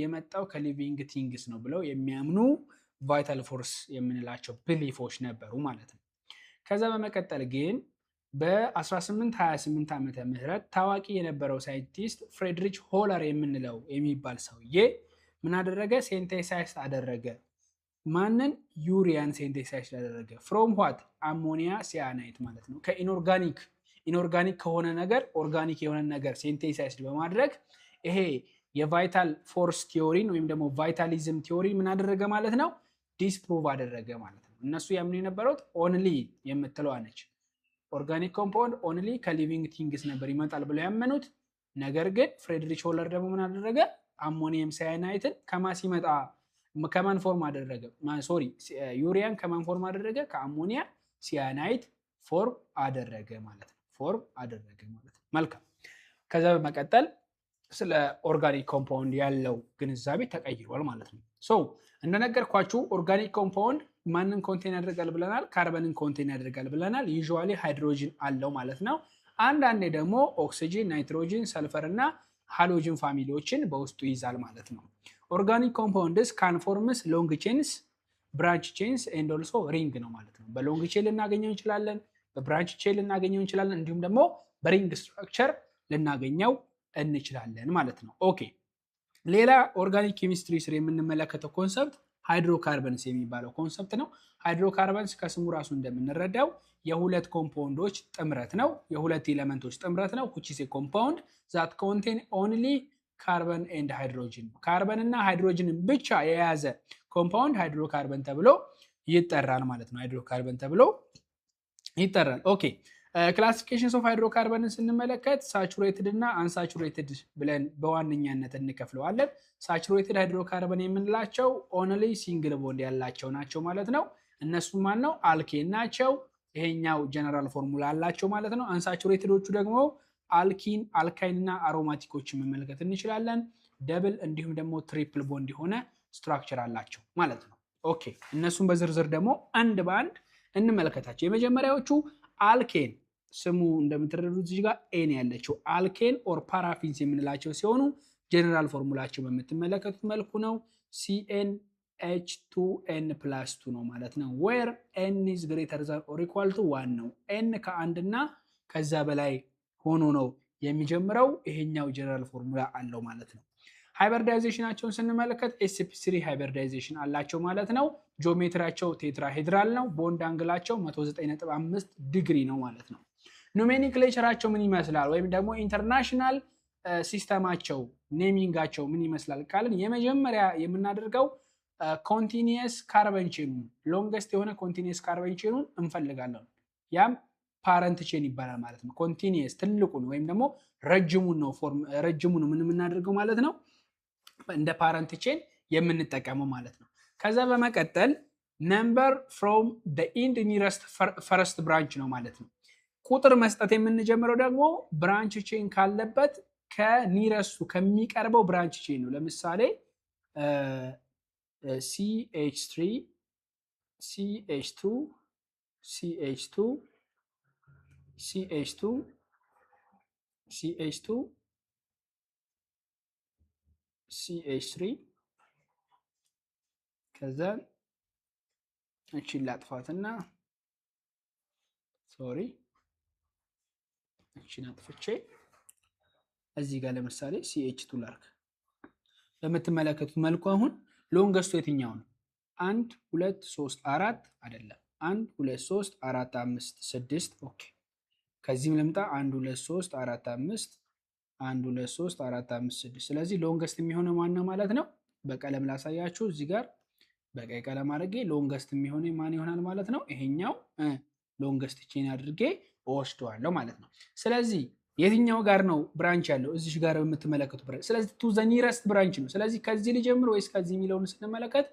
የመጣው ከሊቪንግ ቲንግስ ነው ብለው የሚያምኑ ቫይታል ፎርስ የምንላቸው ብሊፎች ነበሩ ማለት ነው። ከዛ በመቀጠል ግን በ1828 ዓመተ ምህረት ታዋቂ የነበረው ሳይንቲስት ፍሬድሪች ሆለር የምንለው የሚባል ሰውዬ ምን አደረገ? ሴንቴሳይዝ አደረገ። ማንን? ዩሪያን ሴንቴሳይዝ አደረገ። ፍሮም ዋት? አሞኒያ ሲያናይት ማለት ነው። ኢንኦርጋኒክ ከሆነ ነገር ኦርጋኒክ የሆነ ነገር ሴንቴሳይዝ በማድረግ ይሄ የቫይታል ፎርስ ቲዮሪን ወይም ደግሞ ቫይታሊዝም ቲዮሪ ምን አደረገ ማለት ነው? ዲስፕሩቭ አደረገ ማለት ነው። እነሱ ያምኑ የነበሩት ኦንሊ የምትለዋ ነች። ኦርጋኒክ ኮምፓውንድ ኦንሊ ከሊቪንግ ቲንግስ ነበር ይመጣል ብለው ያመኑት። ነገር ግን ፍሬድሪች ሆለር ደግሞ ምን አደረገ? አሞኒየም ሳያናይትን ከማን ፎርም አደረገ? ሶሪ ዩሪያን ከማን ፎርም አደረገ? ከአሞኒያ ሲያናይት ፎርም አደረገ ማለት ነው። መልካም። ከዛ በመቀጠል ስለ ኦርጋኒክ ኮምፓውንድ ያለው ግንዛቤ ተቀይሯል ማለት ነው። እንደነገርኳችሁ ኦርጋኒክ ኮምፓውንድ ማንን ኮንቴን ያደርጋል ብለናል? ካርበንን ኮንቴን ያደርጋል ብለናል። ዩዥዋሊ ሃይድሮጂን አለው ማለት ነው። አንዳንዴ ደግሞ ኦክሲጂን፣ ናይትሮጂን፣ ሰልፈር እና ሃሎጂን ፋሚሊዎችን በውስጡ ይዛል ማለት ነው። ኦርጋኒክ ኮምፓውንድስ ካን ፎርምስ ሎንግ ቼንስ፣ ብራንች ቼንስ ኤንድ ኦልሶ ሪንግ ነው ማለት ነው። በሎንግ ቼን ልናገኘው እንችላለን፣ በብራንች ቼን ልናገኘው እንችላለን፣ እንዲሁም ደግሞ በሪንግ ስትራክቸር ልናገኘው እንችላለን ማለት ነው። ኦኬ ሌላ ኦርጋኒክ ኬሚስትሪ ስር የምንመለከተው ኮንሰፕት ሃይድሮካርበንስ የሚባለው ኮንሰፕት ነው። ሃይድሮካርበንስ ከስሙ ራሱ እንደምንረዳው የሁለት ኮምፓውንዶች ጥምረት ነው፣ የሁለት ኤሌመንቶች ጥምረት ነው። which is a compound that contain only carbon and hydrogen። ካርበን እና ሃይድሮጅንን ብቻ የያዘ ኮምፓውንድ ሃይድሮካርበን ተብሎ ይጠራል ማለት ነው። ሃይድሮካርበን ተብሎ ይጠራል። ኦኬ ክላሲፊኬሽንስ ኦፍ ሃይድሮካርበንን ስንመለከት ሳቹሬትድ እና አንሳቹሬትድ ብለን በዋነኛነት እንከፍለዋለን። ሳቹሬትድ ሃይድሮካርበን የምንላቸው ኦንሊ ሲንግል ቦንድ ያላቸው ናቸው ማለት ነው። እነሱ ማን ነው? አልኬን ናቸው። ይሄኛው ጀነራል ፎርሙላ አላቸው ማለት ነው። አንሳቹሬትዶቹ ደግሞ አልኪን፣ አልካይን እና አሮማቲኮችን መመልከት እንችላለን። ደብል እንዲሁም ደግሞ ትሪፕል ቦንድ የሆነ ስትራክቸር አላቸው ማለት ነው። ኦኬ እነሱን በዝርዝር ደግሞ አንድ በአንድ እንመለከታቸው። የመጀመሪያዎቹ አልኬን፣ ስሙ እንደምትረዱት እዚህ ጋር ኤን ያለችው አልኬን ኦር ፓራፊንስ የምንላቸው ሲሆኑ ጀነራል ፎርሙላቸው በምትመለከቱት መልኩ ነው። CnH2n+2 ነው ማለት ነው። where n is greater than or equal to 1 ነው። n ከአንድ እና ከዛ በላይ ሆኖ ነው የሚጀምረው። ይሄኛው ጀነራል ፎርሙላ አለው ማለት ነው። ሃይብሪዳይዜሽናቸውን ስንመለከት sp3 ሃይብሪዳይዜሽን አላቸው ማለት ነው። ጂኦሜትሪያቸው ቴትራሄድራል ነው። ቦንድ አንግላቸው 109.5 ዲግሪ ነው ማለት ነው። ኖሜንክሌቸራቸው ምን ይመስላል ወይም ደግሞ ኢንተርናሽናል ሲስተማቸው ኔሚንጋቸው ምን ይመስላል ካልን የመጀመሪያ የምናደርገው ኮንቲኒየስ ካርበን ቼኑ ሎንገስት የሆነ ኮንቲኒየስ ካርበን ቼኑን እንፈልጋለን። ያም ፓረንት ቼን ይባላል ማለት ነው። ኮንቲኒየስ ትልቁን ወይም ደግሞ ረጅሙን ምን የምናደርገው ማለት ነው እንደ ፓረንት ቼን የምንጠቀመው ማለት ነው። ከዛ በመቀጠል ነምበር ፍሮም the end nearest first branch ነው ማለት ነው። ቁጥር መስጠት የምንጀምረው ደግሞ ብራንች ቼን ካለበት ከኒረስቱ ከሚቀርበው ብራንች ቼን ነው። ለምሳሌ CH3 CH2 CH2 CH2 CH2 CH3 ከዛ እቺን ላጥፋትና ሶሪ እቺን አጥፍቼ እዚህ ጋር ለምሳሌ CH2 ላርክ በምትመለከቱት መልኩ አሁን ሎንገስቱ የትኛው ነው? 1 2 3 4 አይደለም 1 2 3 4 5 6 ኦኬ። ከዚህም ልምጣ 1 2 3 4 5 1 2 3 4 5 6 ስለዚህ ሎንገስት የሚሆነው ማን ነው ማለት ነው በቀለም ላሳያችሁ እዚህ ጋር በቀይ ቀለም አድርጌ ሎንገስት የሚሆነው ማን ይሆናል ማለት ነው ይሄኛው ሎንገስት ቼን አድርጌ ወስደዋለሁ ማለት ነው ስለዚህ የትኛው ጋር ነው ብራንች ያለው እዚህ ጋር የምትመለከቱ ብራንች ስለዚህ ቱ ዘ ኒረስት ብራንች ነው ስለዚህ ከዚህ ልጀምር ወይስ ከዚህ የሚለውን ስንመለከት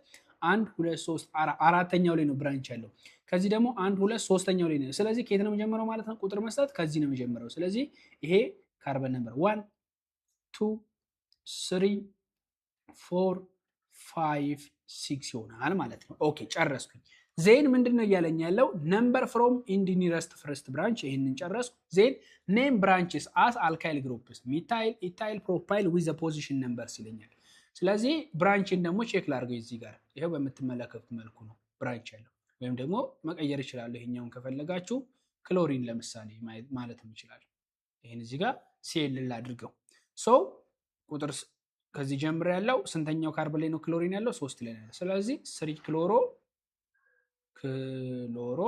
1 2 3 አራተኛው ላይ ነው ብራንች ያለው ከዚህ ደግሞ 1 2 ሶስተኛው ላይ ነው ስለዚህ ከየት ነው የሚጀምረው ማለት ነው ቁጥር መስጠት ከዚህ ነው የሚጀምረው ስለዚህ ይሄ ካርበን ነምበር 1 2 3 4 5 6 ይሆናል ማለት ነው ኦኬ ጨረስኩኝ ዜን ምንድነው እያለኝ ያለው ነምበር ፍሮም ኢንዲ ኒረስት ፈርስት ብራንች ይሄንን ጨረስኩ ዜን ኔም ብራንችስ አስ አልካይል ግሩፕስ ሚታይል ኢታይል ፕሮፓይል ዊዝ ዘ ፖዚሽን ነምበርስ ይለኛል ስለዚህ ብራንችን ደግሞ ቼክ ላድርገው እዚህ ጋር ይሄው በምትመለከቱት መልኩ ነው ብራንች ያለው ወይም ደግሞ መቀየር ይችላል ይሄኛውን ከፈለጋችሁ ክሎሪን ለምሳሌ ማለት ይችላል ይሄን እዚህ ጋር ሲኤል ላድርገው ሶ ቁጥር ከዚህ ጀምር ያለው ስንተኛው ካርበን ላይ ነው ክሎሪን ያለው 3 ላይ ነው ስለዚህ 3 ክሎሮ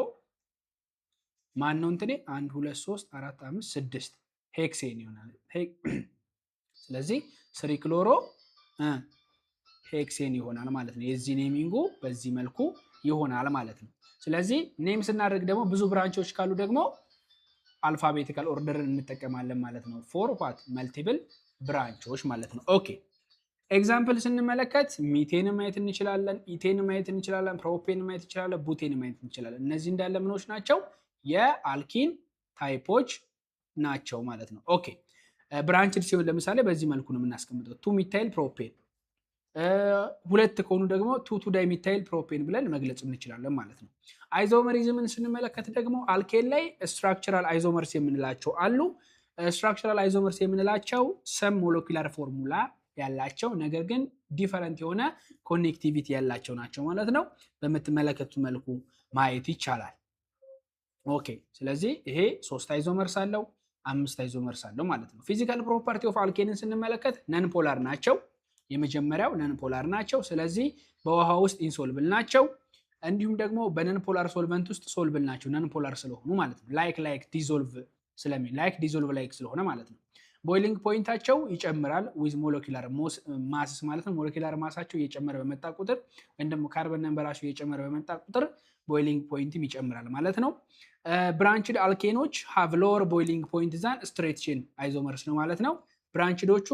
ማን ነው እንትኔ 1 2 3 4 5 6 ሄክሴን ይሆናል ስለዚህ 3 ክሎሮ ሄክሴን ይሆናል ማለት ነው የዚህ ኔሚንጉ በዚህ መልኩ ይሆናል ማለት ነው ስለዚህ ኔም ስናደርግ ደግሞ ብዙ ብራንቾች ካሉ ደግሞ አልፋቤቲካል ኦርደር እንጠቀማለን ማለት ነው ፎር ዋት መልቲፕል ብራንቾች ማለት ነው ኦኬ ኤግዛምፕል ስንመለከት ሚቴን ማየት እንችላለን ኢቴን ማየት እንችላለን ፕሮፔን ማየት እንችላለን ቡቴን ማየት እንችላለን እነዚህ እንዳለ ምኖች ናቸው የአልኪን ታይፖች ናቸው ማለት ነው ኦኬ ብራንችድ ሲሆን ለምሳሌ በዚህ መልኩ ነው የምናስቀምጠው 2 ሚታይል ፕሮፔን ሁለት ከሆኑ ደግሞ 2 ዳይሚታይል ፕሮፔን ብለን መግለጽ እንችላለን ማለት ነው አይዞመሪዝምን ስንመለከት ደግሞ አልኬን ላይ ስትራክቸራል አይዞመርስ የምንላቸው አሉ ስትራክቸራል አይዞመርስ የምንላቸው ሰም ሞለኪውላር ፎርሙላ ያላቸው ነገር ግን ዲፈረንት የሆነ ኮኔክቲቪቲ ያላቸው ናቸው ማለት ነው በምትመለከቱት መልኩ ማየት ይቻላል ኦኬ ስለዚህ ይሄ 3 አይዞመርስ አለው 5 አይዞመርስ አለው ማለት ነው ፊዚካል ፕሮፐርቲ ኦፍ አልኬንን ስንመለከት ነን ፖላር ናቸው የመጀመሪያው ነን ፖላር ናቸው ስለዚህ በውሃ ውስጥ ኢንሶልብል ናቸው እንዲሁም ደግሞ በነን ፖላር ሶልቨንት ውስጥ ሶልብል ናቸው ነን ፖላር ስለሆኑ ማለት ነው ላይክ ዲዞልቭ ስለሚል ዲዞልቭ ላይክ ስለሆነ ማለት ነው ቦይሊንግ ፖይንታቸው ይጨምራል ዊዝ ሞለኪውላር ማስስ ማለት ነው ሞለኪውላር ማሳቸው እየጨመረ በመጣ ቁጥር ወይም ደግሞ ካርበን ነምበራቸው እየጨመረ በመጣ ቁጥር ቦይሊንግ ፖይንትም ይጨምራል ማለት ነው ብራንችድ አልኬኖች ሃቭ ሎወር ቦይሊንግ ፖይንት ዛን ስትሬት ቼን አይዞመርስ ነው ማለት ነው ብራንችዶቹ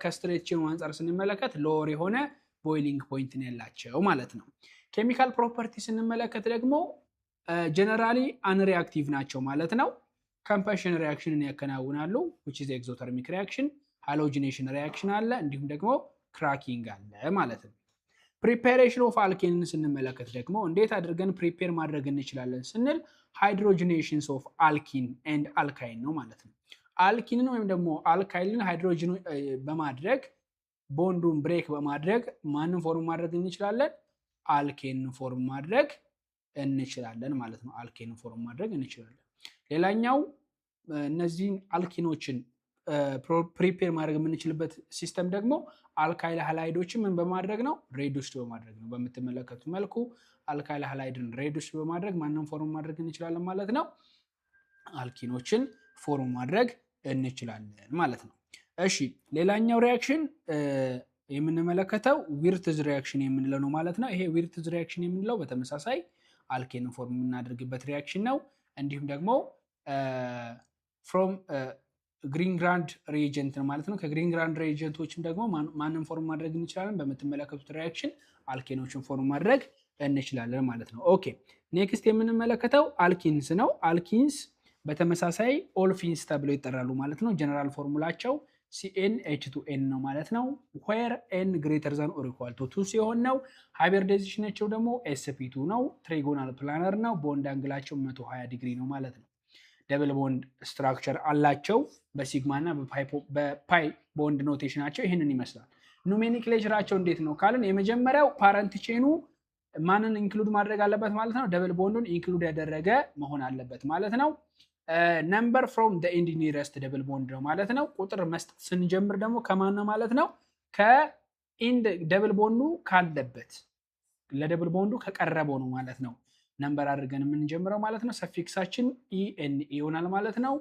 ከስትሬት ቼን አንፃር ስንመለከት ሎወር የሆነ ቦይሊንግ ፖይንት ነው ያላቸው ማለት ነው ኬሚካል ፕሮፐርቲ ስንመለከት ደግሞ ጀነራሊ አንሪአክቲቭ ናቸው ማለት ነው ኮምፕሽን ሪአክሽንን ያከናውናሉ which is exothermic reaction ሃሎጂኔሽን ሪአክሽን አለ እንዲሁም ደግሞ ክራኪንግ አለ ማለት ነው ፕሪፓሬሽን ኦፍ አልኬንን ስንመለከት ደግሞ እንዴት አድርገን ፕሪፔር ማድረግ እንችላለን ስንል ሃይድሮጂኔሽንስ ኦፍ አልኪን ኤንድ አልካይን ነው ማለት ነው አልኪንን ወይም ደግሞ አልካይልን ሃይድሮጂን በማድረግ ቦንዱን ብሬክ በማድረግ ማንን ፎርም ማድረግ እንችላለን አልኬንን ፎርም ማድረግ እንችላለን ማለት ነው አልኬንን ፎርም ማድረግ እንችላለን ሌላኛው እነዚህን አልኪኖችን ፕሪፔር ማድረግ የምንችልበት ሲስተም ደግሞ አልካይል ሃላይዶችን ምን በማድረግ ነው ሬዱስድ በማድረግ ነው በምትመለከቱት መልኩ አልካይል ሃላይድን ሬዱስድ በማድረግ ማንን ፎርም ማድረግ እንችላለን ማለት ነው አልኪኖችን ፎርም ማድረግ እንችላለን ማለት ነው እሺ ሌላኛው ሪአክሽን የምንመለከተው ዊርትዝ ሪአክሽን የምንለው ነው ማለት ነው ይሄ ዊርትዝ ሪአክሽን የምንለው በተመሳሳይ አልኬንን ፎርም የምናደርግበት ሪአክሽን ነው እንዲሁም ደግሞ ፍሮም ግሪን ግራንድ ሪኤጀንት ነው ማለት ነው ከግሪን ግራንድ ሪኤጀንቶችም ደግሞ ማንን ፎርም ማድረግ እንችላለን በምትመለከቱት ሪአክሽን አልኬኖችን ፎርም ማድረግ እንችላለን ማለት ነው ኦኬ ኔክስት የምንመለከተው አልኪንስ ነው አልኪንስ በተመሳሳይ ኦልፊንስ ተብለው ይጠራሉ ማለት ነው ጀነራል ፎርሙላቸው CnH2n ነው ማለት ነው where n greater than or equal to 2 ሲሆን ነው ሃይብሪዳይዜሽናቸው ደግሞ sp2 ነው ትሪጎናል ፕላነር ነው ቦንድ አንግላቸው 120 ዲግሪ ነው ማለት ነው ደብል ቦንድ ስትራክቸር አላቸው በሲግማ እና በፓይ ቦንድ ኖቴሽናቸው ይሄንን ይመስላል ኖሜንክሌቸራቸው እንዴት ነው ካልን የመጀመሪያው ፓረንት ቼኑ ማንን ኢንክሉድ ማድረግ አለበት ማለት ነው ደብል ቦንዱን ኢንክሉድ ያደረገ መሆን አለበት ማለት ነው ነምበር ፍሮም the end nearest double bond ነው ማለት ነው ቁጥር መስጠት ስንጀምር ደግሞ ከማን ነው ማለት ነው ከኢንድ ደብል ቦንዱ ካለበት ለደብል ቦንዱ ከቀረበው ነው ማለት ነው ነምበር አድርገን የምንጀምረው ማለት ነው። ሰፊክሳችን ኢኤን ይሆናል ማለት ነው።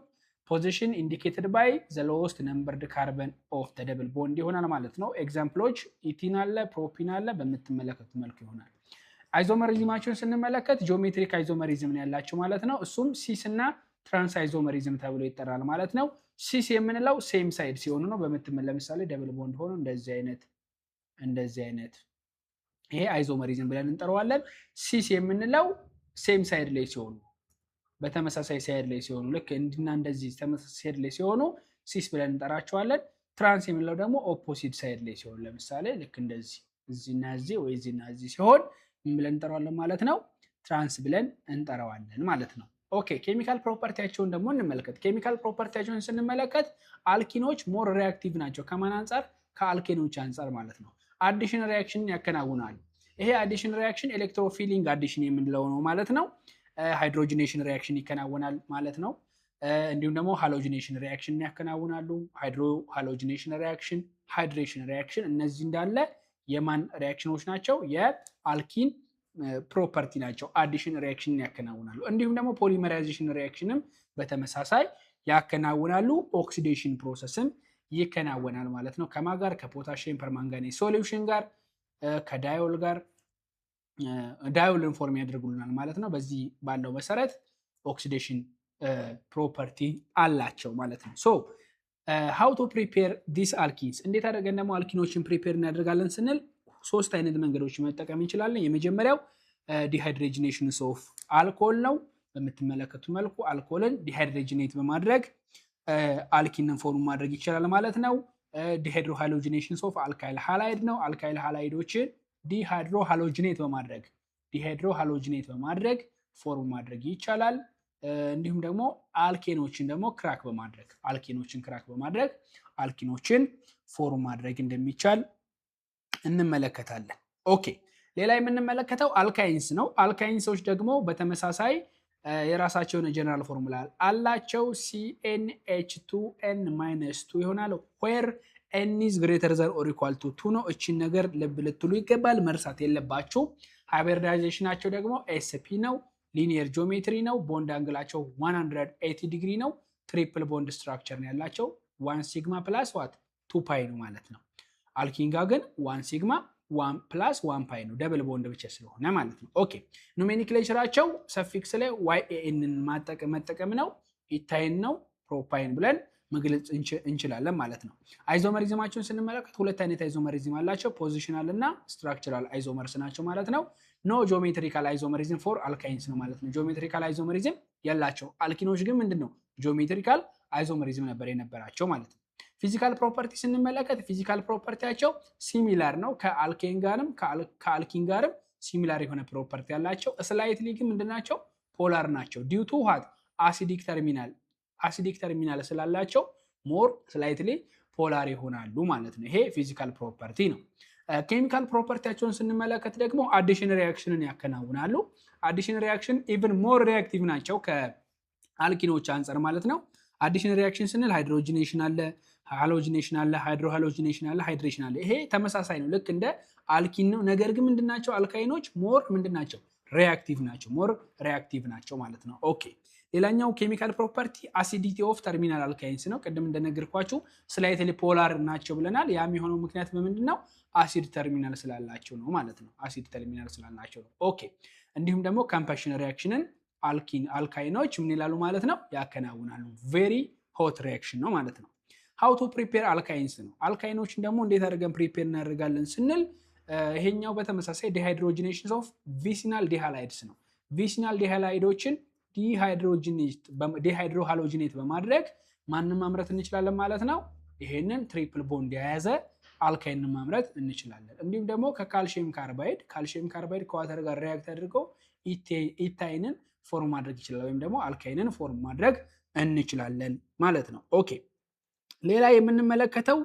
ፖዚሽን ኢንዲኬትድ ባይ ዘ ሎወስት ነምበርድ ካርበን ኦፍ ዘ ደብል ቦንድ ይሆናል ማለት ነው። ኤግዛምፕሎች ኢቲን አለ፣ ፕሮፒን አለ፣ በምትመለከቱት መልኩ ይሆናል። አይዞመሪዝማቸውን ስንመለከት ጂኦሜትሪክ አይዞመሪዝም ነው ያላቸው ማለት ነው። እሱም ሲስ እና ትራንስ አይዞመሪዝም ተብሎ ይጠራል ማለት ነው። ሲስ የምንለው ሴም ሳይድ ሲሆኑ ነው። ለምሳሌ ደብል ቦንድ ሆኖ እንደዚህ አይነት ይሄ አይዞመሪዝም ብለን እንጠራዋለን። ሲስ የምንለው ሴም ሳይድ ላይ ሲሆኑ በተመሳሳይ ሳይድ ላይ ሲሆኑ ልክ እንዲና እንደዚህ ተመሳሳይ ሳይድ ላይ ሲሆኑ ሲስ ብለን እንጠራቸዋለን። ትራንስ የምንለው ደግሞ ኦፖዚት ሳይድ ላይ ሲሆኑ ለምሳሌ ልክ እንደዚህ እዚህና እዚህ ወይ እዚህና እዚህ ሲሆን ምን ብለን እንጠራዋለን ማለት ነው? ትራንስ ብለን እንጠራዋለን ማለት ነው። ኦኬ ኬሚካል ፕሮፐርቲያቸውን ደግሞ እንመልከት። ኬሚካል ፕሮፐርቲያቸውን ስንመለከት አልኪኖች ሞር ሪአክቲቭ ናቸው። ከማን አንጻር? ከአልኬኖች አንጻር ማለት ነው። አዲሽን ሪአክሽንን ያከናውናሉ። ይሄ አዲሽን ሪአክሽን ኤሌክትሮፊሊንግ አዲሽን የምንለው ነው ማለት ነው። ሃይድሮጂኔሽን ሪአክሽን ይከናወናል ማለት ነው። እንዲሁም ደግሞ ሃሎጂኔሽን ሪአክሽን ያከናውናሉ። ሃይድሮ ሃሎጂኔሽን ሪአክሽን፣ ሃይድሬሽን ሪአክሽን እነዚህ እንዳለ የማን ሪአክሽኖች ናቸው? የአልኪን ፕሮፐርቲ ናቸው። አዲሽን ሪአክሽንን ያከናውናሉ። እንዲሁም ደግሞ ፖሊመራይዜሽን ሪአክሽንም በተመሳሳይ ያከናውናሉ። ኦክሲዴሽን ፕሮሰስም ይከናወናል ማለት ነው። ከማ ጋር? ከፖታሽየም ፐርማንጋኔት ሶሉሽን ጋር ከዳዮል ጋር ዳዮልን ፎርም ያደርጉልናል ማለት ነው። በዚህ ባለው መሰረት ኦክሲዴሽን ፕሮፐርቲ አላቸው ማለት ነው። ሶ ሃው ቱ ፕሪፔር ዲስ አልኪንስ፣ እንዴት አድርገን ደግሞ አልኪኖችን ፕሪፔር እናደርጋለን ስንል 3 አይነት መንገዶች መጠቀም እንችላለን። የመጀመሪያው ዲሃይድሮጂኔሽንስ ኦፍ አልኮል ነው። በምትመለከቱ መልኩ አልኮልን ዲሃይድሮጂኔት በማድረግ አልኪንን ፎርም ማድረግ ይቻላል ማለት ነው። ዲሃይድሮ ሃሎጂኔሽንስ ኦፍ አልካይል ሃላይድ ነው። አልካይል ሃላይዶችን ዲሃይድሮ ሃሎጂኔት በማድረግ ፎርም ማድረግ ይቻላል። እንዲሁም ደግሞ አልኬኖችን ደግሞ ክራክ በማድረግ አልኪኖችን ፎርም ማድረግ እንደሚቻል እንመለከታለን። ኦኬ ሌላ የምንመለከተው አልካይንስ ነው። አልካይንሶች ደግሞ በተመሳሳይ የራሳቸውን ጀነራል ፎርሙላ አላቸው። CnH2n-2 ይሆናል። where n is greater than or equal to 2 ነው። እቺን ነገር ልብ ልትሉ ይገባል፣ መርሳት የለባችሁ። ሃይብሪዳይዜሽናቸው ደግሞ sp ነው። ሊኒየር ጂኦሜትሪ ነው። ቦንድ አንግላቸው 180 ዲግሪ ነው። ትሪፕል ቦንድ ስትራክቸር ነው ያላቸው። 1 ሲግማ ፕላስ ዋት 2 ፓይ ነው ማለት ነው። አልኪንጋ ግን 1 ሲግማ 1 ፕላስ 1 ፓይ ነው፣ ደብል ቦንድ ብቻ ስለሆነ ማለት ነው። ኦኬ ኖሜንክሌቸራቸው ሰፊክስ ላይ YAN መጠቀም ነው። ኢታይን ነው፣ ፕሮፓይን ብለን መግለጽ እንችላለን ማለት ነው። አይዞመሪዝማቸውን ስንመለከት 2 አይነት አይዞመሪዝም አላቸው። ፖዚሽናል እና ስትራክቸራል አይዞመርስ ናቸው ማለት ነው። ኖ ጂኦሜትሪካል አይዞመሪዝም ፎር አልካይንስ ነው ማለት ነው። ጂኦሜትሪካል አይዞመሪዝም ያላቸው። አልኪኖች ግን ምንድነው? ጂኦሜትሪካል አይዞመሪዝም ነበር የነበራቸው ማለት ነው። ፊዚካል ፕሮፐርቲ ስንመለከት ፊዚካል ፕሮፐርቲያቸው ሲሚላር ነው። ከአልኬን ጋርም ከአልኪን ጋርም ሲሚላር የሆነ ፕሮፐርቲ ያላቸው። ስላይትሊ ግን ምንድናቸው? ፖላር ናቸው። ዲዩ ቱ ዋት አሲዲክ ተርሚናል ስላላቸው ሞር ስላይትሊ ፖላር ይሆናሉ ማለት ነው። ይሄ ፊዚካል ፕሮፐርቲ ነው። ኬሚካል ፕሮፐርቲያቸውን ስንመለከት ደግሞ አዲሽን ሪአክሽንን ያከናውናሉ። አዲሽን ሪአክሽን ኢቭን ሞር ሪአክቲቭ ናቸው ከአልኪኖች አንጻር ማለት ነው። አዲሽን ሪአክሽን ስንል ሃይድሮጂኔሽን አለ፣ ሃሎጂኔሽን አለ፣ ሃይድሮ ሃሎጂኔሽን አለ፣ ሃይድሬሽን አለ። ይሄ ተመሳሳይ ነው፣ ልክ እንደ አልኪን ነው። ነገር ግን ምንድናቸው? አልካይኖች ሞር ምንድናቸው? ሪአክቲቭ ናቸው ማለት ነው። ኦኬ ሌላኛው ኬሚካል ፕሮፐርቲ አሲዲቲ ኦፍ ተርሚናል አልካይንስ ነው። ቅድም እንደነገርኳችሁ ስላይትሊ ፖላር ናቸው ብለናል። ያ የሚሆነው ምክንያት በምንድነው? አሲድ ተርሚናል ስላላቸው ነው ማለት ነው። ኦኬ እንዲሁም ደግሞ ካምፓሽን ሪአክሽንን አልካይኖች ምን ይላሉ ማለት ነው? ያከናውናሉ። ቬሪ ሆት ሪአክሽን ነው ማለት ነው። ሃው ቱ ፕሪፔር አልካይንስ ነው። አልካይኖችን ደግሞ እንዴት አድርገን ፕሪፔር እናደርጋለን ስንል ይሄኛው በተመሳሳይ ዲሃይድሮጂኔሽን ኦፍ ቪሲናል ዲሃላይድስ ነው። ቪሲናል ዲሃላይዶችን ዲሃይድሮ ሃሎጂኔት በማድረግ ማንን ማምረት እንችላለን ማለት ነው? ይሄንን ትሪፕል ቦንድ የያዘ አልካይንን ማምረት እንችላለን። እንዲሁም ደግሞ ከካልሲየም ካርባይድ ከዋተር ጋር ሪያክት አድርገው ኢታይንን ፎርም ማድረግ ይችላል፣ ወይም ደግሞ አልካይንን ፎርም ማድረግ እንችላለን ማለት ነው። ኦኬ ሌላ የምንመለከተው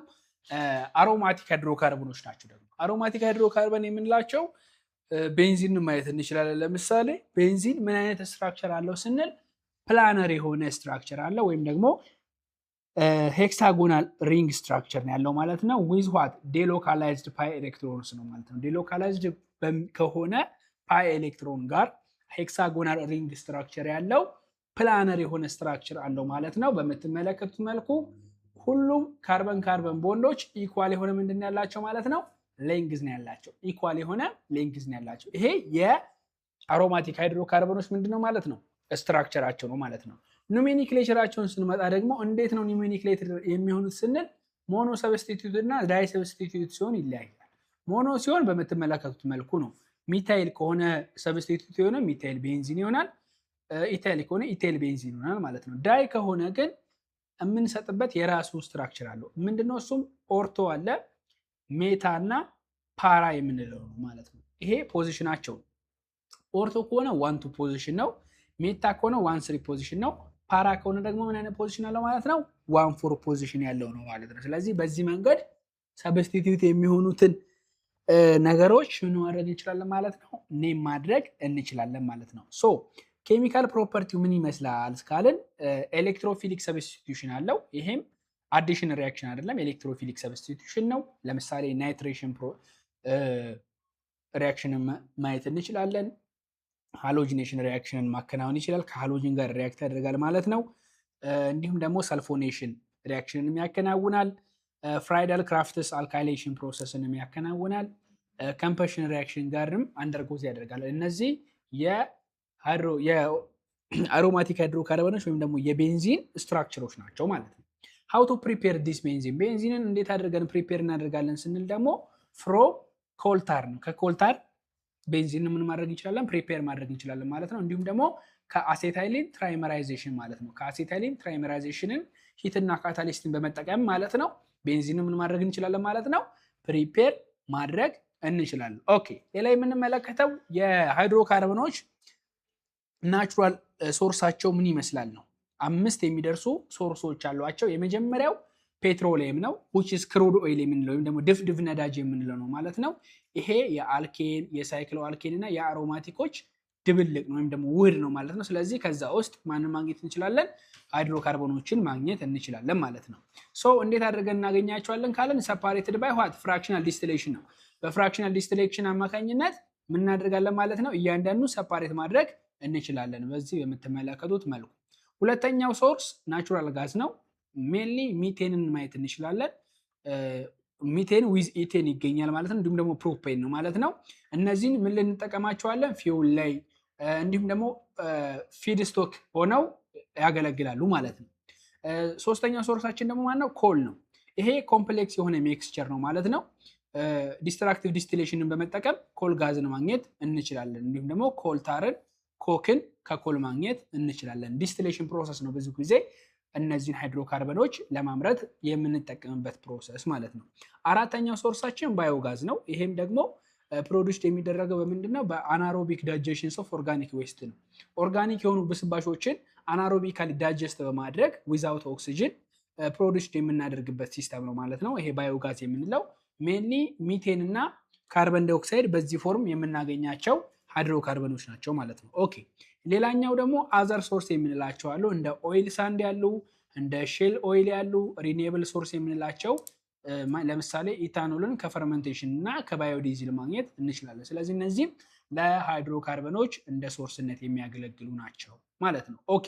አሮማቲክ ሃይድሮካርበኖች ናቸው። ደግሞ አሮማቲክ ሃይድሮካርበን የምንላቸው ቤንዚን ማየት እንችላለን። ለምሳሌ ቤንዚን ምን አይነት ስትራክቸር አለው ስንል ፕላነር የሆነ ስትራክቸር አለው፣ ወይም ደግሞ ሄክሳጎናል ሪንግ ስትራክቸር ነው ያለው ማለት ነው። ዊዝ ዋት ዴሎካላይዝድ ፓይ ኤሌክትሮንስ ነው ማለት ነው። ዴሎካላይዝድ ከሆነ ፓይ ኤሌክትሮን ጋር ሄክሳጎናል ሪንግ ስትራክቸር ያለው ፕላነር የሆነ ስትራክቸር አለው ማለት ነው። በምትመለከቱት መልኩ ሁሉም ካርበን ካርበን ቦንዶች ኢኳል የሆነ ምንድን ያላቸው ማለት ነው ሌንግዝ ነው ያላቸው። ኢኳል የሆነ ሌንግዝ ነው ያላቸው። ይሄ የአሮማቲክ ሃይድሮካርበኖች ምንድነው ማለት ነው ስትራክቸራቸው ነው ማለት ነው። ኖሜንክሌቸራቸውን ስንመጣ ደግሞ እንዴት ነው ኖሜንክሌተር የሚሆኑት ስንል ሞኖ ሰብስቲቲዩት እና ዳይ ሰብስቲቲዩት ሲሆን ይለያያል። ሞኖ ሲሆን በምትመለከቱት መልኩ ነው። ሚታይል ከሆነ ሰብስቲቲዩት የሆነ ሚታይል ቤንዚን ይሆናል። ኢታይል ከሆነ ኢታይል ቤንዚን ይሆናል ማለት ነው። ዳይ ከሆነ ግን የምንሰጥበት የራሱ ስትራክቸር አለው። ምንድነው እሱም ኦርቶ አለ፣ ሜታ እና ፓራ የምንለው ነው ማለት ነው። ይሄ ፖዚሽናቸው ኦርቶ ከሆነ 1-2 ፖዚሽን ነው። ሜታ ከሆነ 1-3 ፖዚሽን ነው። ፓራ ከሆነ ደግሞ ምን አይነት ፖዚሽን አለው ማለት ነው 1-4 ፖዚሽን ያለው ነው ማለት ነው። ስለዚህ በዚህ መንገድ ሰብስቲቲዩት የሚሆኑትን ነገሮች ምን ማድረግ እንችላለን ማለት ነው ኔም ማድረግ እንችላለን ማለት ነው። ሶ ኬሚካል ፕሮፐርቲው ምን ይመስላል እስካልን ኤሌክትሮፊሊክ ሰብስቲቲዩሽን አለው። ይሄም አዲሽን ሪያክሽን አይደለም፣ ኤሌክትሮፊሊክ ሰብስቲቲዩሽን ነው። ለምሳሌ ናይትሬሽን ሪያክሽንን ማየት እንችላለን። ሃሎጂኔሽን ሪያክሽንን ማከናወን ይችላል። ከሃሎጂን ጋር ሪያክት ያደርጋል ማለት ነው። እንዲሁም ደግሞ ሰልፎኔሽን ሪያክሽንን ያከናውናል። ፍራይዳል ክራፍትስ አልካይሌሽን ፕሮሰስን ያከናውናል። ከምፐሽን ሪያክሽን ጋርም አንደርጎዝ ያደርጋል። እነዚህ የአሮማቲክ ሃይድሮካርበኖች ወይም ደግሞ የቤንዚን ስትራክቸሮች ናቸው ማለት ነው። ሃው ቱ ፕሪፔር ዲስ ቤንዚን፣ ቤንዚንን እንዴት አድርገን ፕሪፔር እናደርጋለን ስንል ደግሞ ፍሮም ኮልታር ነው። ከኮልታር ቤንዚን ምን ማድረግ እንችላለን ፕሪፔር ማድረግ እንችላለን ማለት ነው። እንዲሁም ደግሞ ከአሴታይሊን ትራይመራይዜሽን ማለት ነው። ከአሴታይሊን ትራይመራይዜሽንን ሂትና ካታሊስትን በመጠቀም ማለት ነው ቤንዚን ምን ማድረግ እንችላለን ማለት ነው ፕሪፔር ማድረግ እንችላለን። ኦኬ ሌላ የምንመለከተው የሃይድሮካርበኖች ናቹራል ሶርሳቸው ምን ይመስላል ነው። 5 የሚደርሱ ሶርሶች አሏቸው። የመጀመሪያው ፔትሮሊየም ነው which is crude oil የምንለው ወይም ደግሞ ድፍድፍ ነዳጅ የምንለው ነው ማለት ነው። ይሄ የአልኬን የሳይክሎ አልኬን እና የአሮማቲኮች ድብልቅ ነው ወይም ደግሞ ውህድ ነው ማለት ነው። ስለዚህ ከዛ ውስጥ ማንን ማግኘት እንችላለን ሃይድሮካርበኖችን ማግኘት እንችላለን ማለት ነው። ሶ እንዴት አድርገን እናገኛቸዋለን ካለን separated by what fractional distillation ነው። በፍራክሽናል ዲስቲሌሽን አማካኝነት ምን እናደርጋለን ማለት ነው እያንዳንዱ ሰፓሬት ማድረግ እንችላለን በዚህ የምትመለከቱት መልኩ። ሁለተኛው ሶርስ ናቹራል ጋዝ ነው። ሜንሊ ሚቴንን ማየት እንችላለን። ሚቴን ዊዝ ኢቴን ይገኛል ማለት ነው። እንዲሁም ደግሞ ፕሮፔን ነው ማለት ነው። እነዚህን ምን ልንጠቀማቸዋለን ፊውል ላይ እንዲሁም ደግሞ ፊድ ስቶክ ሆነው ያገለግላሉ ማለት ነው። ሶስተኛው ሶርሳችን ደግሞ ማነው ኮል ነው። ይሄ ኮምፕሌክስ የሆነ ሚክስቸር ነው ማለት ነው። ዲስትራክቲቭ ዲስቲሌሽንን በመጠቀም ኮል ጋዝን ማግኘት እንችላለን። እንዲሁም ደግሞ ኮልታርን ኮክን ከኮል ማግኘት እንችላለን። ዲስቲሌሽን ፕሮሰስ ነው ብዙ ጊዜ እነዚህን ሃይድሮካርበኖች ለማምረት የምንጠቀምበት ፕሮሰስ ማለት ነው። አራተኛው ሶርሳችን ባዮጋዝ ነው። ይሄም ደግሞ ፕሮዲውስድ የሚደረገው በምንድነው በአናሮቢክ ዳይጀሽን ኦፍ ኦርጋኒክ ዌስት ነው። ኦርጋኒክ የሆኑ ብስባሾችን አናሮቢካሊ ዳይጀስት በማድረግ ዊዛውት ኦክሲጅን ፕሮዲውስድ የምናደርግበት ሲስተም ነው ማለት ነው። ይሄ ባዮጋዝ የምንለው ሜንሊ ሚቴን እና ካርበን ዳይኦክሳይድ በዚህ ፎርም የምናገኛቸው ሃይድሮካርበኖች ናቸው ማለት ነው። ኦኬ ሌላኛው ደግሞ አዘር ሶርስ የምንላቸው አሉ። እንደ ኦይል ሳንድ ያሉ፣ እንደ ሼል ኦይል ያሉ ሪኒዌብል ሶርስ የምንላቸው ለምሳሌ ኢታኖልን ከፈርመንቴሽን እና ከባዮዲዝል ማግኘት እንችላለን። ስለዚህ እነዚህም ለሃይድሮካርበኖች እንደ ሶርስነት የሚያገለግሉ ናቸው ማለት ነው። ኦኬ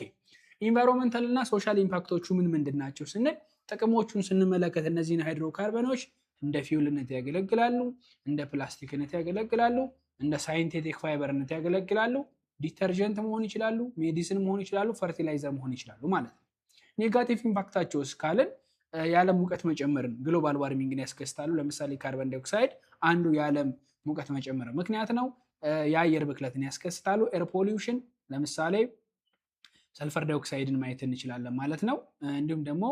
ኢንቫይሮንመንታል እና ሶሻል ኢምፓክቶቹ ምን ምንድን ናቸው ስንል ጥቅሞቹን ስንመለከት እነዚህን ሃይድሮካርበኖች እንደ ፊውልነት ያገለግላሉ፣ እንደ ፕላስቲክነት ያገለግላሉ፣ እንደ ሳይንቴቲክ ፋይበርነት ያገለግላሉ፣ ዲተርጀንት መሆን ይችላሉ፣ ሜዲሲን መሆን ይችላሉ፣ ፈርቲላይዘር መሆን ይችላሉ ማለት ነው። ኔጋቲቭ ኢምፓክታቸው ካልን የዓለም ሙቀት መጨመርን ግሎባል ዋርሚንግን ያስከስታሉ። ለምሳሌ ካርበን ዳይኦክሳይድ አንዱ የዓለም ሙቀት መጨመር ምክንያት ነው። የአየር ብክለትን ያስከስታሉ። ኤር ፖሊዩሽን ለምሳሌ ሰልፈር ዳይኦክሳይድን ማየት እንችላለን ማለት ነው። እንዲሁም ደግሞ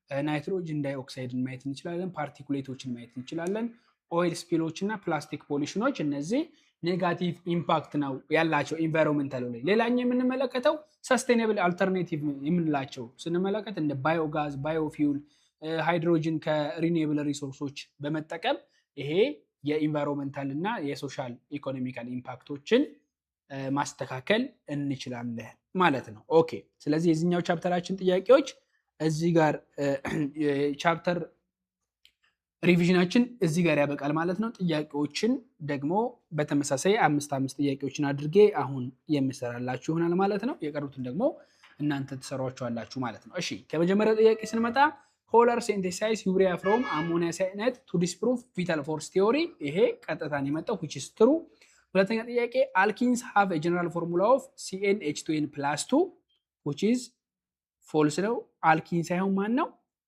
ናይትሮጅን ዳይኦክሳይድን ማየት እንችላለን። ፓርቲኩሌቶችን ማየት እንችላለን። ኦይል ስፒሎች እና ፕላስቲክ ፖሊሽኖች እነዚህ ኔጋቲቭ ኢምፓክት ነው ያላቸው ኢንቫይሮንመንታል ላይ። ሌላኛው የምንመለከተው ሰስቴናብል አልተርኔቲቭ የምንላቸው ስንመለከት እንደ ባዮጋዝ፣ ባዮፊውል፣ ሃይድሮጅን ከሪኒዌብል ሪሶርሶች በመጠቀም ይሄ የኢንቫይሮንመንታል እና የሶሻል ኢኮኖሚካል ኢምፓክቶችን ማስተካከል እንችላለን ማለት ነው። ኦኬ ስለዚህ የዚህኛው ቻፕተራችን ጥያቄዎች እዚህ ጋር ቻፕተር ሪቪዥናችን እዚህ ጋር ያበቃል ማለት ነው። ጥያቄዎችን ደግሞ በተመሳሳይ 5 ጥያቄዎችን አድርጌ አሁን የምሰራላችሁ ይሆናል ማለት ነው። የቀሩትን ደግሞ እናንተ ትሰሯቸዋላችሁ ማለት ነው። እሺ ከመጀመሪያው ጥያቄ ስንመጣ ፖላር ሲንቴሳይዝ ዩሪያ ፍሮም አሞኒያ ሳይናይድ ቱ ዲስፕሩቭ ቪታል ፎርስ ቲዮሪ። ይሄ ቀጥታን የመጣው which is true። ሁለተኛ ጥያቄ አልኪንስ ሃቭ a general formula of CnH2n+2 which is false ነው። አልኪን ሳይሆን ማን ነው?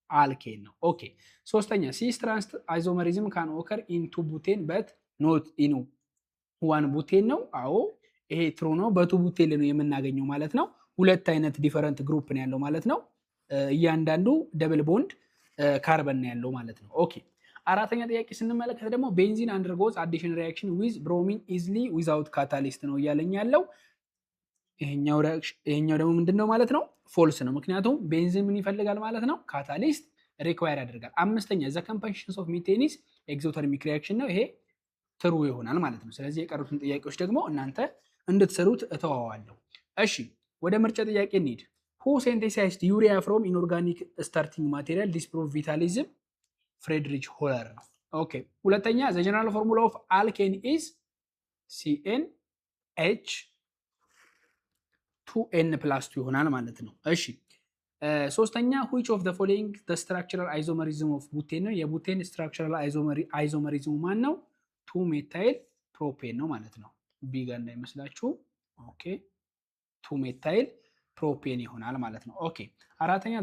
አልኬን ነው። ኦኬ ሶስተኛ ሲስ ትራንስ አይዞመሪዝም ካን ኦከር ኢን ቱ ቡቴን በት ኖት ኢን ዋን ቡቴን ነው። አዎ ይሄ ትሩ ነው። በቱ ቡቴን ነው የምናገኘው ማለት ነው። ሁለት አይነት ዲፈረንት ግሩፕ ነው ያለው ማለት ነው። እያንዳንዱ ደብል ቦንድ ካርበን ነው ያለው ማለት ነው። ኦኬ አራተኛ ጥያቄ ስንመለከት ደግሞ ቤንዚን አንደርጎዝ አዲሽን ሪአክሽን ዊዝ ብሮሚን ኢዝሊ ዊዛውት ካታሊስት ነው እያለኝ ያለው። ይሄኛው ደግሞ ምንድነው ማለት ነው? ፎልስ ነው። ምክንያቱም ቤንዚን ምን ይፈልጋል ማለት ነው? ካታሊስት ሪኳየር ያደርጋል። አምስተኛ ዘ ኮምፖዚሽን ኦፍ ሚቴኒስ ኤግዞተርሚክ ሪአክሽን ነው። ይሄ ትሩ ይሆናል ማለት ነው። ስለዚህ የቀሩትን ጥያቄዎች ደግሞ እናንተ እንድትሰሩት እተዋዋለሁ። እሺ ወደ ምርጫ ጥያቄ እንሂድ። who synthesized urea from inorganic starting material disprove vitalism? ፍሬድሪች ሆለር ነው። ኦኬ ሁለተኛ the general formula of alkane is CnH2n+2 ይሆናል ማለት ነው። እሺ ሶስተኛ which of the following the structural isomerism of butane ነው? የቡቴን structural isomerism ማን ነው? 2-methyl propane ነው ማለት ነው። ቢ ጋር እንዳይመስላችሁ። ኦኬ 2-methyl propane ይሆናል ማለት ነው። ኦኬ አራተኛ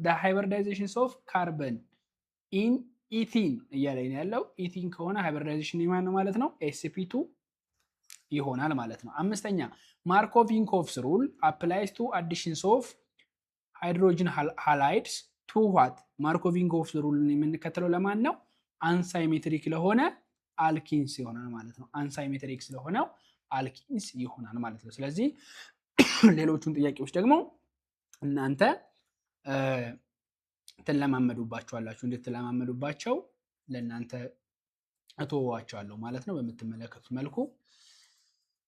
the hybridization of carbon in ኢቲን እያለኝ ያለው ኢቲን ከሆነ ሃይብሪዳይዜሽን የማን ነው ማለት ነው? sp2 ይሆናል ማለት ነው። አምስተኛ ማርኮቭ-ኢንኮቭስ ሩል applies to additions of hydrogen halides to what? ማርኮቭ-ኢንኮቭስ ሩል የምንከተለው ለማን ነው? አንሳይሜትሪክ ለሆነ አልኪንስ ይሆናል ማለት ነው። አንሳይሜትሪክ ስለሆነው አልኪንስ ይሆናል ማለት ነው። ስለዚህ ሌሎቹን ጥያቄዎች ደግሞ እናንተ ትለማመዱባቸዋላችሁ። እንድትለማመዱባቸው ለእናንተ እተዋቸዋለሁ ማለት ነው። በምትመለከቱት መልኩ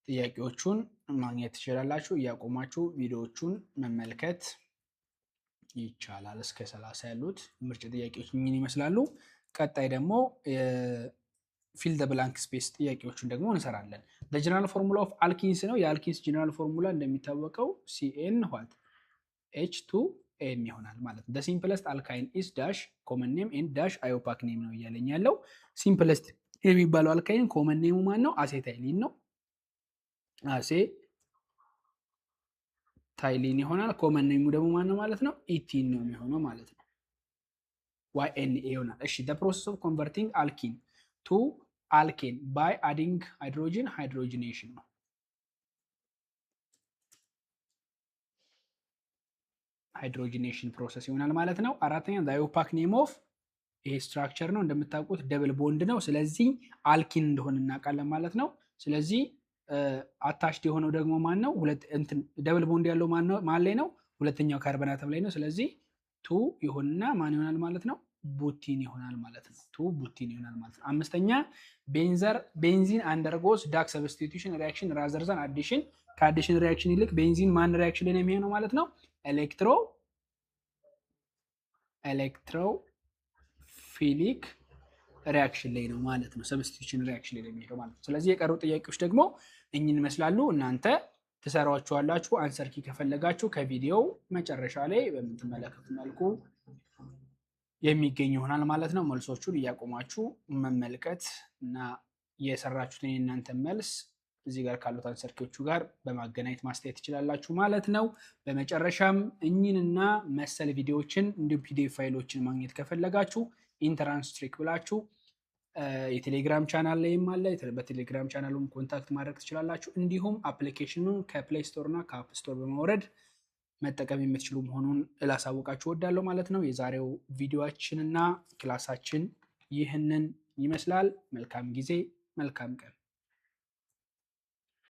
ጥያቄዎቹን ማግኘት ትችላላችሁ። እያቆማችሁ ቪዲዮዎቹን መመልከት ይቻላል። እስከ 30 ያሉት ምርጫ ጥያቄዎች ምን ይመስላሉ? ቀጣይ ደግሞ ፊል ዘ ብላንክ ስፔስ ጥያቄዎችን ደግሞ እንሰራለን። the general formula of alkenes ነው። የአልኪንስ ጀነራል ፎርሙላ እንደሚታወቀው CnH2n ይሆናል ማለት ነው። the simplest alkyne is dash common name and dash iopac name ነው እያለኝ ያለው። simplest የሚባለው አልካይን ኮመን ኔሙ ማን ነው? አሴታይሊን ነው። አሴታይሊን ይሆናል። ኮመን ኔሙ ደግሞ ማን ነው ማለት ነው? ኢቲን ነው የሚሆነው ማለት ነው። YNA ይሆናል። እሺ the process of converting alkene to alkane by adding hydrogen hydrogenation ነው። ሃይድሮጂኔሽን ፕሮሰስ ይሆናል ማለት ነው። አራተኛ ዳይኦፓክ ኔም ኦፍ ይሄ ስትራክቸር ነው። እንደምታውቁት ደብል ቦንድ ነው። ስለዚህ አልኪን እንደሆነ እናውቃለን ማለት ነው። ስለዚህ አታችድ የሆነው ደግሞ ማን ነው? ደብል ቦንድ ያለው ማን ላይ ነው? ሁለተኛው ካርበን አተም ላይ ነው። ስለዚህ ቱ ይሆንና ማን ይሆናል ማለት ነው? ቡቲን ይሆናል ማለት ነው። ቱ ቡቲን ይሆናል ማለት ነው። አምስተኛ ቤንዚን አንደርጎስ ዳክ ሰብስቲቱሽን ሪአክሽን ራዘር ዛን አዲሽን። ከአዲሽን ሪአክሽን ይልቅ ቤንዚን ማን ሪአክሽን ላይ ነው የሚሆነው ማለት ነው? ኤሌክትሮፊሊክ ሪአክሽን ላይ ነው ማለት ነው። ሰብስቲቱሽን ሪአክሽን ላይ ነው የሚሄደው ማለት ነው። ስለዚህ የቀሩ ጥያቄዎች ደግሞ እኚህን ይመስላሉ። እናንተ ትሰሯቸዋላችሁ። አንሰር ኪ ከፈለጋችሁ ከቪዲዮው መጨረሻ ላይ በምትመለከቱት መልኩ የሚገኝ ይሆናል ማለት ነው። መልሶቹን እያቆማችሁ መመልከት እና የሰራችሁትን የእናንተ መልስ እዚህ ጋር ካሉት አንሰር ኪዎቹ ጋር በማገናኘት ማስተያየት ትችላላችሁ ማለት ነው። በመጨረሻም እኚህንና መሰል ቪዲዮዎችን እንዲሁም ፒዲኤፍ ፋይሎችን ማግኘት ከፈለጋችሁ ኢንትራንስ ትሪክ ብላችሁ የቴሌግራም ቻናል ላይም አለ። በቴሌግራም ቻናሉም ኮንታክት ማድረግ ትችላላችሁ። እንዲሁም አፕሊኬሽኑን ከፕሌይ ስቶር እና ከአፕ ስቶር በማውረድ መጠቀም የምትችሉ መሆኑን ላሳውቃችሁ እወዳለሁ ማለት ነው። የዛሬው ቪዲዮአችንና ክላሳችን ይህንን ይመስላል። መልካም ጊዜ፣ መልካም ቀን።